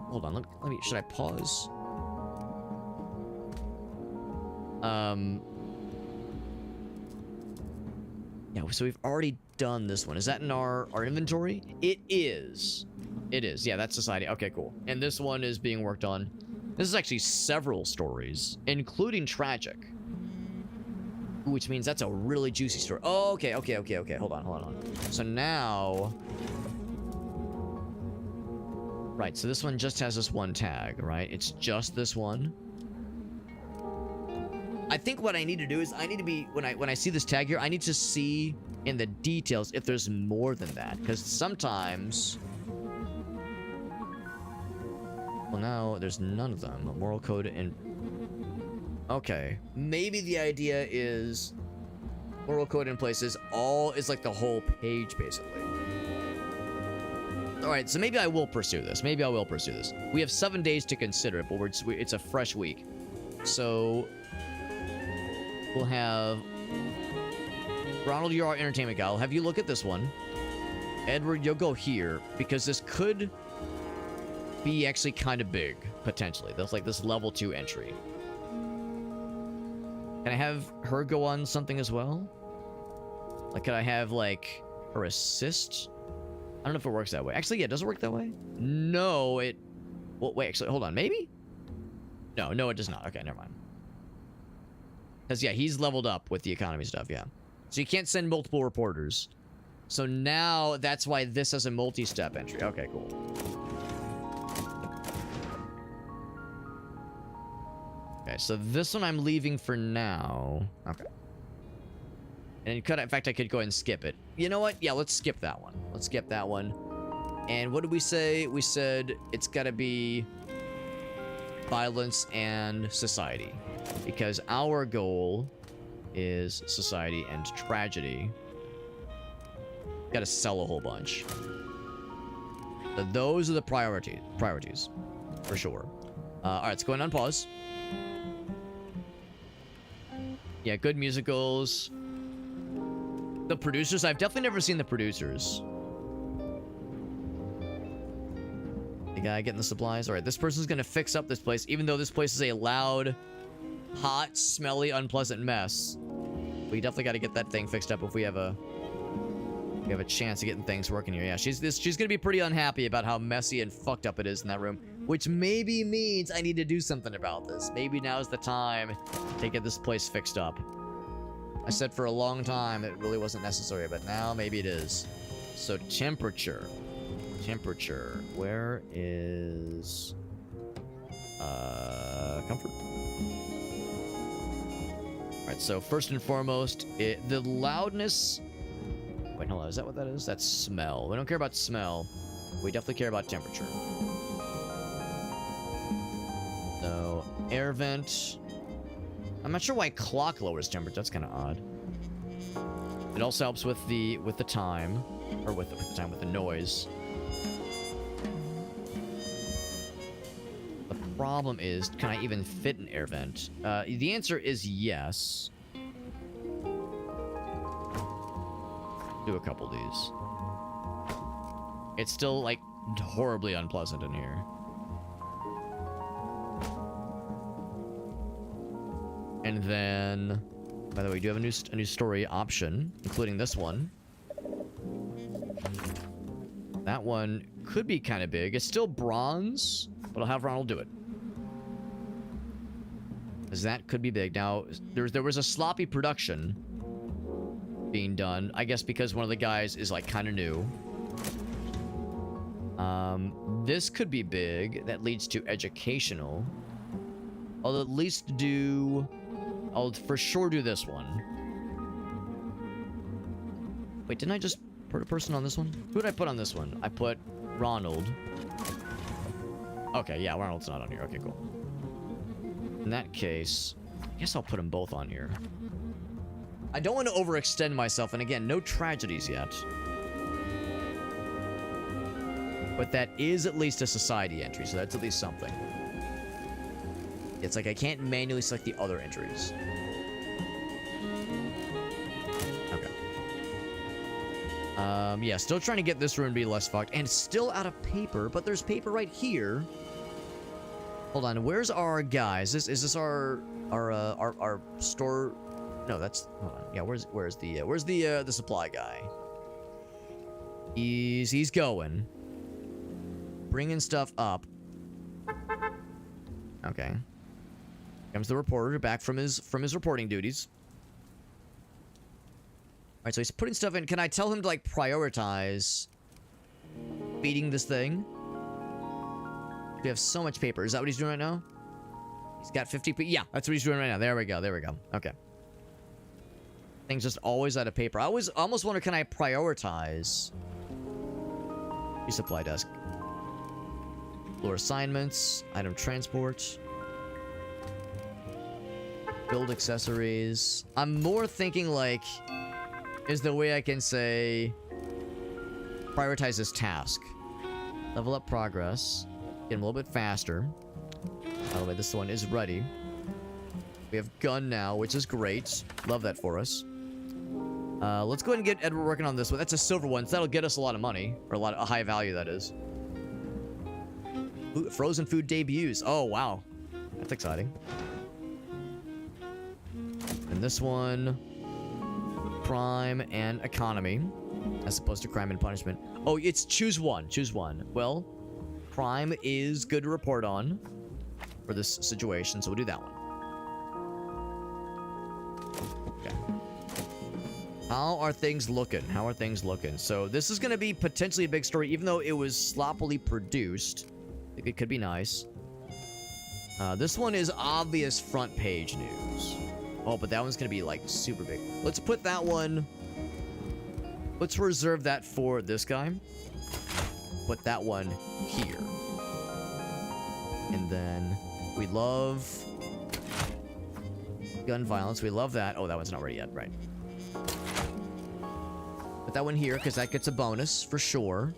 Hold on. Let me... Should I pause? Yeah, so we've already done this one. Is that in our inventory? It is. It is. Yeah, that's society. Okay, cool. And this one is being worked on. This is actually several stories, including tragic. Which means that's a really juicy story. Oh, okay. Hold on. So now... Right, so this one just has this one tag, right? It's just this one. I think what I need to do is I need to be, when I see this tag here, I need to see in the details if there's more than that. Because sometimes... Well, now there's none of them. Moral code and... Okay. Maybe the idea is moral code in places all is like the whole page, basically. Alright, so maybe I will pursue this. Maybe I will pursue this. We have 7 days to consider it, but it's a fresh week. So... We'll have... Ronald, you're our entertainment guy. I'll have you look at this one. Edward, you'll go here, because this could be actually kind of big, potentially. That's like this level 2 entry. Can I have her go on something as well? Like, could I have, like, her assist? I don't know if it works that way. Actually, yeah, does it work that way? No, it... Well, wait, actually, hold on. Maybe? No, it does not. Okay, never mind. Because, yeah, he's leveled up with the economy stuff, yeah. So you can't send multiple reporters. So now, that's why this has a multi-step entry. Okay, cool. Okay, so this one I'm leaving for now. Okay. And in fact, I could go ahead and skip it. You know what? Yeah, let's skip that one. Let's skip that one. And what did we say? We said it's gotta be violence and society. Because our goal is society and tragedy. Gotta sell a whole bunch. So those are the priorities. For sure. Alright, let's go ahead and unpause. Yeah, good musicals. The producers? I've definitely never seen the producers. The guy getting the supplies? Alright, this person's gonna fix up this place, even though this place is a loud, hot, smelly, unpleasant mess. We definitely gotta get that thing fixed up if we have a chance of getting things working here. Yeah, she's gonna be pretty unhappy about how messy and fucked up it is in that room. Which maybe means I need to do something about this. Maybe now's the time to get this place fixed up. I said for a long time it really wasn't necessary, but now maybe it is. So temperature. Temperature. Where is... comfort? Alright, so first and foremost, the loudness... Wait, hold on, is that what that is? That's smell. We don't care about smell. We definitely care about temperature. So, air vent. I'm not sure why clock lowers temperature. That's kind of odd. It also helps with the time, or with the noise. The problem is, can I even fit an air vent? The answer is yes. Do a couple of these. It's still like horribly unpleasant in here. And then, by the way, we do have a new story option, including this one. That one could be kind of big. It's still bronze, but I'll have Ronald do it. Because that could be big. Now, there was a sloppy production being done, I guess because one of the guys is like kind of new. This could be big. That leads to educational. I'll at least do... I'll for sure do this one. Wait, didn't I just put a person on this one? Who did I put on this one? I put Ronald. Okay, yeah, Ronald's not on here. Okay, cool. In that case, I guess I'll put them both on here. I don't want to overextend myself, and again, no tragedies yet. But that is at least a society entry, so that's at least something. It's like I can't manually select the other entries. Okay. Yeah, still trying to get this room to be less fucked, and still out of paper, but there's paper right here. Hold on, where's our guy? Is this our store? No, that's... Hold on. Yeah, where's the supply guy? He's going. Bringing stuff up. Okay. Comes the reporter back from his reporting duties. Alright, so he's putting stuff in. Can I tell him to, like, prioritize feeding this thing? We have so much paper. Is that what he's doing right now? He's got 50 Yeah, that's what he's doing right now. There we go. There we go. Okay. Things just always out of paper. I almost wonder, can I prioritize? Resupply desk. Floor assignments. Item transport. Build accessories. I'm more thinking like, is the way I can say prioritize this task. Level up progress. Get him a little bit faster. By the way, this one is ready. We have gun now, which is great. Love that for us. Let's go ahead and get Edward working on this one. That's a silver one, so that'll get us a lot of money. Or a high value, that is. Frozen food debuts. Oh, wow. That's exciting. And this one, crime and economy, as opposed to crime and punishment. Oh, it's choose one. Choose one. Well, crime is good to report on for this situation, so we'll do that one. Okay. How are things looking? How are things looking? So this is going to be potentially a big story, even though it was sloppily produced. I think it could be nice. This one is obvious front page news. Oh, but that one's going to be, like, super big. Let's put that one... Let's reserve that for this guy. Put that one here. And then we love... gun violence. We love that. Oh, that one's not ready yet. Right. Put that one here, because that gets a bonus, for sure.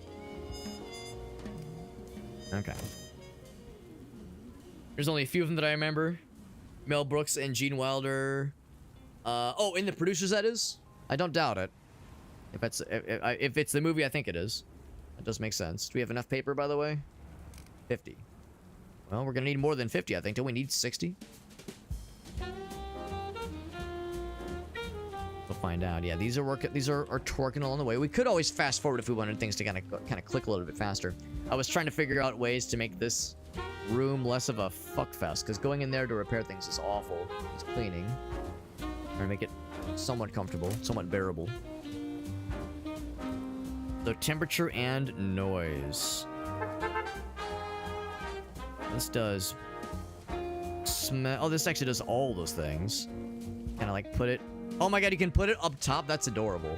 Okay. There's only a few of them that I remember. Mel Brooks and Gene Wilder. Oh, in the producers, that is? I don't doubt it. If it's the movie, I think it is. That does make sense. Do we have enough paper, by the way? 50. Well, we're gonna need more than 50, I think. Don't we need 60? We'll find out. Yeah, these are working. These are twerking along the way. We could always fast forward if we wanted things to kind of click a little bit faster. I was trying to figure out ways to make this room less of a fuckfest, because going in there to repair things is awful. It's cleaning. Trying to make it somewhat comfortable, somewhat bearable. So temperature and noise. This does smell. Oh, this actually does all those things. Kind of like put it. Oh my god, you can put it up top. That's adorable.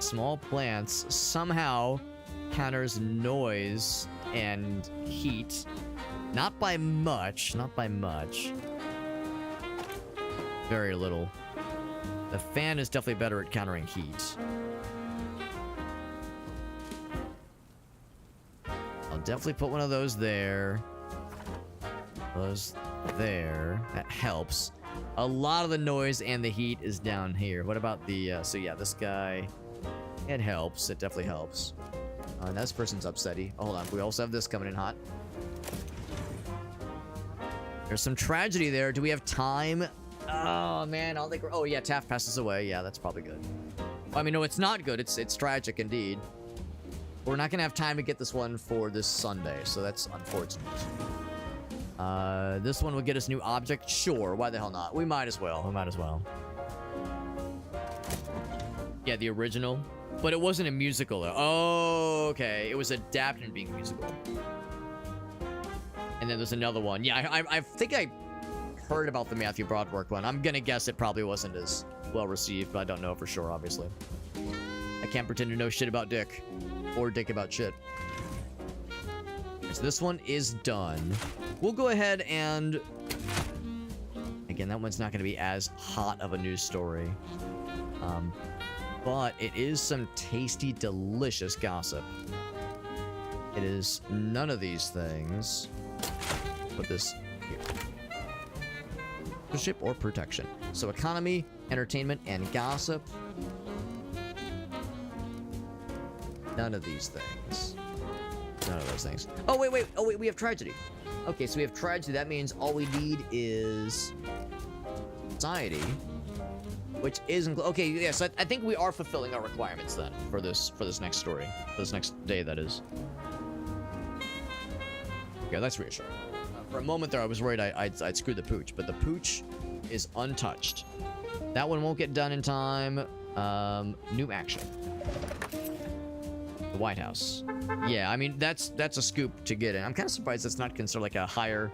Small plants somehow counters noise and heat. Not by much. Not by much. Very little. The fan is definitely better at countering heat. I'll definitely put one of those there. Those there. That helps. A lot of the noise and the heat is down here. What about the... so yeah, this guy... It helps. It definitely helps. And this person's upsetty. Oh, hold on. We also have this coming in hot. There's some tragedy there. Do we have time? Oh, man. I don't think we're... Oh, yeah. Taft passes away. Yeah, that's probably good. I mean, no, it's not good. It's tragic indeed. We're not going to have time to get this one for this Sunday, so that's unfortunate. This one will get us new object. Sure. Why the hell not? We might as well. We might as well. Yeah, the original. But it wasn't a musical, though. Oh, okay. It was adapted to being a musical. And then there's another one. Yeah, I think I heard about the Matthew Broderick one. I'm gonna guess it probably wasn't as well received, but I don't know for sure, obviously. I can't pretend to know shit about Dick. Or Dick about shit. So this one is done. We'll go ahead and... Again, that one's not going to be as hot of a news story. But it is some tasty, delicious gossip. It is none of these things. Put this here. Ship or protection. So economy, entertainment, and gossip. None of these things. None of those things. Oh, wait. Oh, wait, we have tragedy. Okay, so we have tragedy. That means all we need is society, which isn't... Okay, yeah, so I think we are fulfilling our requirements then for this next story. For this next day, that is. Okay, that's reassuring. For a moment there, I was worried I'd screw the pooch, but the pooch is untouched. That one won't get done in time. New action. The White House. Yeah, I mean, that's a scoop to get in. I'm kind of surprised it's not considered like a higher,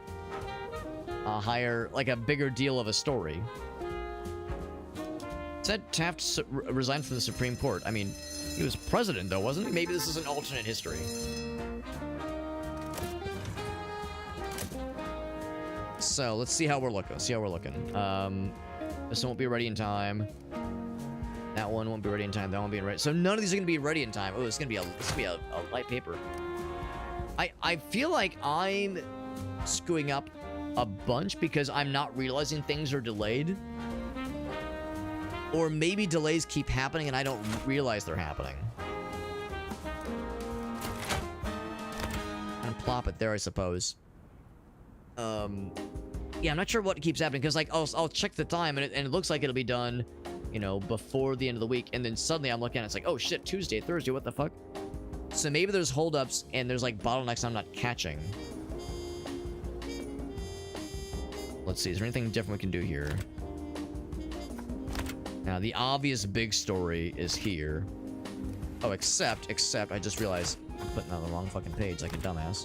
like a bigger deal of a story. Said Taft resigned from the Supreme Court. I mean, he was president though, wasn't he? Maybe this is an alternate history. So let's see how we're looking. This one won't be ready in time. That one won't be ready in time. That won't be ready. So none of these are gonna be ready in time. Oh, it's gonna be a light paper. I feel like I'm screwing up a bunch because I'm not realizing things are delayed. Or maybe delays keep happening and I don't realize they're happening. And plop it there, I suppose. Yeah, I'm not sure what keeps happening because like I'll check the time and it looks like it'll be done, you know, before the end of the week, and then suddenly I'm looking at it, it's like, oh shit, Tuesday, Thursday, what the fuck? So maybe there's holdups and there's like bottlenecks I'm not catching. Let's see, is there anything different we can do here? Now the obvious big story is here. Oh, except I just realized I'm putting on the wrong fucking page like a dumbass.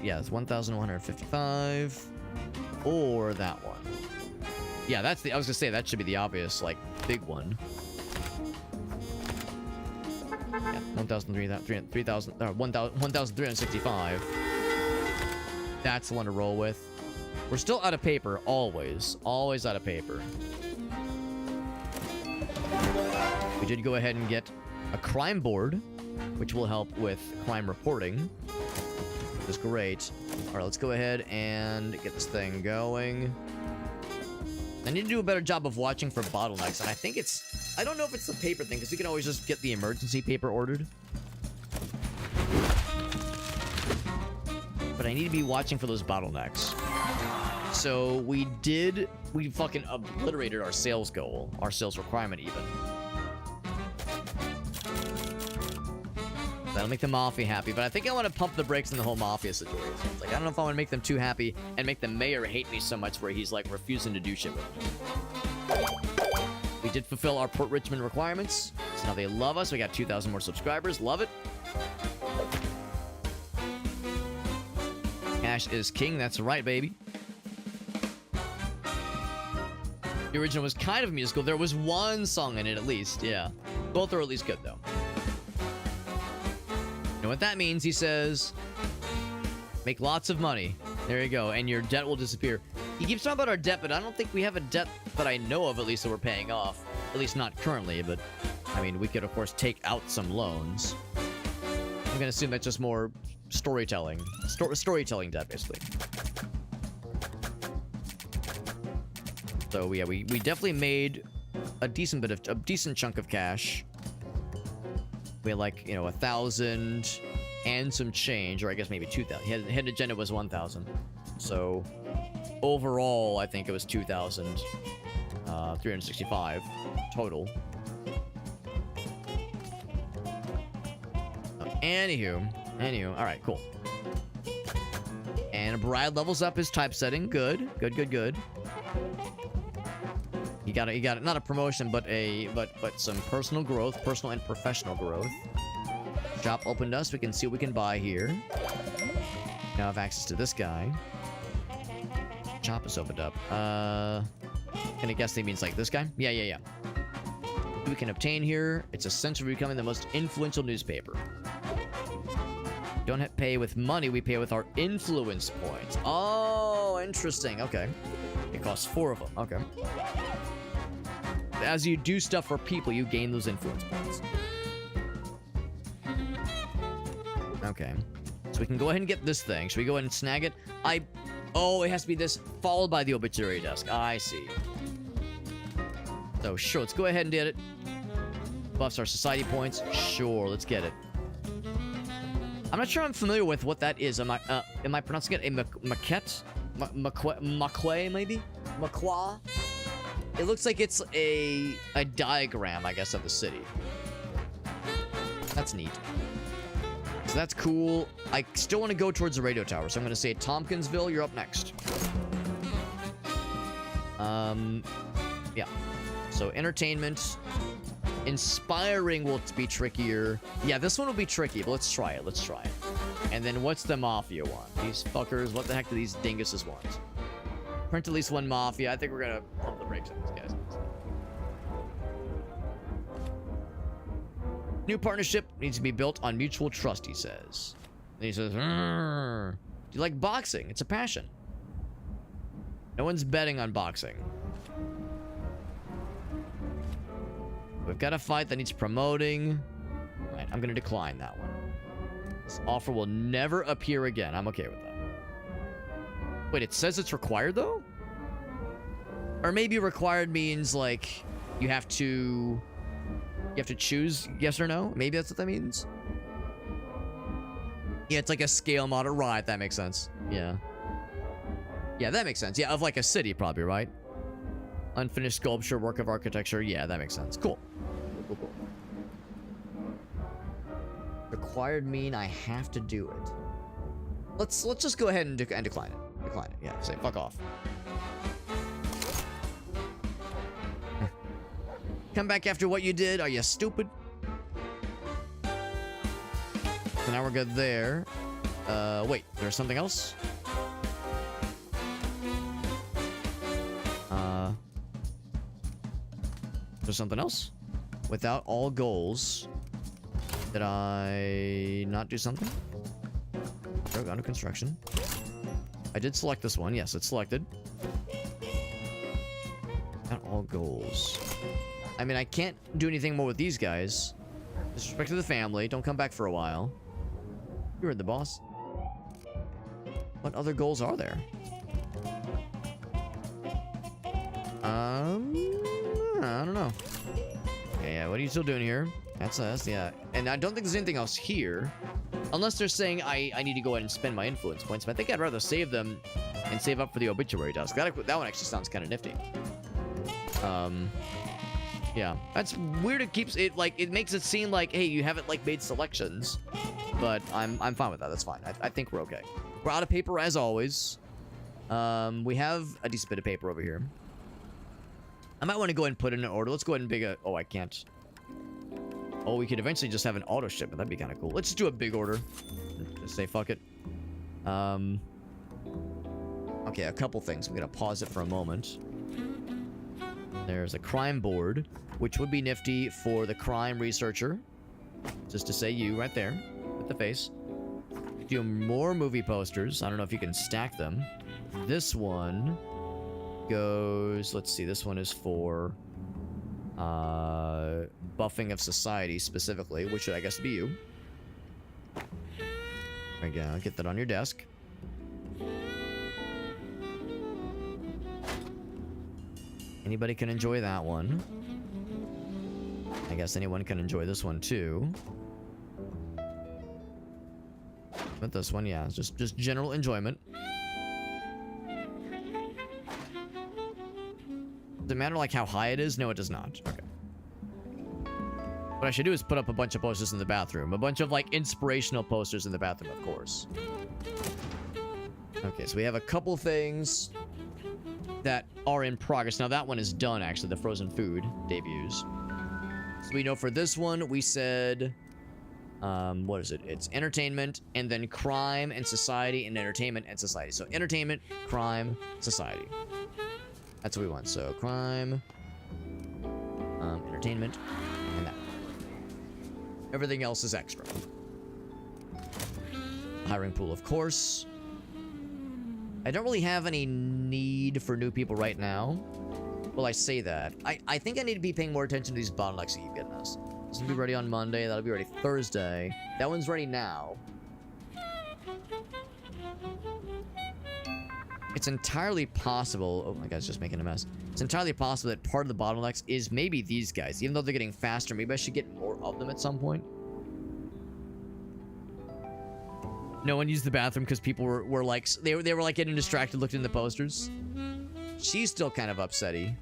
Yeah, it's 1,155. Or that one. Yeah, I was gonna say, that should be the obvious, like, big one. Yeah, 1,365. That's the one to roll with. We're still out of paper, always. Always out of paper. We did go ahead and get a crime board, which will help with crime reporting. That's great. All right, let's go ahead and get this thing going. I need to do a better job of watching for bottlenecks, and I think it's... I don't know if it's the paper thing, because we can always just get the emergency paper ordered. But I need to be watching for those bottlenecks. So we fucking obliterated our sales goal, our sales requirement even. That'll make the Mafia happy, but I think I want to pump the brakes in the whole Mafia situation. It's like, I don't know if I want to make them too happy and make the mayor hate me so much where he's, like, refusing to do shit with me. We did fulfill our Port Richmond requirements, so now they love us. We got 2,000 more subscribers. Love it. Cash is king. That's right, baby. The original was kind of musical. There was one song in it, at least. Yeah. Both are at least good, though. You know what that means? He says, make lots of money. There you go. And your debt will disappear. He keeps talking about our debt, but I don't think we have a debt that I know of, at least, that we're paying off. At least not currently, but, I mean, we could, of course, take out some loans. I'm going to assume that's just more storytelling. Storytelling debt, basically. So, yeah, we definitely made a decent chunk of cash. We had, like, you know, 1,000 and some change, or I guess maybe 2,000. Hidden agenda was 1,000. So, overall, I think it was 2,365 total. Anywho, all right, cool. And Brad levels up his typesetting. Good. You got it. Not a promotion, but some personal growth, personal and professional growth. Shop opened us. We can see what we can buy here. Now I have access to this guy. Shop is opened up. Can I guess that means like this guy? Yeah. We can obtain here. It's essential for becoming the most influential newspaper. Don't pay with money. We pay with our influence points. Oh, interesting. Okay. It costs 4 of them. Okay. As you do stuff for people, you gain those influence points. Okay. So we can go ahead and get this thing. Should we go ahead and snag it? Oh, it has to be this, followed by the obituary desk. I see. So, sure, let's go ahead and get it. Buffs our society points. Sure, let's get it. I'm not sure I'm familiar with what that is. Am I pronouncing it a maquette? Maquet, maybe? Maquet? It looks like it's a diagram, I guess, of the city. That's neat. So that's cool. I still want to go towards the radio tower, so I'm going to say Tompkinsville, you're up next. Yeah. So entertainment. Inspiring will be trickier. Yeah, this one will be tricky, but let's try it. Let's try it. And then what's the Mafia one? These fuckers, what the heck do these dinguses want? Print at least one Mafia. I think we're gonna pump the brakes on these guys. New partnership needs to be built on mutual trust, he says. And he says, "Do you like boxing? It's a passion." No one's betting on boxing. We've got a fight that needs promoting. Right, I'm gonna decline that one. This offer will never appear again. I'm okay with that. Wait, it says it's required though? Or maybe required means like you have to choose yes or no. Maybe that's what that means. Yeah, it's like a scale model. Right, that makes sense. Yeah. Yeah, that makes sense. Yeah, of like a city probably, right? Unfinished sculpture, work of architecture. Yeah, that makes sense. Cool. Cool. Required mean I have to do it. Let's just go ahead and decline it. Decline it. Yeah, say fuck off. Come back after what you did. Are you stupid? So now we're good there. Wait, there's something else? There's something else? Without all goals. Did I not do something? Drug under construction. I did select this one. Yes, it's selected. Without all goals. I mean, I can't do anything more with these guys. Disrespect to the family. Don't come back for a while. You heard the boss. What other goals are there? I don't know. Yeah, what are you still doing here? That's yeah. And I don't think there's anything else here. Unless they're saying I need to go ahead and spend my influence points. But I think I'd rather save them and save up for the obituary task. That one actually sounds kind of nifty. Yeah. That's weird. It keeps it like, it makes it seem like, hey, you haven't like made selections. But I'm fine with that. That's fine. I think we're okay. We're out of paper as always. We have a decent bit of paper over here. I might want to go ahead and put in an order. Let's go ahead and big. Oh, I can't. Oh, we could eventually just have an auto shipment. That'd be kind of cool. Let's just do a big order. Just say fuck it. Okay, a couple things. I'm gonna pause it for a moment. There's a crime board, which would be nifty for the crime researcher. Just to say you right there with the face. Do more movie posters. I don't know if you can stack them. This one goes, let's see, this one is for buffing of society specifically, which I guess would be you. There we go. Get that on your desk. Anybody can enjoy that one. I guess anyone can enjoy this one too. But this one, yeah, just general enjoyment. Does it matter like how high it is? No, it does not. Okay. What I should do is put up a bunch of posters in the bathroom. A bunch of like inspirational posters in the bathroom, of course. Okay, so we have a couple things that are in progress. Now that one is done, actually. The frozen food debuts. So we know for this one, we said... what is it? It's entertainment, and then crime and society, and entertainment and society. So entertainment, crime, society. That's what we want. So crime, entertainment, and that. Everything else is extra. Hiring pool, of course. I don't really have any need for new people right now. Well, I say that. I think I need to be paying more attention to these bottlenecks that keep getting us. This will be ready on Monday. That'll be ready Thursday. That one's ready now. It's entirely possible... Oh, my guy's just making a mess. It's entirely possible that part of the bottlenecks is maybe these guys. Even though they're getting faster, maybe I should get more of them at some point. No one used the bathroom because people were like... They were like getting distracted looking at the posters. She's still kind of upsetty.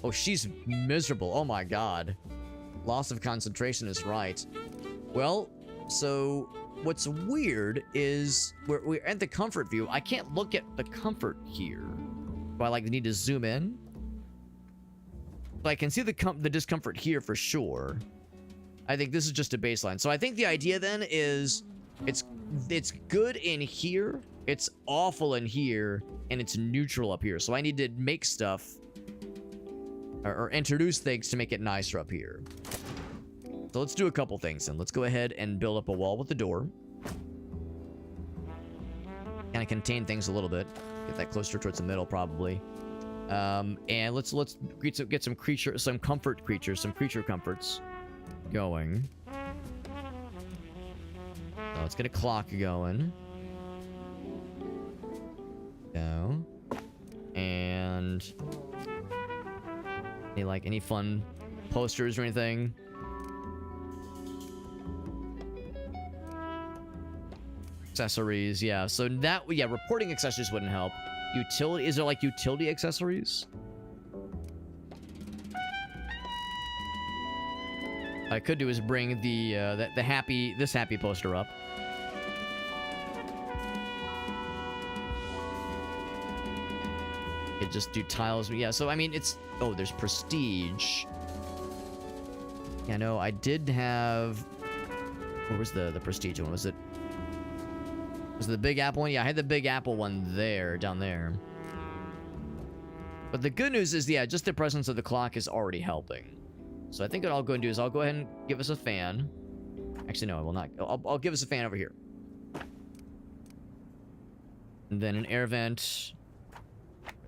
Oh, she's miserable. Oh my god. Loss of concentration is right. Well, so what's weird is we're at the comfort view. I can't look at the comfort here. Do I like need to zoom in? But I can see the discomfort here for sure. I think this is just a baseline. So I think the idea then is it's good in here, it's awful in here, and it's neutral up here. So I need to make stuff or introduce things to make it nicer up here. So let's do a couple things then. Let's go ahead and build up a wall with the door. Kind of contain things a little bit. Get that closer towards the middle probably. And let's get some creature comforts going. So let's get a clock going. Go. And any fun posters or anything? Accessories, yeah. So that, yeah, reporting accessories wouldn't help. Utility, is there like utility accessories? What I could do is bring this happy poster up. It just do tiles, yeah. So I mean, it's there's prestige. Yeah, no, I did have. What was the prestige one? Was it the Big Apple one? Yeah, I had the Big Apple one there, down there. But the good news is, yeah, just the presence of the clock is already helping. So I think what I'll go and do is I'll go ahead and give us a fan. Actually, no, I will not. I'll give us a fan over here. And then an air vent.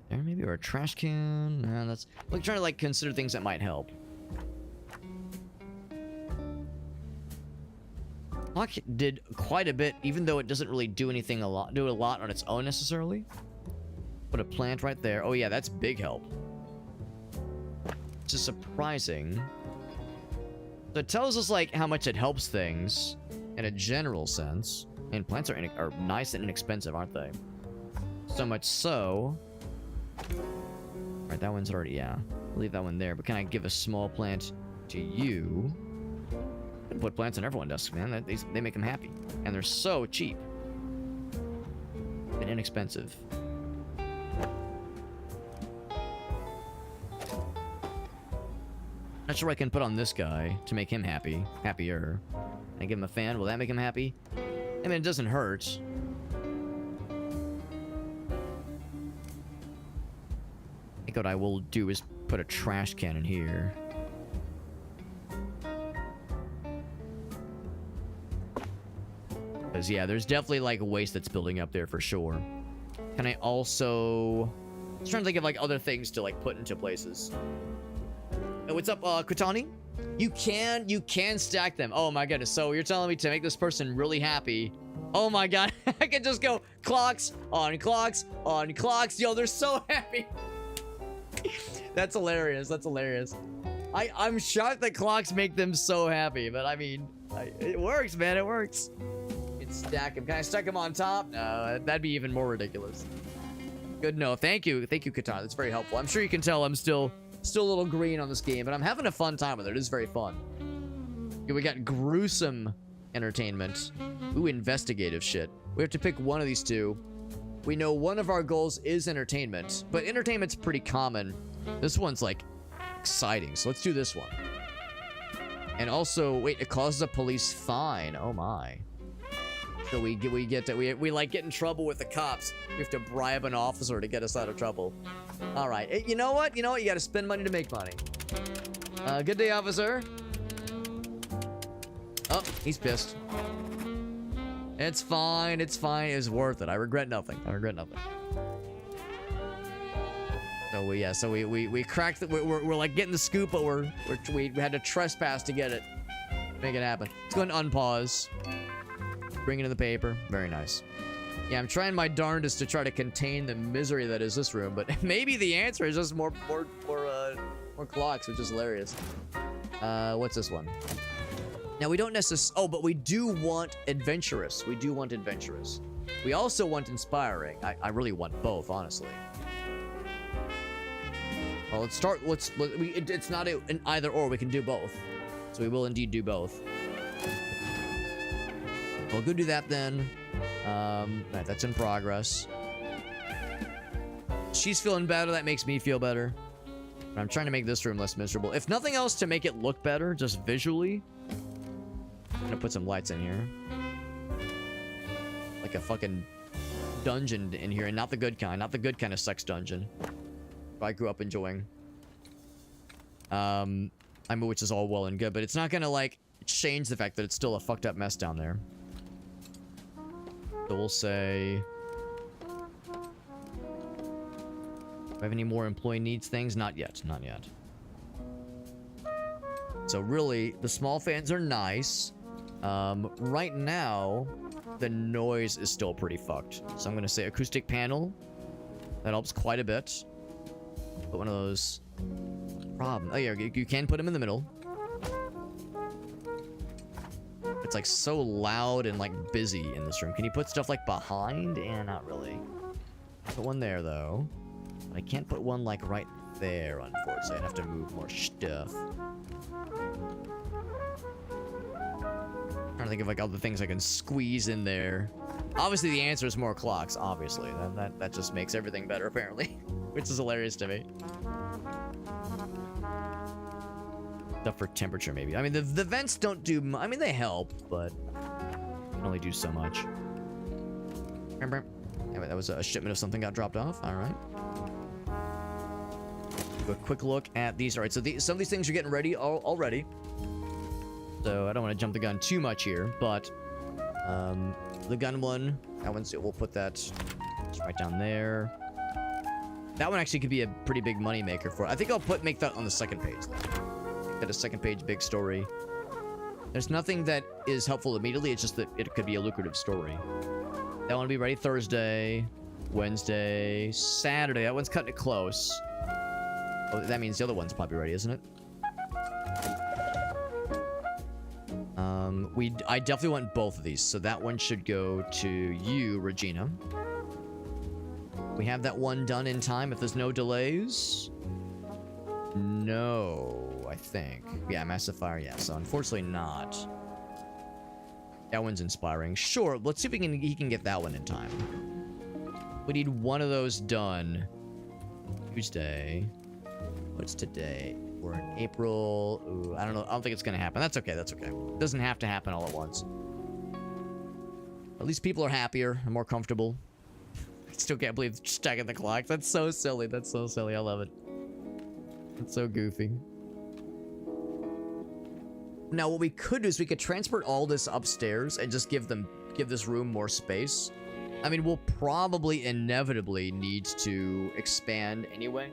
There, maybe, or a trash can. That's like trying to consider things that might help. Clock did quite a bit, even though it doesn't really do anything a lot on its own necessarily. Put a plant right there. Oh yeah, that's big help. Which is surprising. So it tells us how much it helps things in a general sense. And plants are nice and inexpensive, aren't they? So much so. Alright, that one's already, yeah. Leave that one there, but can I give a small plant to you? Put plants on everyone's desk, man. They make them happy. And they're so cheap. And inexpensive. Not sure what I can put on this guy to make him happy. Happier. I give him a fan. Will that make him happy? I mean, it doesn't hurt. I think what I will do is put a trash can in here. Because, yeah, there's definitely, waste that's building up there for sure. Can I also... I'm trying to think of, other things to, put into places. Oh, what's up, Kutani? You can stack them. Oh, my goodness. So, you're telling me to make this person really happy. Oh, my God. I can just go clocks on clocks on clocks. Yo, they're so happy. That's hilarious. That's hilarious. I'm shocked that clocks make them so happy. But, I mean, it works, man. It works. Stack him. Can I stack him on top? No, that'd be even more ridiculous. Good no. Thank you, Katana. That's very helpful. I'm sure you can tell I'm still a little green on this game, but I'm having a fun time with it. It is very fun. Okay, we got gruesome entertainment. Ooh, investigative shit. We have to pick one of these two. We know one of our goals is entertainment, but entertainment's pretty common. This one's exciting, so let's do this one. And also, wait, it causes a police fine. Oh my. So we get in trouble with the cops. We have to bribe an officer to get us out of trouble. All right. You know what? You got to spend money to make money. Good day, officer. Oh, he's pissed. It's fine. It's fine. It was worth it. I regret nothing. I regret nothing. So we cracked it. We're getting the scoop, but we had to trespass to get it. Make it happen. Let's go and unpause. Bring it in the paper. Very nice. Yeah, I'm trying my darndest to try to contain the misery that is this room, but maybe the answer is just more clocks, which is hilarious. What's this one? Now, we don't necessarily... Oh, but we do want adventurous. We do want adventurous. We also want inspiring. I really want both, honestly. Well, let's start... It's not an either or. We can do both. So we will indeed do both. We'll go do that then. Right, that's in progress. She's feeling better. That makes me feel better. I'm trying to make this room less miserable. If nothing else, to make it look better, just visually. I'm gonna put some lights in here. Like a fucking dungeon in here, and not the good kind. Not the good kind of sex dungeon. I grew up enjoying. I mean, which is all well and good, but it's not gonna, like, change the fact that it's still a fucked up mess down there. So we'll say... Do I have any more employee needs things? Not yet. Not yet. So really, the small fans are nice. Right now, the noise is still pretty fucked. So I'm gonna say acoustic panel. That helps quite a bit. Put one of those... Problem. Oh yeah, you can put them in the middle. It's like so loud and like busy in this room. Can you put stuff like behind? Yeah, not really. Put one there though. I can't put one like right there, unfortunately. I'd have to move more stuff. Trying to think of like other things I can squeeze in there. Obviously the answer is more clocks, obviously. That just makes everything better apparently. Which is hilarious to me. Stuff for temperature, maybe. I mean, the vents don't do... I mean, they help, but... can only do so much. Anyway, that was a shipment of something got dropped off. Alright. A quick look at these. Alright, so some of these things are getting ready already. So, I don't want to jump the gun too much here, but... the gun one... That one's... We'll put that... just right down there. That one actually could be a pretty big money maker for it. I think I'll make that on the second page, though. That a second page big story. There's nothing that is helpful immediately. It's just that it could be a lucrative story. That one will be ready Thursday, Wednesday, Saturday. That one's cutting it close. Oh, that means the other one's probably ready, isn't it? I definitely want both of these. So that one should go to you, Regina. We have that one done in time if there's no delays. No, I think. Yeah, Massive Fire, yeah. So unfortunately not. That one's inspiring. Sure, let's see if he can get that one in time. We need one of those done. Tuesday. What's today? We're in April. Ooh, I don't know. I don't think it's gonna happen. That's okay, that's okay. It doesn't have to happen all at once. At least people are happier and more comfortable. I still can't believe stacking the clock. That's so silly. That's so silly. I love it. It's so goofy. Now, what we could do is we could transport all this upstairs and just give this room more space. I mean, we'll probably inevitably need to expand anyway.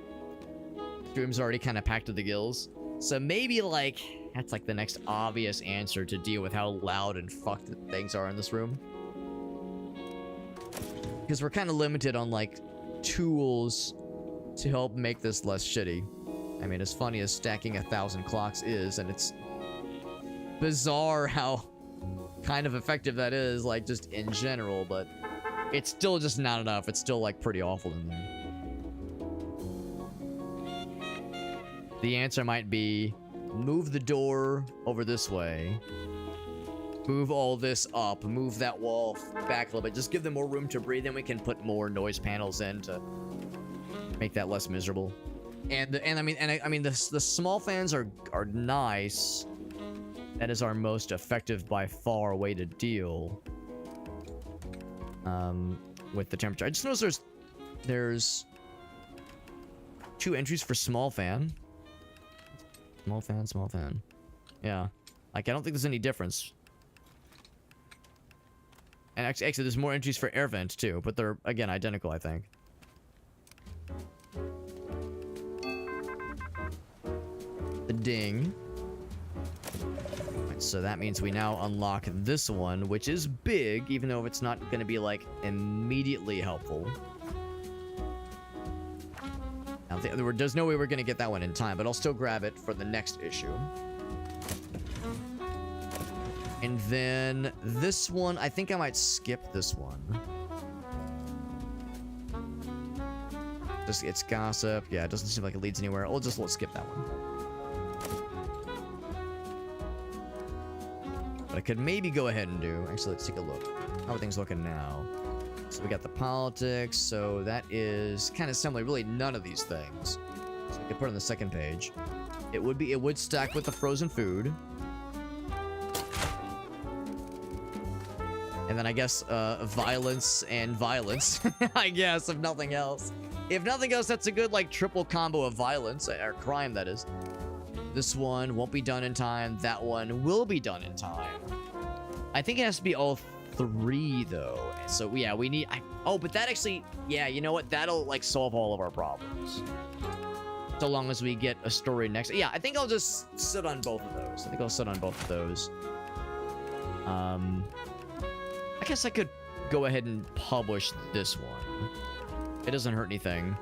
This room's already kind of packed to the gills. So maybe, like, that's like the next obvious answer to deal with how loud and fucked things are in this room. Because we're kind of limited on, like, tools to help make this less shitty. I mean, as funny as stacking 1,000 clocks is, and it's bizarre how kind of effective that is, like, just in general, but it's still just not enough. It's still, like, pretty awful in there. The answer might be move the door over this way, move all this up, move that wall back a little bit, just give them more room to breathe, and we can put more noise panels in to make that less miserable. And I mean the small fans are nice. That is our most effective by far way to deal with the temperature. I just noticed there's 2 entries for small fan. Small fan. Yeah. Like, I don't think there's any difference. And actually there's more entries for air vent too, but they're again identical, I think. The ding. Right, so that means we now unlock this one, which is big, even though it's not going to be, like, immediately helpful. Now, there's no way we're going to get that one in time, but I'll still grab it for the next issue. And then this one, I think I might skip this one. It's gossip. Yeah, it doesn't seem like it leads anywhere. Let's skip that one. But I could maybe go ahead and do... Actually, let's take a look. How are things looking now? So we got the politics. So that is kind of similar. Really, none of these things. So we could put it on the second page. It would stack with the frozen food. And then I guess violence and violence. I guess, if nothing else. If nothing else, that's a good like triple combo of violence, or crime that is. This one won't be done in time. That one will be done in time. I think it has to be all 3 though. So yeah, we need. Oh, but that actually, yeah, you know what? That'll like solve all of our problems. So long as we get a story next. Yeah, I think I'll just sit on both of those. I think I'll sit on both of those. I guess I could go ahead and publish this one. It doesn't hurt anything.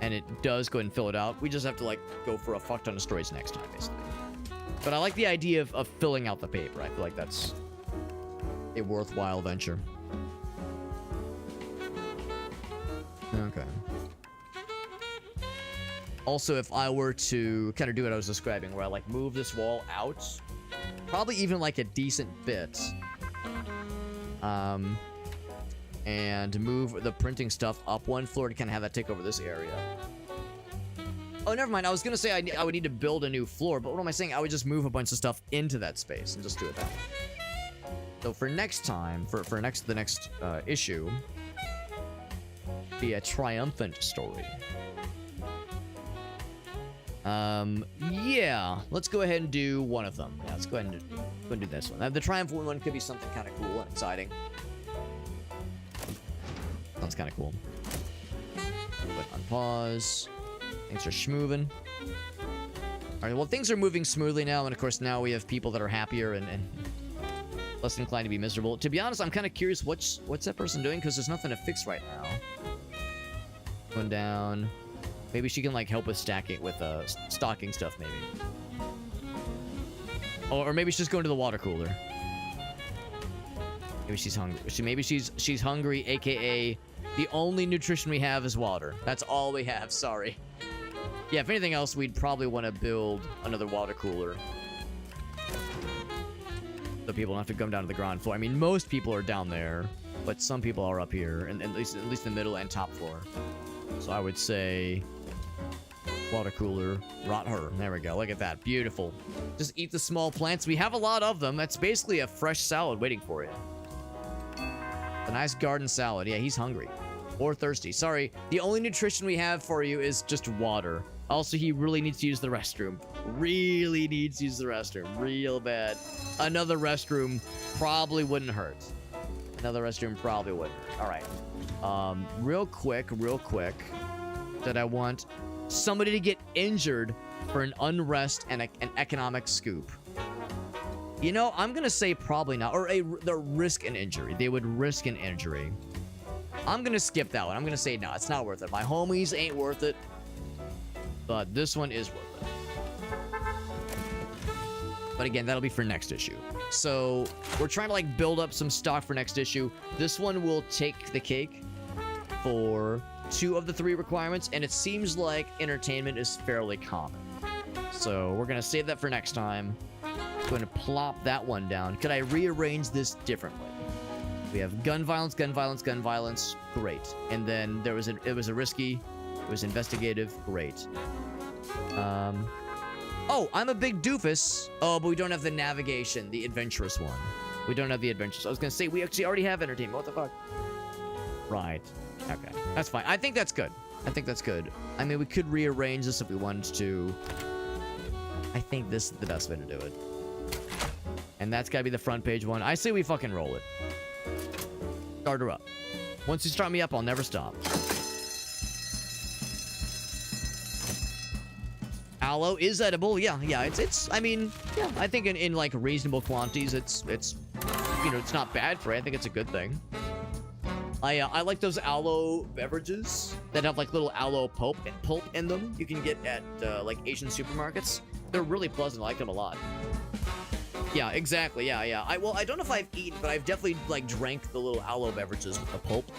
And it does go ahead and fill it out. We just have to, like, go for a fuck ton of stories next time, basically. But I like the idea of filling out the paper. I feel like that's a worthwhile venture. Okay. Also, if I were to kind of do what I was describing, where I, like, move this wall out, probably even, like, a decent bit, and move the printing stuff up 1 floor to kind of have that take over this area. Oh, never mind. I was going to say I would need to build a new floor, but what am I saying? I would just move a bunch of stuff into that space and just do it that way. So for next time, for the next issue, be a triumphant story. Yeah, let's go ahead and do one of them. Yeah, let's go ahead and do this one. The triumphant one could be something kind of cool and exciting. Sounds kind of cool. Click on pause. Things are schmoovin'. Alright, well, things are moving smoothly now, and of course now we have people that are happier and less inclined to be miserable. To be honest, I'm kind of curious what's that person doing, because there's nothing to fix right now. Going down. Maybe she can, like, help with stacking, with stocking stuff, maybe. Or maybe she's just going to the water cooler. Maybe she's hungry. Maybe she's hungry, aka the only nutrition we have is water. That's all we have, sorry. Yeah, if anything else, we'd probably want to build another water cooler. So people don't have to come down to the ground floor. I mean, most people are down there, but some people are up here, and at least the middle and top floor. So I would say water cooler, rot her. There we go. Look at that. Beautiful. Just eat the small plants. We have a lot of them. That's basically a fresh salad waiting for you. A nice garden salad. Yeah, he's hungry. Or thirsty. Sorry. The only nutrition we have for you is just water. Also, he really needs to use the restroom. Really needs to use the restroom. Real bad. Another restroom probably wouldn't hurt. Another restroom probably wouldn't hurt. All right. Real quick. That I want somebody to get injured for an unrest and an economic scoop. You know, I'm gonna say probably not, or the risk an injury. They would risk an injury. I'm gonna skip that one. I'm gonna say no, it's not worth it. My homies ain't worth it, but this one is worth it. But again, that'll be for next issue. So we're trying to like build up some stock for next issue. This one will take the cake for 2 of the 3 requirements, and it seems like entertainment is fairly common. So we're gonna save that for next time. I'm going to plop that one down. Could I rearrange this differently? We have gun violence, gun violence, gun violence. Great. And then it was a risky. It was investigative. Great. Oh, I'm a big doofus. Oh, but we don't have the navigation, the adventurous one. We don't have the adventurous. I was gonna say we actually already have entertainment. What the fuck? Right. Okay. That's fine. I think that's good. I mean, we could rearrange this if we wanted to. I think this is the best way to do it. And that's gotta be the front page one. I say we fucking roll it. Start her up. Once you start me up, I'll never stop. Aloe is edible. Yeah. It's. I mean, yeah. I think in like reasonable quantities, it's you know, it's not bad for it. I think it's a good thing. I like those aloe beverages that have like little aloe pulp in them. You can get at like Asian supermarkets. They're really pleasant. I like them a lot. Yeah, exactly. Yeah. I don't know if I've eaten, but I've definitely like drank the little aloe beverages with the pulp.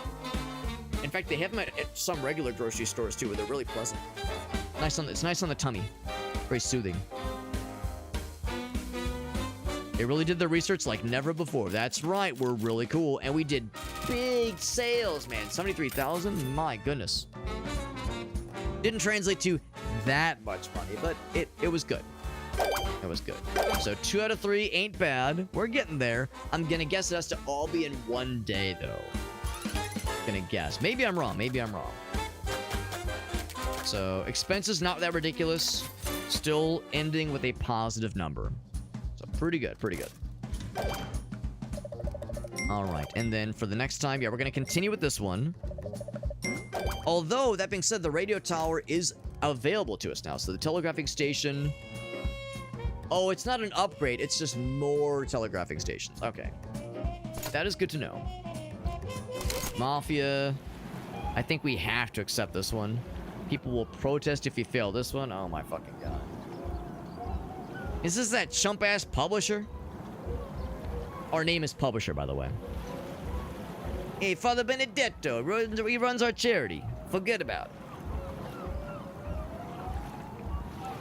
In fact, they have them at some regular grocery stores too, where they're really pleasant. It's nice on the tummy. Very soothing. They really did their research like never before. That's right, we're really cool. And we did big sales, man. 73,000? My goodness. Didn't translate to that much money, but it was good. It was good. So 2 out of 3 ain't bad. We're getting there. I'm gonna guess it has to all be in one day, though. Gonna guess. Maybe I'm wrong. Maybe I'm wrong. So expenses not that ridiculous. Still ending with a positive number. So pretty good. Pretty good. All right. And then for the next time, yeah, we're gonna continue with this one. Although, that being said, the radio tower is available to us now. So the telegraphing station... Oh, it's not an upgrade. It's just more telegraphing stations. Okay. That is good to know. Mafia. I think we have to accept this one. People will protest if you fail this one. Oh my fucking god. Is this that chump-ass publisher? Our name is Publisher, by the way. Hey, Father Benedetto. He runs our charity. Forget about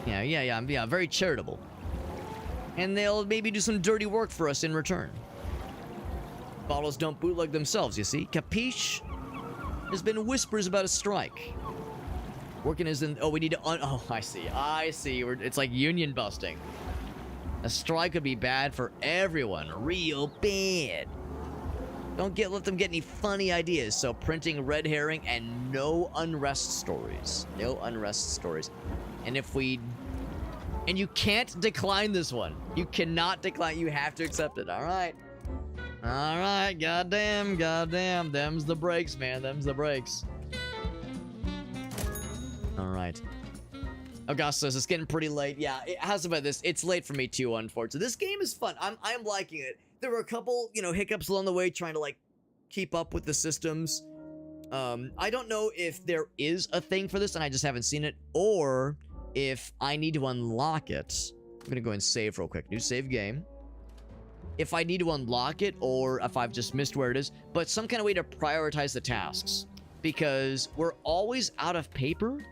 it. Yeah, very charitable. And they'll maybe do some dirty work for us in return. Bottles don't bootleg themselves, you see? Capiche? There's been whispers about a strike. Working is in... Oh, we need to... Oh, I see. It's like union busting. A strike would be bad for everyone. Real bad. Let them get any funny ideas. So printing red herring and no unrest stories. No unrest stories. And if we... And you can't decline this one. You cannot decline. You have to accept it. All right. All right. Goddamn. Them's the breaks, man. Them's the breaks. All right. Augustus, it's getting pretty late. Yeah, how's about this? It's late for me too, unfortunately. This game is fun. I'm liking it. There were a couple, hiccups along the way trying to, like, keep up with the systems. I don't know if there is a thing for this and I just haven't seen it, or... if I need to unlock it. I'm gonna go and save real quick. New save game. If I need to unlock it, or if I've just missed where it is, but some kind of way to prioritize the tasks. Because we're always out of paper,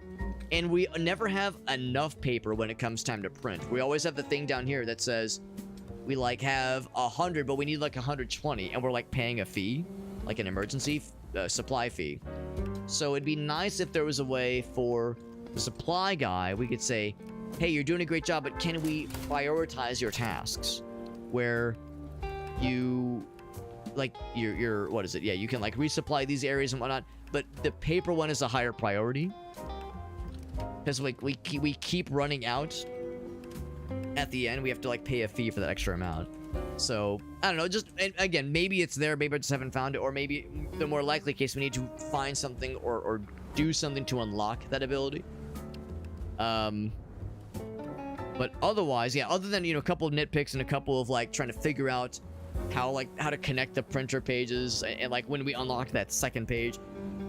and we never have enough paper when it comes time to print. We always have the thing down here that says we, like, have 100, but we need, like, 120, and we're, like, paying a fee, like an emergency supply fee. So it'd be nice if there was a way for... the supply guy, we could say, hey, you're doing a great job, but can we prioritize your tasks? Where you, like, what is it? Yeah, you can, like, resupply these areas and whatnot, but the paper one is a higher priority. Because, like, we keep running out. At the end, we have to, like, pay a fee for that extra amount. So, I don't know, just, and again, maybe it's there, maybe I just haven't found it, or maybe the more likely case, we need to find something or do something to unlock that ability. But otherwise, yeah, other than, a couple of nitpicks and a couple of, like, trying to figure out how to connect the printer pages and like, when we unlocked that second page,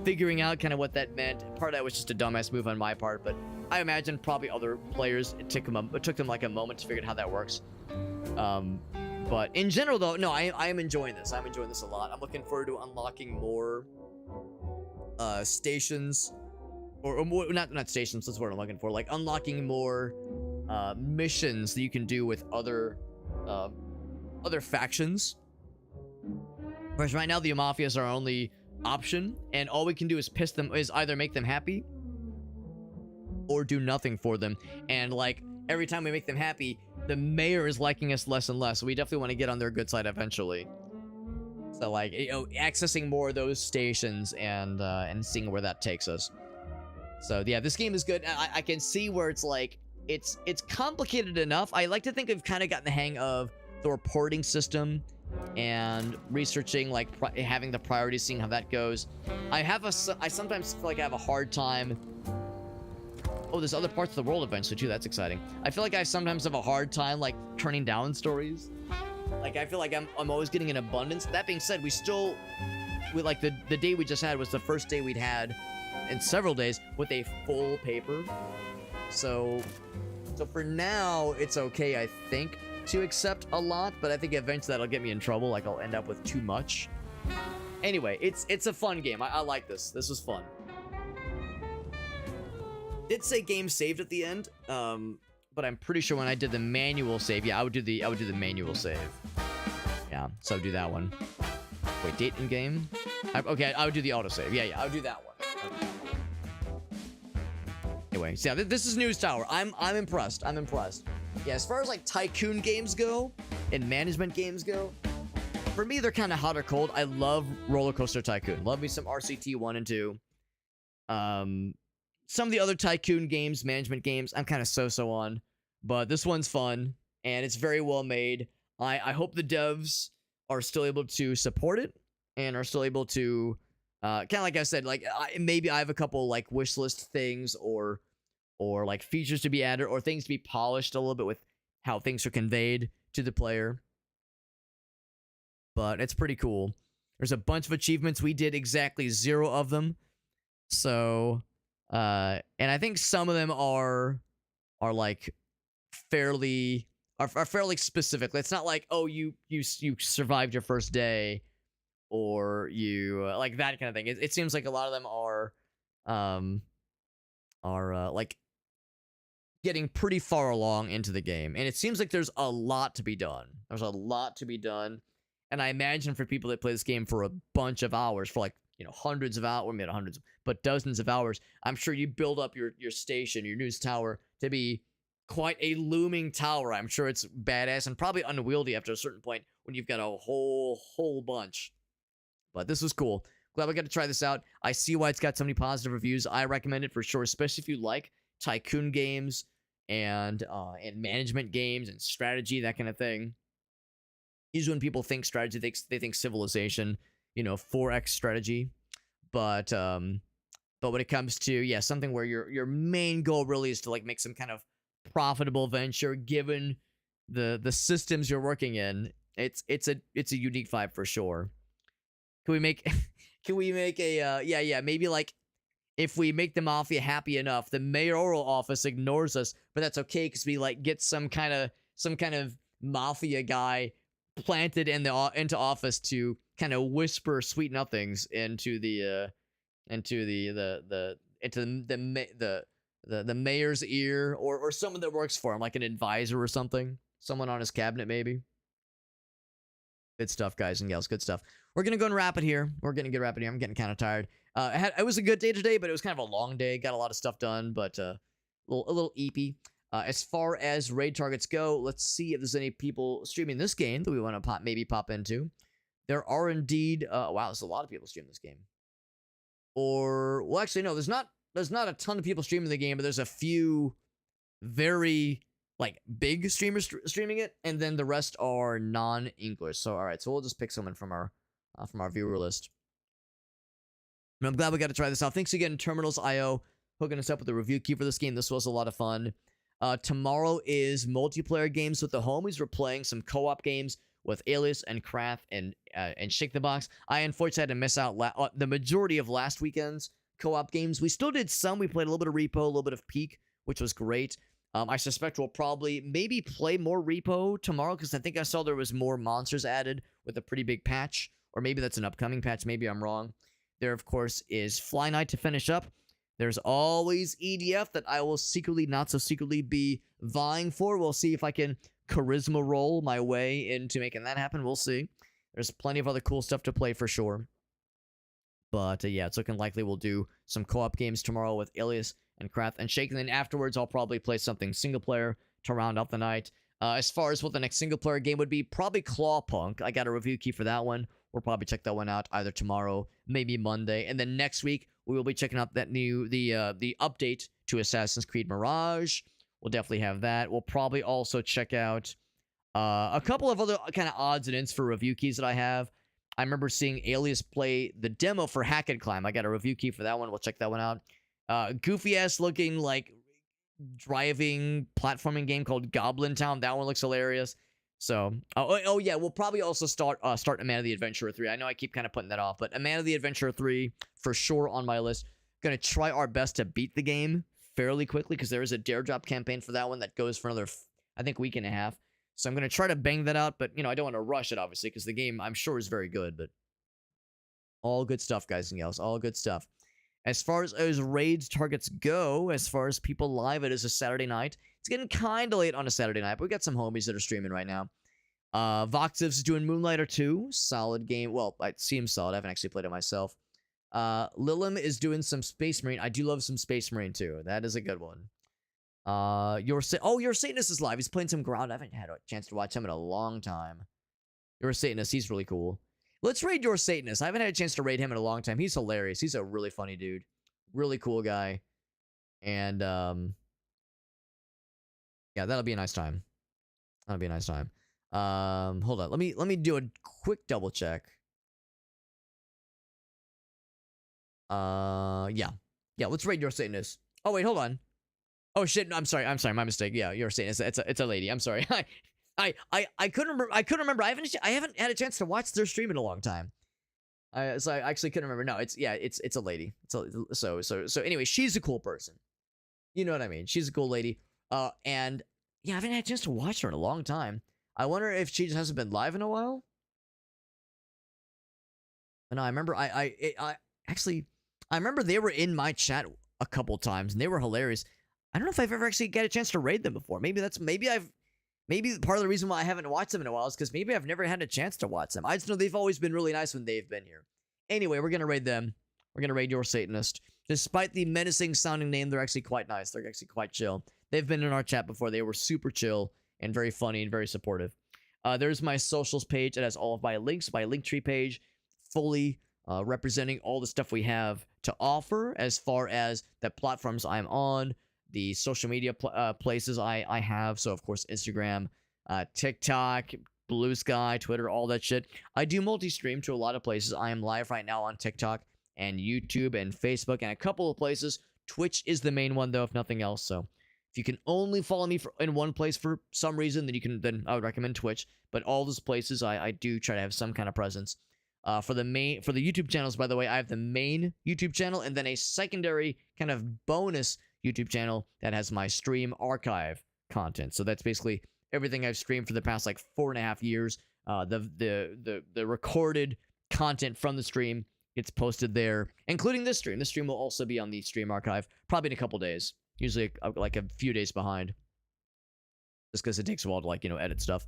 figuring out kind of what that meant. Part of that was just a dumbass move on my part, but I imagine probably other players, it took them like a moment to figure out how that works. But in general, though, no, I am enjoying this. I'm enjoying this a lot. I'm looking forward to unlocking more stations. Or more, not stations, that's what I'm looking for. Like, unlocking more missions that you can do with other factions. Whereas right now, the Mafia is our only option, and all we can do is either make them happy or do nothing for them. And, like, every time we make them happy, the mayor is liking us less and less. So we definitely want to get on their good side eventually. So, like, accessing more of those stations and seeing where that takes us. So yeah, this game is good. I can see where it's like, it's complicated enough. I like to think I've kind of gotten the hang of the reporting system and researching, like, having the priorities, seeing how that goes. I sometimes feel like I have a hard time. Oh, there's other parts of the world eventually too. That's exciting. I feel like I sometimes have a hard time, like, turning down stories. Like, I feel like I'm always getting an abundance. That being said, like, the day we just had was the first day we'd had in several days with a full paper. So for now, it's okay, I think, to accept a lot, but I think eventually that'll get me in trouble. Like, I'll end up with too much. Anyway, it's a fun game. I like this. This was fun. Did say game saved at the end, but I'm pretty sure when I did the manual save, yeah, I would do the manual save. Yeah, so do that one. Wait, date in game? Okay, I would do the autosave. Yeah, I would do that one. Anyway, so yeah, this is News Tower. I'm impressed. I'm impressed. Yeah, as far as like tycoon games go and management games go, for me they're kind of hot or cold. I love Roller Coaster Tycoon. Love me some RCT 1 and 2. Some of the other tycoon games, management games, I'm kind of so on, but this one's fun and it's very well made. I hope the devs are still able to support it and are still able to kind of like I said, like maybe I have a couple like wish list things or like features to be added or things to be polished a little bit with how things are conveyed to the player. But it's pretty cool. There's a bunch of achievements. We did exactly 0 of them. So, and I think some of them are like fairly specific. It's not like, oh, you survived your first day, or you like that kind of thing. It seems like a lot of them are like getting pretty far along into the game, and it seems like there's a lot to be done. There's a lot to be done, and I imagine for people that play this game for a bunch of hours, for like hundreds of hours, maybe not hundreds, but dozens of hours, I'm sure you build up your station, your news tower, to be quite a looming tower. I'm sure it's badass and probably unwieldy after a certain point when you've got a whole bunch. But this was cool. Glad we got to try this out. I see why it's got so many positive reviews. I recommend it for sure, especially if you like tycoon games and management games and strategy, that kind of thing. Usually when people think strategy, they think Civilization, 4X strategy. But when it comes to something where your main goal really is to like make some kind of profitable venture, given the systems you're working in, it's a unique vibe for sure. Can we make a maybe like if we make the mafia happy enough, the mayoral office ignores us, but that's okay because we like get some kind of mafia guy planted into office to kind of whisper sweet nothings into the mayor's ear, or someone that works for him, like an advisor or something, someone on his cabinet maybe. Good stuff, guys and gals. Good stuff. We're gonna go and wrap it here. I'm getting kind of tired. It was a good day today, but it was kind of a long day. Got a lot of stuff done, but a little eepy. As far as raid targets go, let's see if there's any people streaming this game that we want to maybe pop into. There are indeed. Wow, there's a lot of people streaming this game. Or well, actually, no. There's not a ton of people streaming the game, but there's a few very like big streamers streaming it, and then the rest are non-English. So all right, so we'll just pick someone from our viewer list. And I'm glad we got to try this out. Thanks again, TerminalsIO, hooking us up with a review key for this game. This was a lot of fun. Tomorrow is multiplayer games with the homies. We're playing some co-op games with Alias and Krath and Shake the Box. I unfortunately had to miss out the majority of last weekend's co-op games. We still did some. We played a little bit of Repo, a little bit of Peak, which was great. I suspect we'll probably maybe play more Repo tomorrow because I think I saw there was more monsters added with a pretty big patch. Or maybe that's an upcoming patch. Maybe I'm wrong. There, of course, is Fly Night to finish up. There's always EDF that I will secretly, not so secretly, be vying for. We'll see if I can charisma roll my way into making that happen. We'll see. There's plenty of other cool stuff to play for sure. But yeah, it's looking likely we'll do some co-op games tomorrow with Alias and Krath and Shake. And then afterwards, I'll probably play something single player to round out the night. As far as what the next single player game would be, probably Clawpunk. I got a review key for that one. We'll probably check that one out either tomorrow, maybe Monday. And then next week, we will be checking out that the update to Assassin's Creed Mirage. We'll definitely have that. We'll probably also check out a couple of other kind of odds and ends for review keys that I have. I remember seeing Alias play the demo for Hack and Climb. I got a review key for that one. We'll check that one out. Goofy-ass looking, like, driving platforming game called Goblin Town. That one looks hilarious. So, oh yeah, we'll probably also start A Man of the Adventurer 3. I know I keep kind of putting that off, but A Man of the Adventurer 3 for sure on my list. Gonna try our best to beat the game fairly quickly because there is a Dare Drop campaign for that one that goes for another, I think, week and a half. So I'm gonna try to bang that out, but I don't want to rush it obviously because the game I'm sure is very good. But all good stuff, guys and gals, all good stuff. As far as raids targets go, as far as people live, it is a Saturday night. It's getting kind of late on a Saturday night, but we got some homies that are streaming right now. Voxiv's doing Moonlighter 2. Solid game. Well, it seems solid. I haven't actually played it myself. Lilim is doing some Space Marine. I do love some Space Marine too. That is a good one. Your Satanist is live. He's playing some ground. I haven't had a chance to watch him in a long time. Your Satanist, he's really cool. Let's raid Your Satanist. I haven't had a chance to raid him in a long time. He's hilarious. He's a really funny dude. Really cool guy. And yeah, that'll be a nice time. That'll be a nice time. Hold on. Let me do a quick double check. Yeah. Yeah, let's raid Your Satanist. Oh wait, hold on. Oh shit, no, I'm sorry, my mistake. Yeah, Your Satanist. It's a lady. I'm sorry. I couldn't remember. I haven't had a chance to watch their stream in a long time. So I actually couldn't remember. No, it's a lady. So anyway, she's a cool person. You know what I mean? She's a cool lady. And yeah, I haven't had a chance to watch her in a long time. I wonder if she just hasn't been live in a while. But no, I remember I remember they were in my chat a couple times and they were hilarious. I don't know if I've ever actually got a chance to raid them before. Maybe part of the reason why I haven't watched them in a while is because maybe I've never had a chance to watch them. I just know they've always been really nice when they've been here. Anyway, we're gonna raid them. We're gonna raid Your Satanist. Despite the menacing sounding name, they're actually quite nice. They're actually quite chill. They've been in our chat before. They were super chill and very funny and very supportive. There's my socials page. It has all of my links, my Linktree page, fully representing all the stuff we have to offer as far as the platforms I'm on, the social media places I have. So, of course, Instagram, TikTok, Blue Sky, Twitter, all that shit. I do multi-stream to a lot of places. I am live right now on TikTok and YouTube and Facebook and a couple of places. Twitch is the main one, though, if nothing else. So if you can only follow me in one place for some reason, then I would recommend Twitch. But all those places, I do try to have some kind of presence. For the YouTube channels, by the way, I have the main YouTube channel and then a secondary kind of bonus YouTube channel that has my stream archive content. So that's basically everything I've streamed for the past like 4.5 years. The recorded content from the stream gets posted there, including this stream. This stream will also be on the stream archive, probably in a couple days. Usually like a few days behind, just because it takes a while to edit stuff.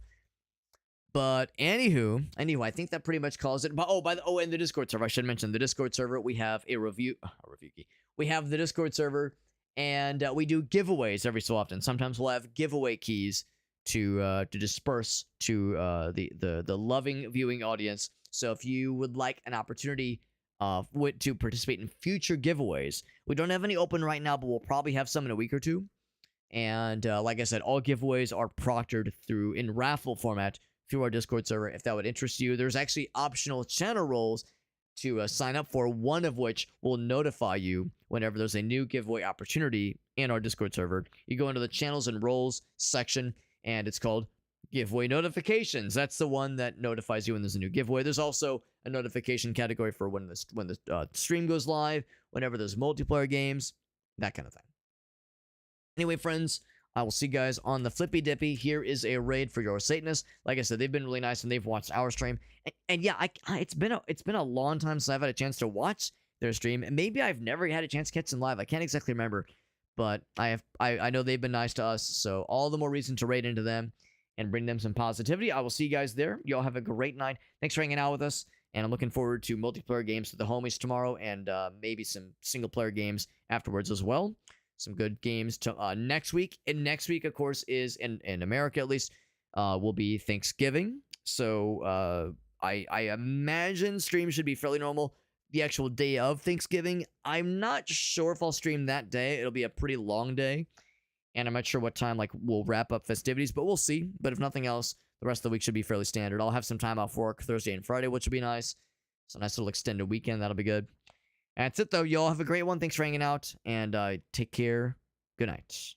But anywho, I think that pretty much calls it. But and the Discord server. I should mention the Discord server. We have a review key. We have the Discord server, and we do giveaways every so often. Sometimes we'll have giveaway keys to disperse to the loving viewing audience. So if you would like an opportunity to participate in future giveaways, we don't have any open right now, but we'll probably have some in a week or two. And like I said, all giveaways are proctored in raffle format through our Discord server. If that would interest you, there's actually optional channel roles to sign up for, one of which will notify you whenever there's a new giveaway opportunity in our Discord server. You go into the channels and roles section, and it's called giveaway notifications. That's the one that notifies you when there's a new giveaway. There's also a notification category for when the stream goes live, whenever there's multiplayer games, that kind of thing. Anyway, friends, I will see you guys on the Flippy Dippy. Here is a raid for Your Satanist. Like I said, they've been really nice and they've watched our stream. And yeah, it's been a long time since I've had a chance to watch their stream. And maybe I've never had a chance to catch them live. I can't exactly remember, but I know they've been nice to us. So all the more reason to raid into them and bring them some positivity. I will see you guys there. Y'all have a great night. Thanks for hanging out with us. And I'm looking forward to multiplayer games with the homies tomorrow, and maybe some single player games afterwards as well. Some good games to next week. And next week, of course, is in America at least, will be Thanksgiving. So I imagine stream should be fairly normal the actual day of Thanksgiving. I'm not sure if I'll stream that day. It'll be a pretty long day, and I'm not sure what time we'll wrap up festivities, but we'll see. But if nothing else, the rest of the week should be fairly standard. I'll have some time off work Thursday and Friday, which will be nice. So nice little extended weekend. That'll be good. That's it, though. Y'all have a great one. Thanks for hanging out, and take care. Good night.